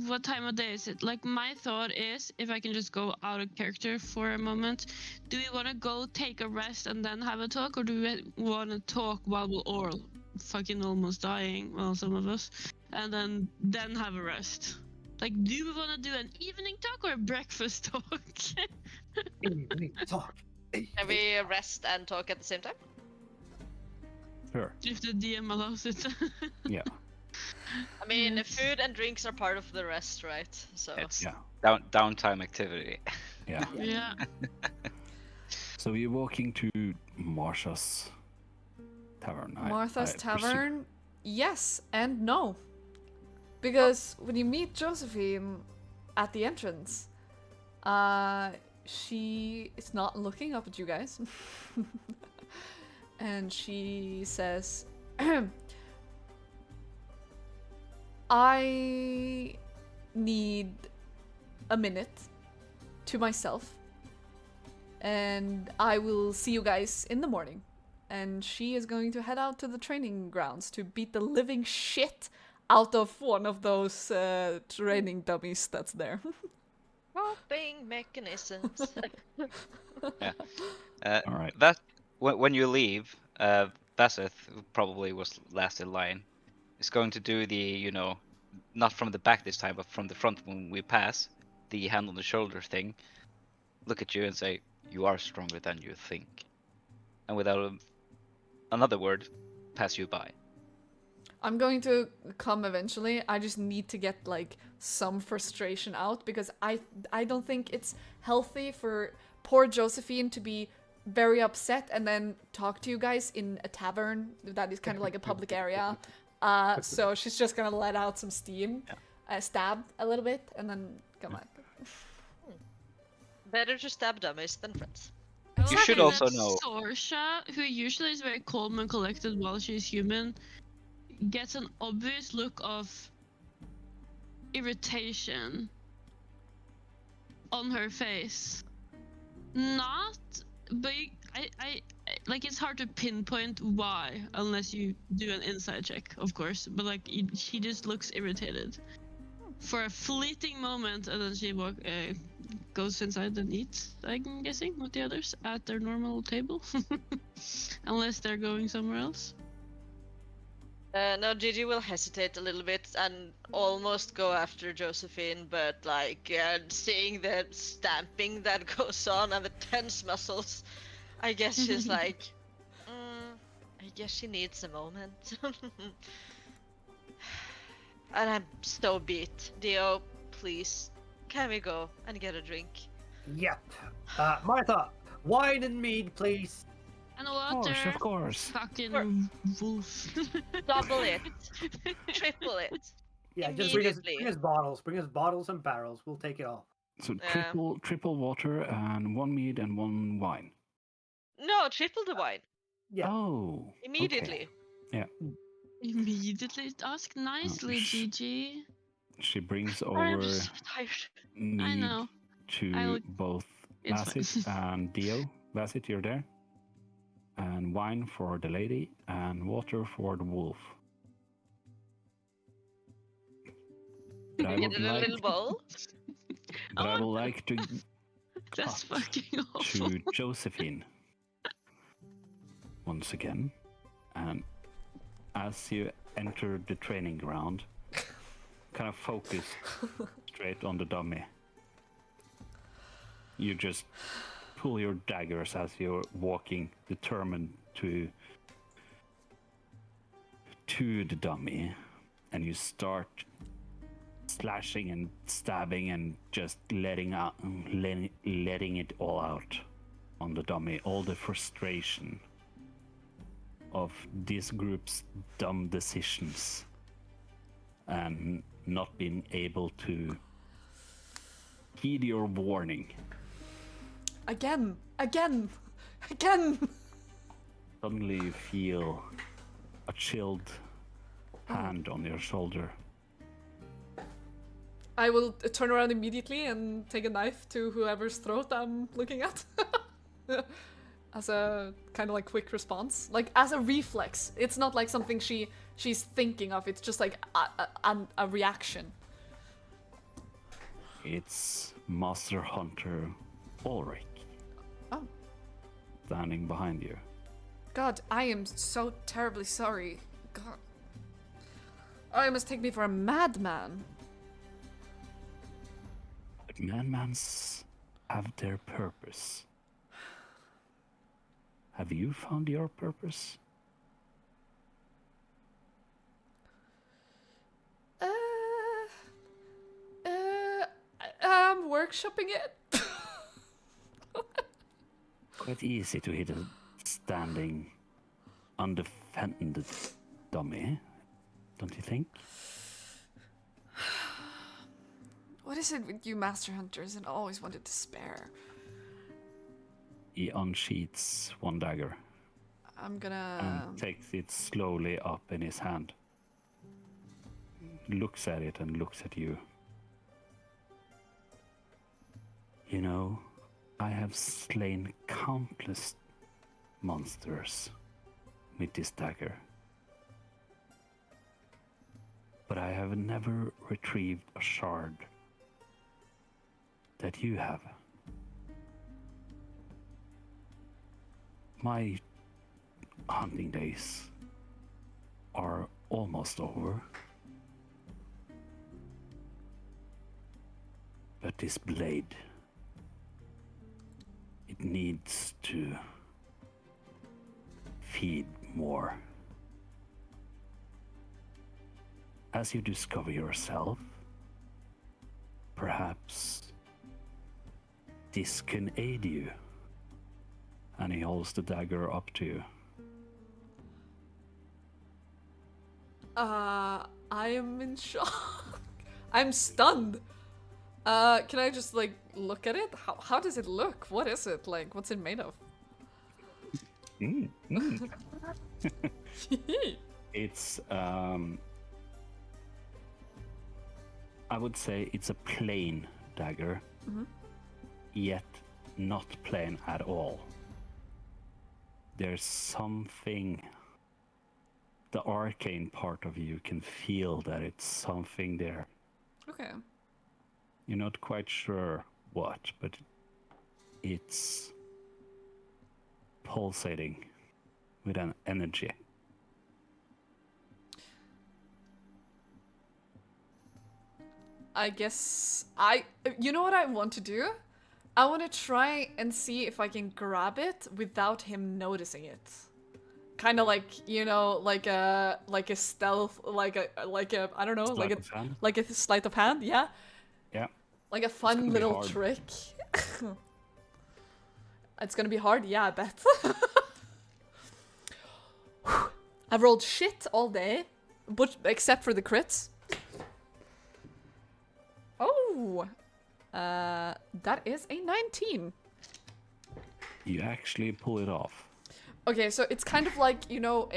what time of day is it? Like my thought is if I can just go out of character for a moment, do we want to go take a rest and then have a talk, or do we want to talk while we're all fucking almost dying, well some of us, and then have a rest? Like, do we want to do an evening talk or a breakfast talk? Talk. Can we rest and talk at the same time? Sure. If the DM allows it. Yeah. I mean, Yes. food and drinks are part of the rest, right? So It's Yeah. downtime activity. Yeah. Yeah. So you're walking to Martha's Tavern. Martha's I presume. Tavern? Yes and no. Because when you meet Josephine at the entrance, she is not looking up at you guys. And she says, I need a minute to myself, and I will see you guys in the morning. And she is going to head out to the training grounds to beat the living shit out of one of those training dummies that's there. coping mechanisms. All right. That when you leave, Basseth, who probably was last in line, is going to do the not from the back this time, but from the front when we pass, the hand on the shoulder thing. Look at you and say, "You are stronger than you think," and without another word, pass you by. I'm going to come eventually. I just need to get like some frustration out because I don't think it's healthy for poor Josephine to be very upset and then talk to you guys in a tavern that is kind of like a public area. So she's just gonna let out some steam, stab a little bit, and then come back. Better to stab dummies than friends. You should also know. Sorsha, who usually is very calm and collected while she's human, gets an obvious look of irritation on her face. Not, but I like it's hard to pinpoint why unless you do an inside check, of course. But like she just looks irritated for a fleeting moment, and then she goes inside and eats. I'm guessing with the others at their normal table, unless they're going somewhere else. No, Gigi will hesitate a little bit and almost go after Josephine, but like seeing the stamping that goes on and the tense muscles, I guess she's like, I guess she needs a moment. And I'm so beat. Dio, please, can we go and get a drink? Yep. Martha, wine and mead, please. And Of water. course, of course. Fucking wolf. Double it. Triple it. Yeah, just Immediately. bring us bottles. Bring us bottles and barrels. We'll take it all. So Yeah. triple water and 1 mead and 1 wine. No, triple the wine. Yeah. Oh. Immediately. Immediately ask nicely, sh- Gigi. She brings I'm over so tired. mead know. to I'll- both It's Bassett and Dio. Bassett, you're there. And wine for the lady and water for the wolf. But I Get would it in a like, little bowl. but I would like to That's cut fucking awful. to Josephine once again. And as you enter the training ground, kind of focus straight on the dummy. You just pull your daggers as you're walking, determined to the dummy, and you start slashing and stabbing and just letting it all out on the dummy, all the frustration of this group's dumb decisions and not being able to heed your warning. Again. Suddenly you feel a chilled hand on your shoulder. I will turn around immediately and take a knife to whoever's throat I'm looking at. As a kind of like quick response. Like as a reflex. It's not like something she's thinking of. It's just like a reaction. It's Master Hunter Ulrich. Oh. Standing behind you. God, I am so terribly sorry. God. Oh, you must take me for a madman. But madmans have their purpose. Have you found your purpose? I'm workshopping it. Quite easy to hit a standing, undefended dummy, don't you think? What is it with you master hunters and always wanted to spare? He unsheaths one dagger I'm gonna... and takes it slowly up in his hand. Looks at it and looks at you. You know, I have slain countless monsters with this dagger. But I have never retrieved a shard that you have. My hunting days are almost over. But this blade, it needs to feed more. As you discover yourself, perhaps this can aid you. And he holds the dagger up to you. I am in shock. I'm stunned. Can I just like look at it? How does it look? What is it? Like, what's it made of? It's I would say it's a plain dagger, yet not plain at all. There's something, the arcane part of you can feel that it's something there. Okay. You're not quite sure what, but it's pulsating with an energy. I guess you know what I want to do? I want to try and see if I can grab it without him noticing it. Kind of like, you know, like a stealth, like a I don't know, Sleight of hand. like a sleight of hand, yeah? Yeah. Like a gonna fun be little hard. trick. It's gonna be hard? Yeah, I bet. I've rolled shit all day, but except for the crits. Oh! That is a 19. You actually pull it off. Okay, so it's kind of like, you know,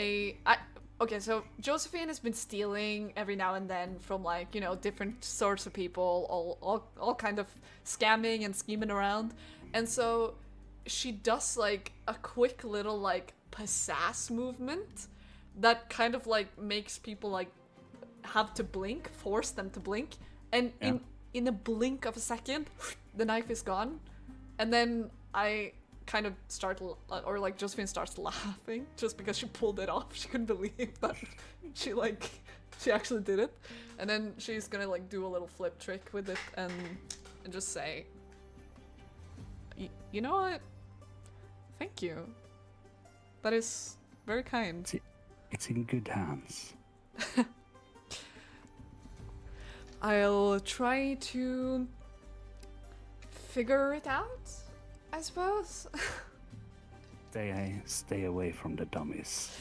okay, so Josephine has been stealing every now and then from, like, you know, different sorts of people, all kind of scamming and scheming around. And so she does, like, a quick little, like, pisass movement that kind of, like, makes people, like, have to blink, force them to blink. And in a blink of a second, the knife is gone. And then I kind of start, or like Josephine starts laughing just because she pulled it off. She couldn't believe that she actually did it. And then she's gonna like do a little flip trick with it and just say, you know what? Thank you. That is very kind. It's in good hands. I'll try to figure it out, I suppose. Stay away from the dummies.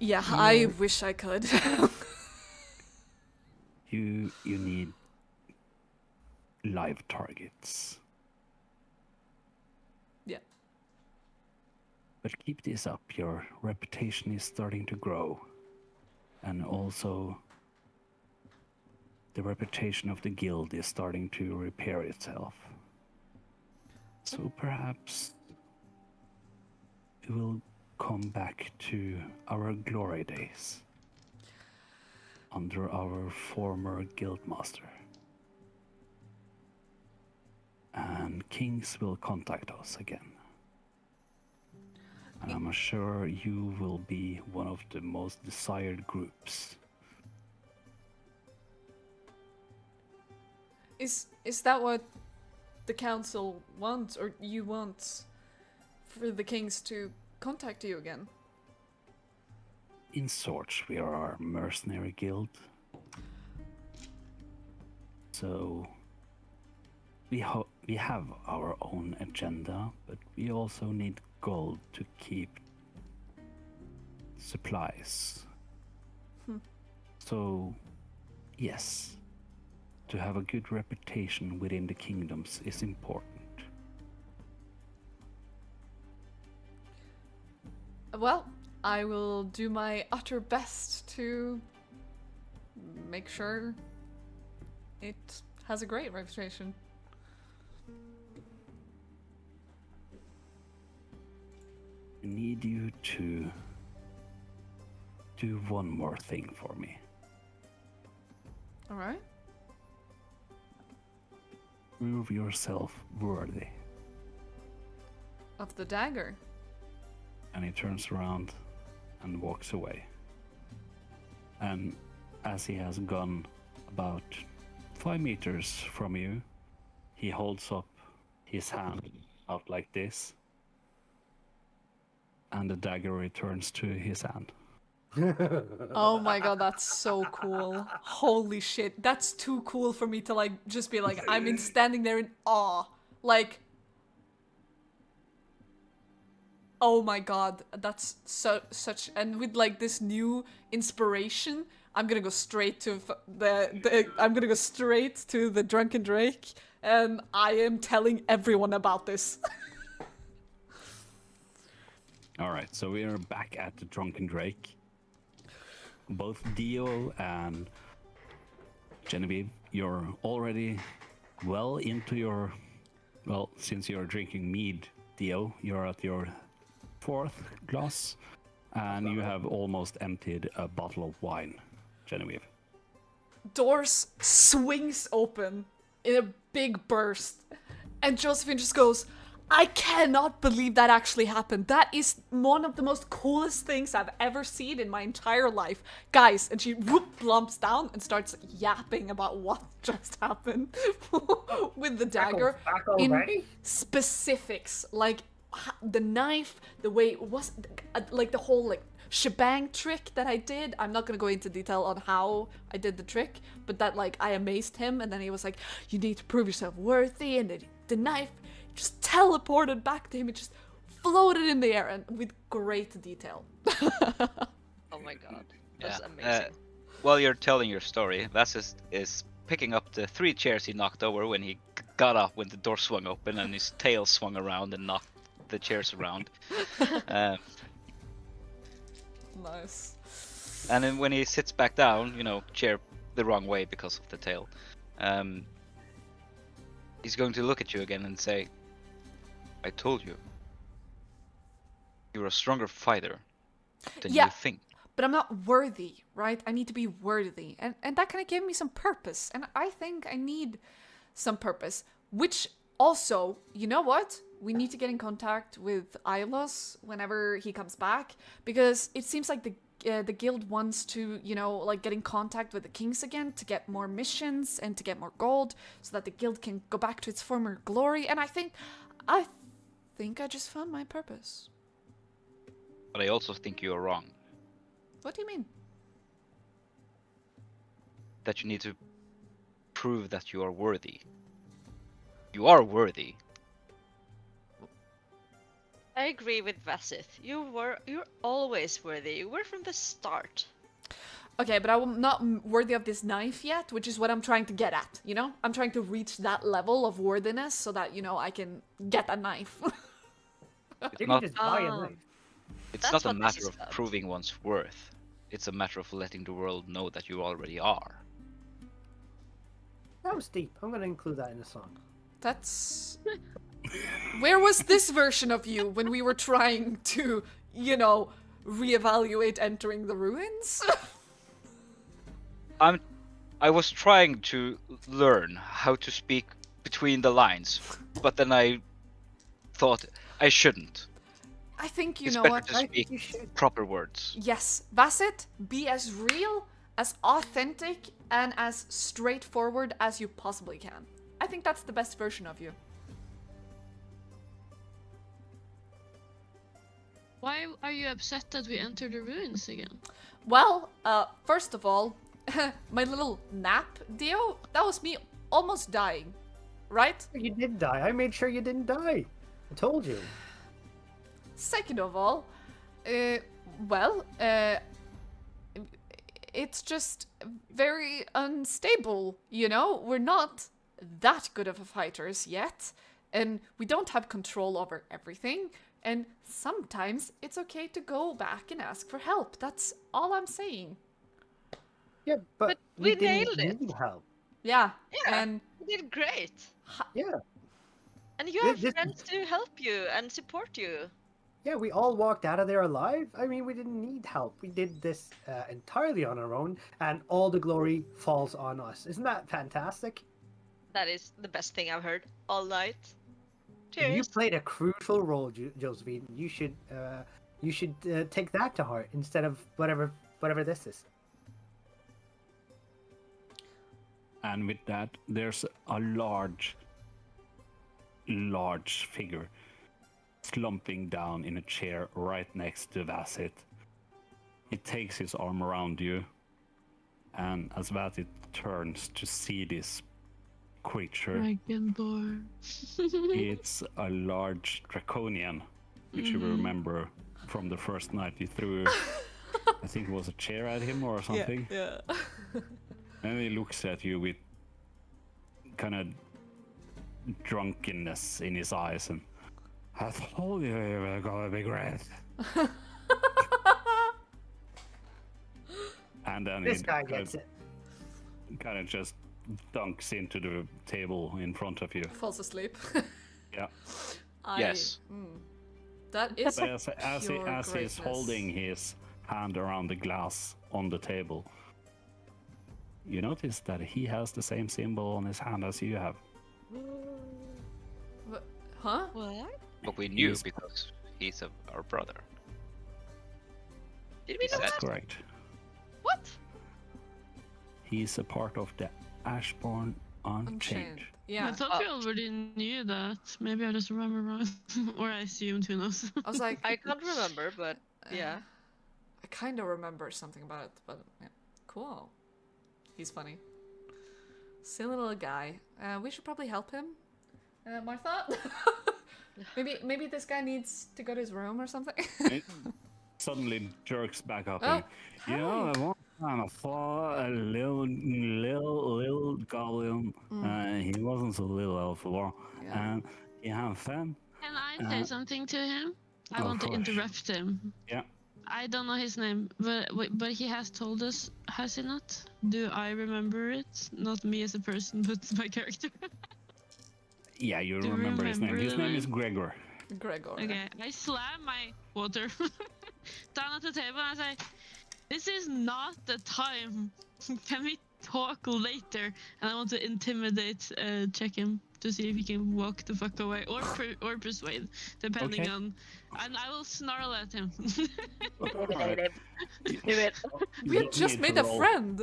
Yeah, I wish I could. You need live targets. Yeah. But keep this up. Your reputation is starting to grow. And also the reputation of the guild is starting to repair itself. So perhaps we will come back to our glory days under our former guildmaster. And kings will contact us again. And I'm sure you will be one of the most desired groups. Is that what the council wants, or you want for the kings to contact you again? In sorts, we are our mercenary guild. So we have our own agenda, but we also need gold to keep supplies. So yes, to have a good reputation within the kingdoms is important. Well, I will do my utter best to make sure it has a great reputation. I need you to do one more thing for me. Alright. Prove yourself worthy. Of the dagger. And he turns around and walks away. And as he has gone about 5 meters from you, he holds up his hand out like this, and the dagger returns to his hand. Oh my god, that's so cool. Holy shit, that's too cool for me to like just be like, I'm in standing there in awe. Like, oh my god, that's such, and with like this new inspiration, I'm gonna go straight to I'm gonna go straight to the Drunken Drake, and I am telling everyone about this. Alright, so we are back at the Drunken Drake. Both Dio and Genevieve, you're already well into your, well, since you're drinking mead, Dio, you're at your 4th glass, and you have almost emptied a bottle of wine, Genevieve. Doors swings open in a big burst, and Josephine just goes, I cannot believe that actually happened. That is one of the most coolest things I've ever seen in my entire life. Guys, and she whoop lumps down and starts yapping about what just happened with the dagger. Back already? In specifics, like the knife, the way it was, like the whole like shebang trick that I did. I'm not gonna go into detail on how I did the trick, but that like I amazed him, and then he was like, you need to prove yourself worthy, and the knife just teleported back to him. It just floated in the air and with great detail. Oh my god. That's Yeah. amazing. While you're telling your story, Vassis is picking up the 3 chairs he knocked over when he got up when the door swung open and his tail swung around and knocked the chairs around. Nice. And then when he sits back down, chair the wrong way because of the tail, he's going to look at you again and say, I told you. You're a stronger fighter than Yeah. you think. But I'm not worthy, right? I need to be worthy. And that kind of gave me some purpose. And I think I need some purpose. Which also, you know what? We need to get in contact with Ailos whenever he comes back. Because it seems like the guild wants to, like get in contact with the kings again to get more missions and to get more gold. So that the guild can go back to its former glory. And I think I just found my purpose. But I also think you're wrong. What do you mean? That you need to prove that you are worthy. You are worthy. I agree with Vasith. You're always worthy. You were from the start. Okay, but I'm not worthy of this knife yet, which is what I'm trying to get at, I'm trying to reach that level of worthiness so that, I can get a knife. You not- can just buy a knife. It's That's not a what this matter is of about. proving one's worth. It's a matter of letting the world know that you already are. That was deep. I'm going to include that in the song. That's... Where was this version of you when we were trying to, reevaluate entering the ruins? I was trying to learn how to speak between the lines, but then I thought I shouldn't. I think you It's know better what? to I think speak you should. proper words. Yes, Vasset, be as real, as authentic, and as straightforward as you possibly can. I think that's the best version of you. Why are you upset that we entered the ruins again? Well, first of all, my little nap deal, that was me almost dying, right? You did die. I made sure you didn't die. I told you. Second of all, well, it's just very unstable, We're not that good of fighters yet, and we don't have control over everything, and sometimes it's okay to go back and ask for help. That's all I'm saying. Yeah, but we didn't nailed it. need help. Yeah, Yeah. and You did great. Yeah. And you have This- friends to help you and support you. Yeah, we all walked out of there alive. I mean, we didn't need help. We did this entirely on our own, and all the glory falls on us. Isn't that fantastic? That is the best thing I've heard all night. You Cheers. played a crucial role, Josephine. You should take that to heart instead of whatever this is. And with that, there's a large figure slumping down in a chair right next to Vassit. He takes his arm around you, and as Vassit turns to see this creature, Dragonborn. it's a large draconian, which you will remember from the first night you threw, I think it was a chair at him or something. Yeah. And he looks at you with kind of drunkenness in his eyes, and I told you were gonna be great. And then This he guy gets it. kind of just dunks into the table in front of you. Falls asleep. Yeah. Yes. That is But as pure he's greatness. holding his hand around the glass on the table, you notice that he has the same symbol on his hand as you have. Huh? What? But we knew He's- because he's our brother. Did we know That's that? correct. What? He's a part of the Ashbourne Unchained. Yeah. I thought we already knew that. Maybe I just remember wrong. Or I assumed, who knows. I was like, I can't remember, but yeah. I kind of remember something about it, but yeah. Cool. He's funny. Silly little guy. We should probably help him. Martha? Maybe this guy needs to go to his room or something. It suddenly jerks back up. Oh, And, you know, hi. one time I saw a little goblin. He wasn't so little after, Yeah. and he had fun. Can I say something to him? I Of want to course. interrupt him. Yeah. I don't know his name, but he has told us, has he not? Do I remember it? Not me as a person, but my character. Yeah, you Do you remember his name. remember His the name name? is Gregor. Gregor. Okay, I slam my water down at the table and I say, "This is not the time. Can we talk later?" And I want to intimidate, check him to see if he can walk the fuck away or persuade, depending Okay. on. And I will snarl at him. Alright. Do it. You We had don't just need to made a roll. friend.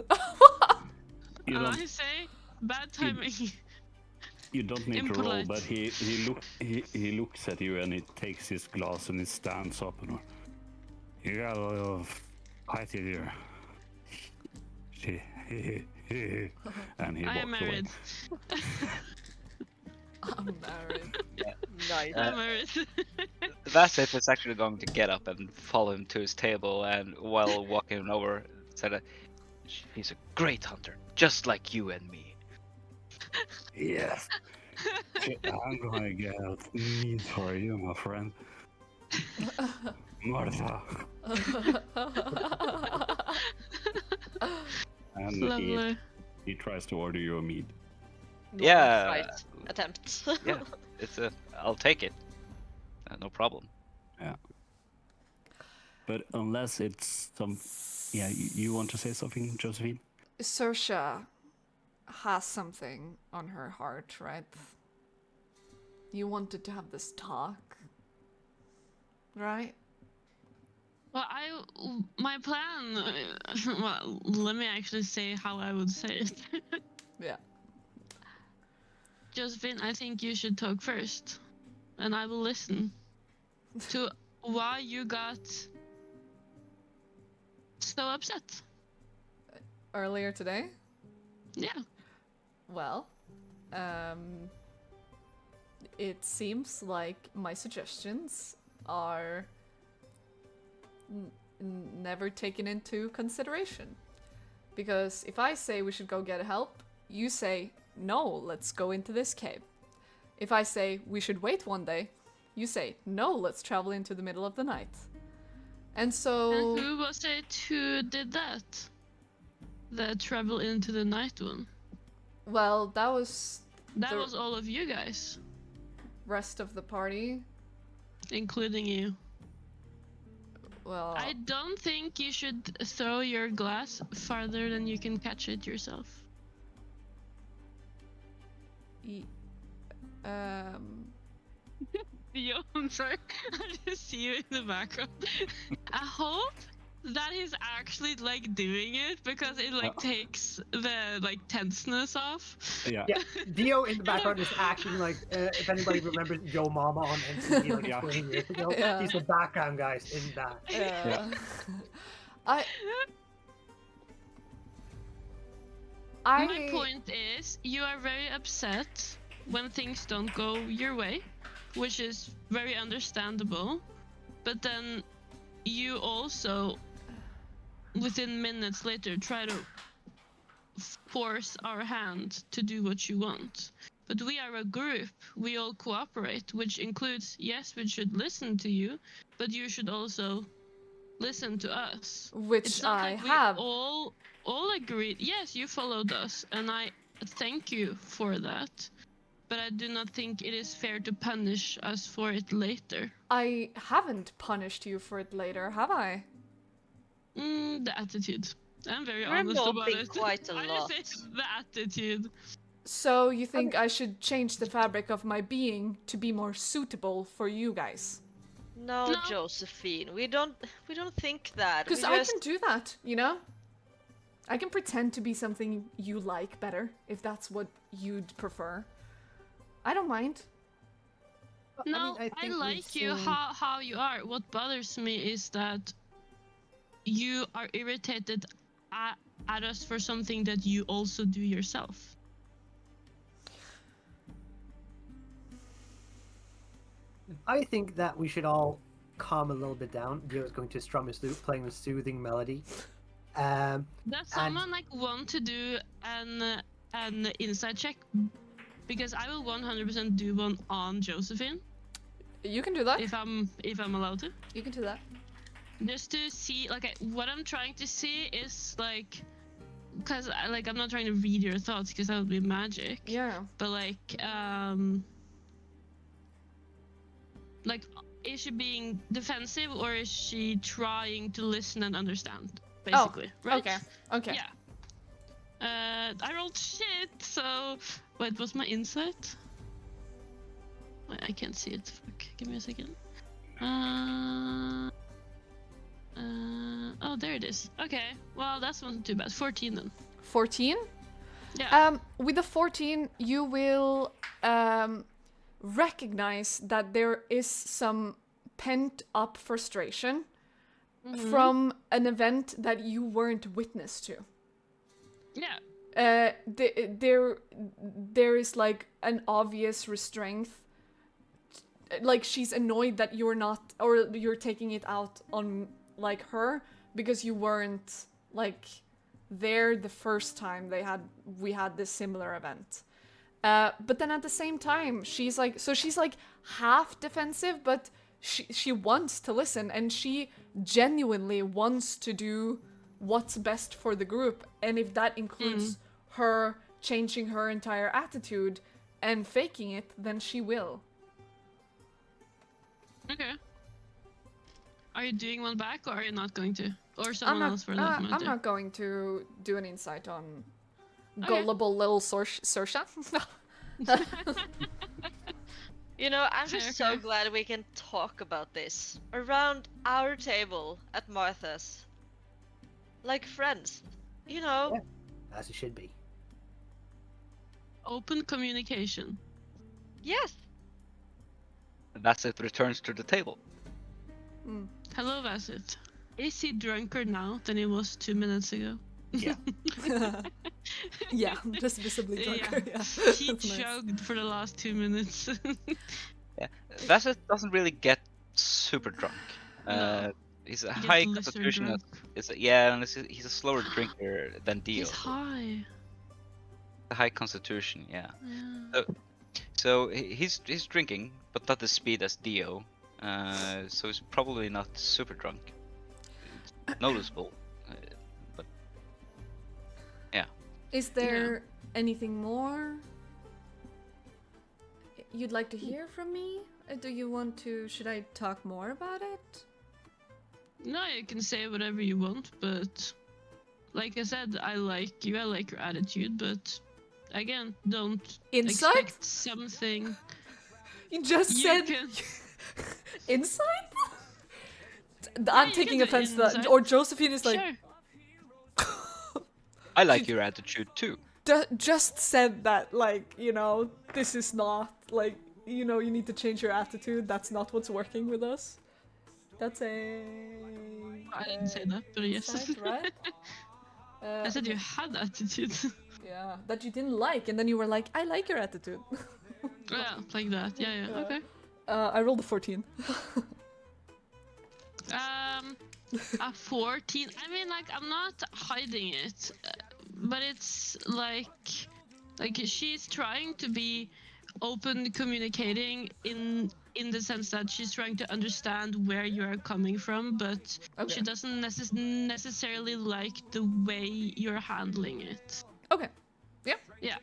You And don't, I say, "Bad timing." you don't need to roll, Impolite. but he looks at you and he takes his glass and he stands up and you got a little fight in here. And he I am walks away. married. I'm married. Nice. I'm married. Vasif is actually going to get up and follow him to his table, and while walking over, said, "He's a great hunter, just like you and me." Yes. I'm gonna get meat for you, my friend. Martha. And Lovely. he tries to order you a meat. Yeah. Right. Attempt. Yeah, I'll take it. No problem. But unless it's some... Yeah, you want to say something, Josephine? Saoirse has something on her heart, right? You wanted to have this talk, right? Well, my plan. Well, let me actually say how I would say it. Yeah. Josephine, I think you should talk first, and I will listen to why you got so upset. Earlier today? Yeah. Well, it seems like my suggestions are never taken into consideration. Because if I say we should go get help, you say, no, let's go into this cave. If I say we should wait one day, you say, no, let's travel into the middle of the night. And so... And who was it who did that? The travel into the night one. Well, that was That the was all of you guys, rest of the party. including you. Well, I don't think you should throw your glass farther than you can catch it yourself. Yo, I'm sorry. I just see you in the background. I hope that he's actually like doing it because it like takes the like tenseness off. Yeah. Yeah, Dio in the background is acting like, if anybody remembers Yo Mama on MTV like Yeah. 20 years ago, Yeah. he's the background guys in that. yeah. My I point is, you are very upset when things don't go your way, which is very understandable. But then you also, within minutes later, try to force our hand to do what you want. But we are a group. We all cooperate, which includes, yes, we should listen to you, but you should also listen to us. which It's not I like have. we all agreed. Yes, you followed us, and I thank you for that. But I do not think it is fair to punish us for it later. I haven't punished you for it later, have I? The attitude. I'm very You're honest about moping it. quite a I lot. just say the attitude. So you think I should change the fabric of my being to be more suitable for you guys? No, No. Josephine, we don't think that. Because We I just can do that, you know? I can pretend to be something you like better, if that's what you'd prefer. I don't mind. No, I, think we've like you seen- how you are. What bothers me is that you are irritated at us for something that you also do yourself. I think that we should all calm a little bit down. Dio's going to strum his lute, playing a soothing melody. Does And- someone like want to do an insight check? Because I will 100% do one on Josephine You can do that. if I'm allowed to. You can do that. Just to see, like, what I'm trying to see is like, because I'm not trying to read your thoughts because that would be magic. Yeah. But like, is she being defensive or is she trying to listen and understand? Basically, right? Okay. Okay. Yeah. I rolled shit. So, wait, what's my insight? Wait, I can't see it. Fuck. Give me a second. Oh, there it is. Okay. Well, that's not too bad. 14 then. 14. Yeah. With the 14, you will recognize that there is some pent-up frustration from an event that you weren't witness to. Yeah. There is like an obvious restraint. Like she's annoyed that you're not, or you're taking it out on like her because you weren't like there the first time we had this similar event. But then at the same time, she's like half defensive, but she wants to listen and she genuinely wants to do what's best for the group. And if that includes her changing her entire attitude and faking it, then she will. Okay. Are you doing one back or are you not going to? Or someone else for that matter? I'm not going to do an insight on Okay. gullible little Sorsha. You know, I'm just so Okay. glad we can talk about this around our table at Martha's. Like friends. You know? Yeah. As it should be. Open communication. Yes. Vasset returns to the table. Hello, Vasset. Is he drunker now than he was 2 minutes ago? Yeah. Yeah, just visibly drunker. Yeah. He That's nice. chugged for the last 2 minutes. Yeah. Vasset doesn't really get super drunk. No. He's a He high gets lesser constitution. drunk. And he's a slower drinker than Dio. He's high. A high constitution, yeah. Yeah. So he's drinking, but not the speed as Dio. So he's probably not super drunk. It's noticeable, but yeah. Is there anything more you'd like to hear from me? Do you want to? Should I talk more about it? No, you can say whatever you want, but like I said, I like you, I like your attitude, but again, don't Insight? expect something. You just You said can- insight. you I'm can taking do offense to that. insight. Or Josephine is like, Sure. I like your attitude too. just said that, like, you know, this is not, like, you know, you need to change your attitude. That's not what's working with us. That's a... I didn't say that, but yes. insight, right? I said you had attitude. Yeah, that you didn't like, and then you were like, I like your attitude. Yeah, like that. Yeah, yeah. Okay. I rolled a 14. A 14. I mean, like, I'm not hiding it, but it's like she's trying to be open, communicating in the sense that she's trying to understand where you are coming from, but Okay. she doesn't necessarily like the way you're handling it. Okay. Yep. Yeah.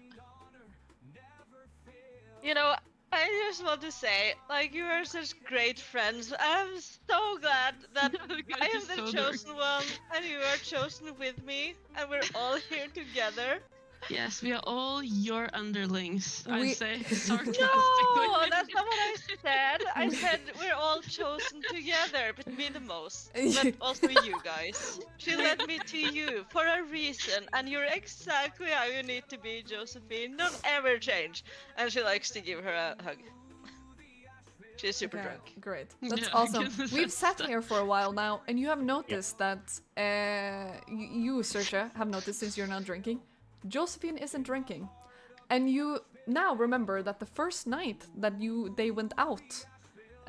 You know, I just want to say, like, you are such great friends. I'm so glad that I am the So chosen one, and you are chosen with me, and we're all here together. Yes, we are all your underlings, I We- say sarcastically. No, that's not what I said. I said we're all chosen together, but me the most. But also you guys. She led me to you for a reason, and you're exactly how you need to be, Josephine. Don't ever change. And she likes to give her a hug. She's super Okay, drunk. great. That's Yeah, I awesome. can We've sense sat that. here for a while now, and you have noticed that you, Saoirse, have noticed since you're not drinking, Josephine isn't drinking, and you now remember that the first night that they went out,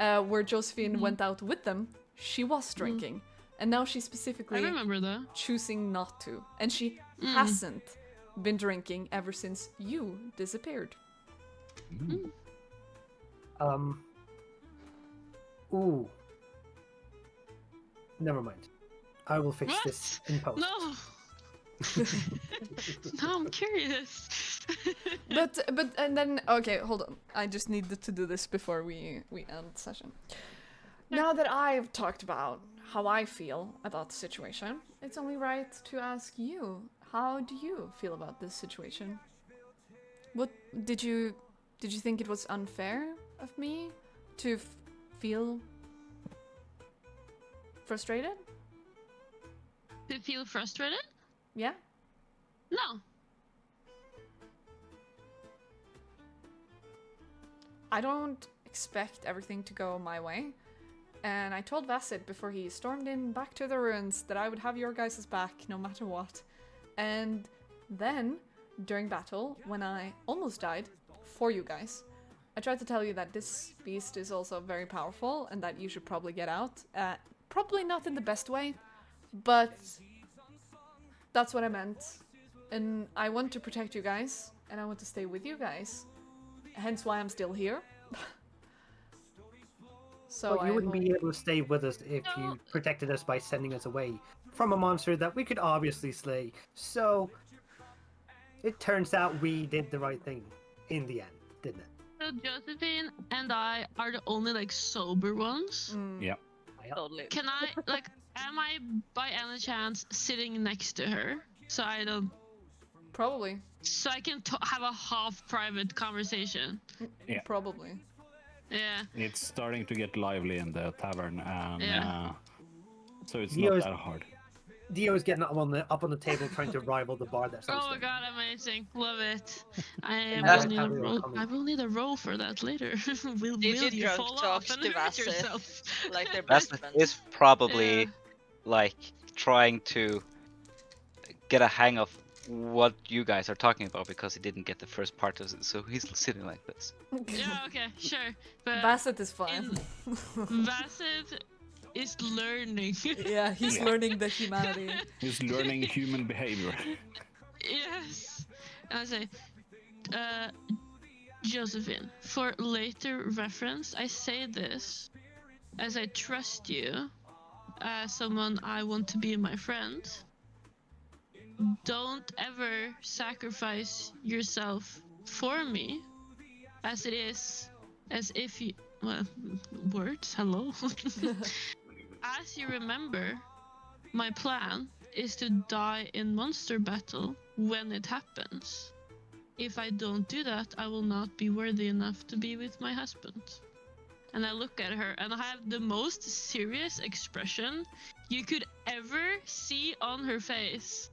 where Josephine went out with them, she was drinking. And now she's I specifically remember that. choosing not to. And she hasn't been drinking ever since you disappeared. Ooh. Never mind. I will fix What? this in post. No. Now I'm curious. But and then okay, hold on. I just needed to do this before we end the session. Now that I've talked about how I feel about the situation, it's only right to ask you, how do you feel about this situation? What did you think it was unfair of me to feel frustrated? To feel frustrated? Yeah? No. I don't expect everything to go my way. And I told Vasset before he stormed in back to the ruins that I would have your guys' back no matter what. And then, during battle, when I almost died for you guys, I tried to tell you that this beast is also very powerful and that you should probably get out. Probably not in the best way, but that's what I meant. And I want to protect you guys, and I want to stay with you guys. Hence why I'm still here. So But you wouldn't be able to stay with us if you protected us by sending us away from a monster that we could obviously slay. So it turns out we did the right thing in the end, didn't it? So Josephine and I are the only like sober ones. Yeah. Totally. Can I like am I by any chance sitting next to her so I don't Probably. so I can have a half private conversation? Yeah. Probably. Yeah. It's starting to get lively in the tavern, and Yeah. so it's Dio's- not that hard. Dio is getting up on the table trying to rival the bar that's Oh my hosting. god, amazing. Love it. I That's will need how a they all roll. come in. I will need a roll for that later. will Did you you drunk fall talk off and to hurt Vasset? yourself? Like they're best Vasset friends. is probably Yeah. like trying to get a hang of what you guys are talking about because he didn't get the first part of it, so he's sitting like this. Yeah, okay, sure. But Vasset is fine. Vasset is learning. Yeah, he's Yeah. learning the humanity. He's learning human behavior. Yes. And I say, Josephine, for later reference, I say this as I trust you as someone I want to be my friend. Don't ever sacrifice yourself for me, as it is, as if you, well, words, hello. As you remember, my plan is to die in monster battle when it happens. If I don't do that, I will not be worthy enough to be with my husband. And I look at her and I have the most serious expression you could ever see on her face.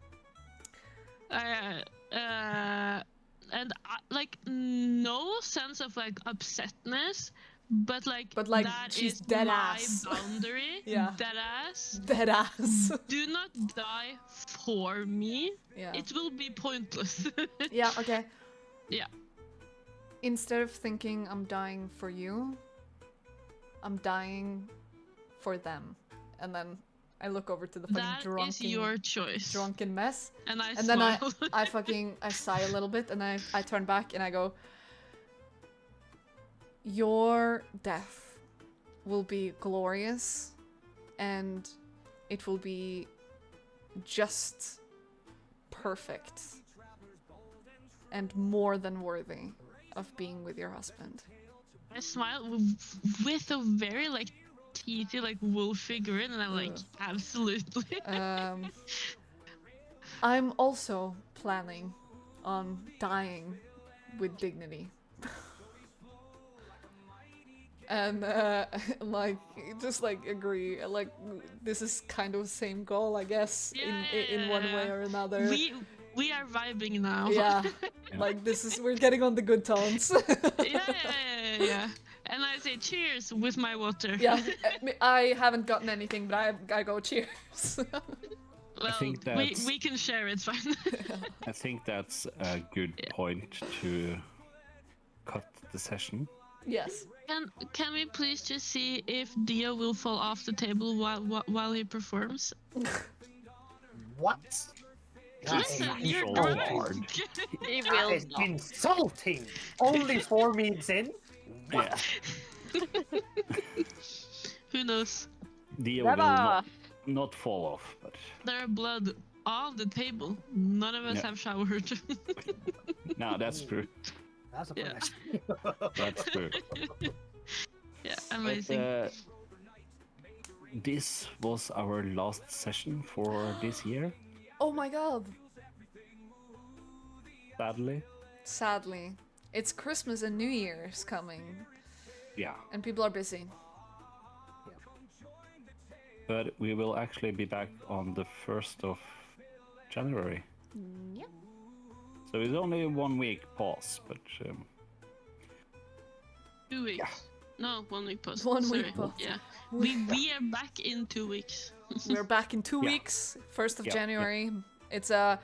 Like no sense of like upsetness, but like that she's is dead my ass. boundary. Yeah. Dead ass. Dead ass. Do not die for me. Yeah. It will be pointless. Yeah, okay. Yeah. Instead of thinking I'm dying for you, I'm dying for them. And then I look over to the fucking That is your choice. drunken mess. And I And smile. then I sigh a little bit and I turn back and I go, your death will be glorious and it will be just perfect and more than worthy of being with your husband. I smile with a very like teethy like wolfy grin, and I'm like, absolutely. I'm also planning on dying with dignity. And like just like agree, like this is kind of the same goal, I guess, in one way or another. We are vibing now. Yeah, like this is, we're getting on the good tones. Yeah. And I say cheers with my water. Yeah, I haven't gotten anything, but I go cheers. Well, I think that's, we can share, it's fine. I think that's a good point to cut the session. Yes. Can we please just see if Dio will fall off the table while he performs? What? That is Listen, you're so drunk. hard. He That will is not. insulting. Only 4 meets in. What? Yeah. Who knows? Dio will not fall off, but There are blood on the table. None of us Yeah. have showered. no, that's true. That's a Yeah. fun That's true. Yeah, But, amazing. this was our last session for this year, Oh my god. sadly. Sadly. It's Christmas and New Year's coming, Yeah. and people are busy. But we will actually be back on the 1st of January. Yep. So it's only a 1 week pause, but 2 weeks. No, 1 week pause. 1 week Sorry. pause. Yeah. We are back in 2 weeks. We're back in 2 Yeah. weeks, 1st of Yeah, January. It's a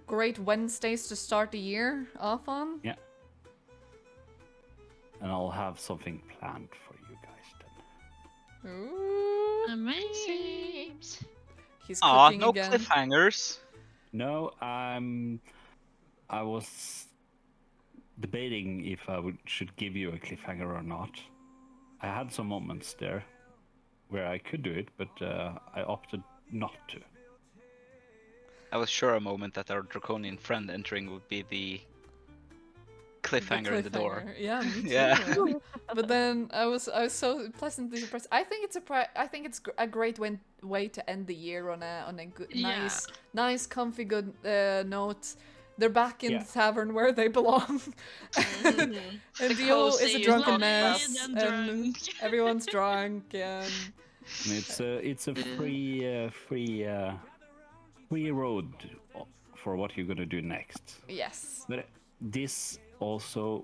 great Wednesdays to start the year off on. yeah. And I'll have something planned for you guys then. Ooh. Amazing. Seems. He's Aw, cooking no again. cliffhangers. No, I was debating if I should give you a cliffhanger or not. I had some moments there where I could do it, but I opted not to. I was sure a moment that our draconian friend entering would be the cliffhanger in the door. Cliffhanger. Yeah, me too. Yeah. But then I was so pleasantly surprised. I think it's a great way to end the year on a good, Yeah. nice, comfy, good note. They're back in Yeah. the tavern where they belong. Mhm. And The Dio is cozy a is drunken not mess, bad. and Drunk. everyone's drunk, and And it's a free road for what you're gonna do next. yes. But this also,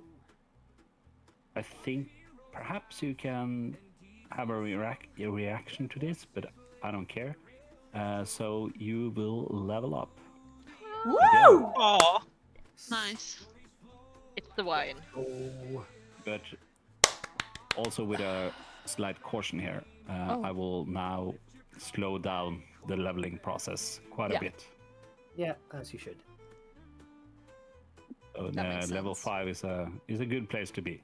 I think, perhaps you can have a reaction to this, but I don't care. So you will level up. Woo! Aw. Nice. It's the wine. Oh. But also with a slight caution here, Oh. I will now slow down the leveling process quite Yeah. a bit. Yeah, as you should. So That makes level sense. 5 is a good place to be.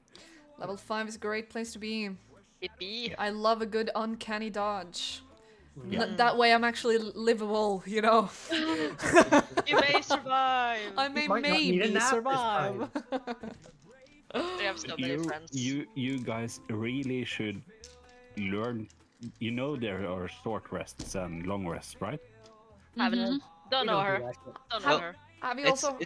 Level 5 is a great place to be. Yippee. I love a good uncanny dodge. Yeah. That way I'm actually livable, you know. You may survive. I may might not need a maybe nap this survive. We have so many friends. You guys really should learn. You know there are short rests and long rests, right? Haven't. Don't We know don't do her. that shit. Don't know Well, her. Have you It's also?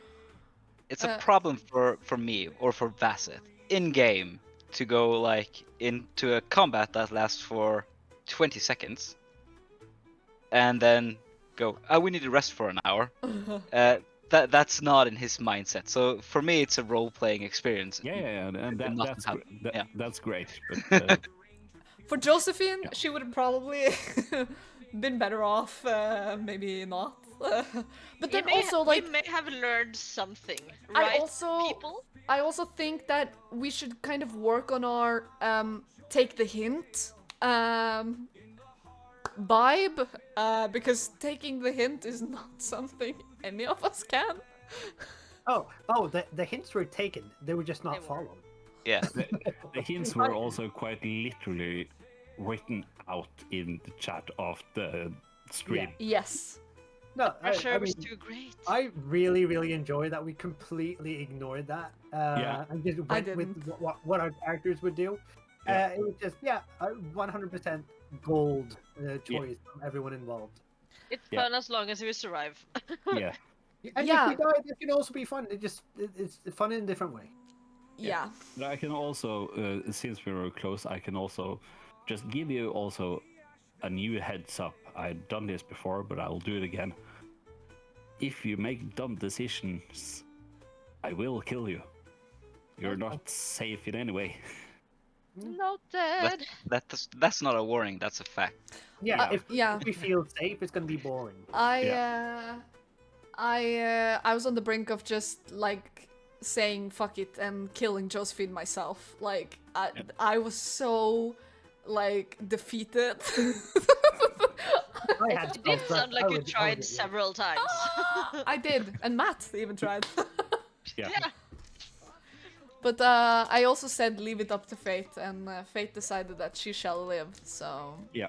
it's a uh, problem for me or for Bassett in game to go like into a combat that lasts for 20 seconds and then go, oh, we need to rest for an hour. That's not in his mindset. So for me, it's a role-playing experience. Yeah, and Not that's have- yeah. that's great. But For Josephine, Yeah. she would have probably been better off. Maybe not. But then also, like, we may have learned something, I right? also- people. I also think that we should kind of work on our take the hint vibe, because taking the hint is not something any of us can. Oh, the hints were taken. They were just They not were. followed. Yeah. the hints were also quite literally written out in the chat of the stream. Yes. No, Pressure I was mean, too great. I really, really enjoy that we completely ignored that. Yeah. And just went with didn't. what our characters would do. Yeah. It was just, a 100% gold choice from everyone involved. It's Yeah. fun as long as we survive. Yeah. And Yeah. if we die, it can also be fun. It's fun in a different way. Yeah. But I can also, since we were close, I can also just give you also a new heads up. I've done this before, but I'll do it again. If you make dumb decisions, I will kill you. You're not safe in any way. Noted. That's not a warning. That's a fact. Yeah, if yeah. we feel safe, it's gonna be boring. I was on the brink of just like saying fuck it and killing Josephine myself. Like, Yeah. I was so, like, defeated. I had It did spells, sound but like I you would- I tried would- yeah. several times. I did, and Matt even tried. Yeah. Yeah. But I also said leave it up to fate, and fate decided that she shall live, so... Yeah.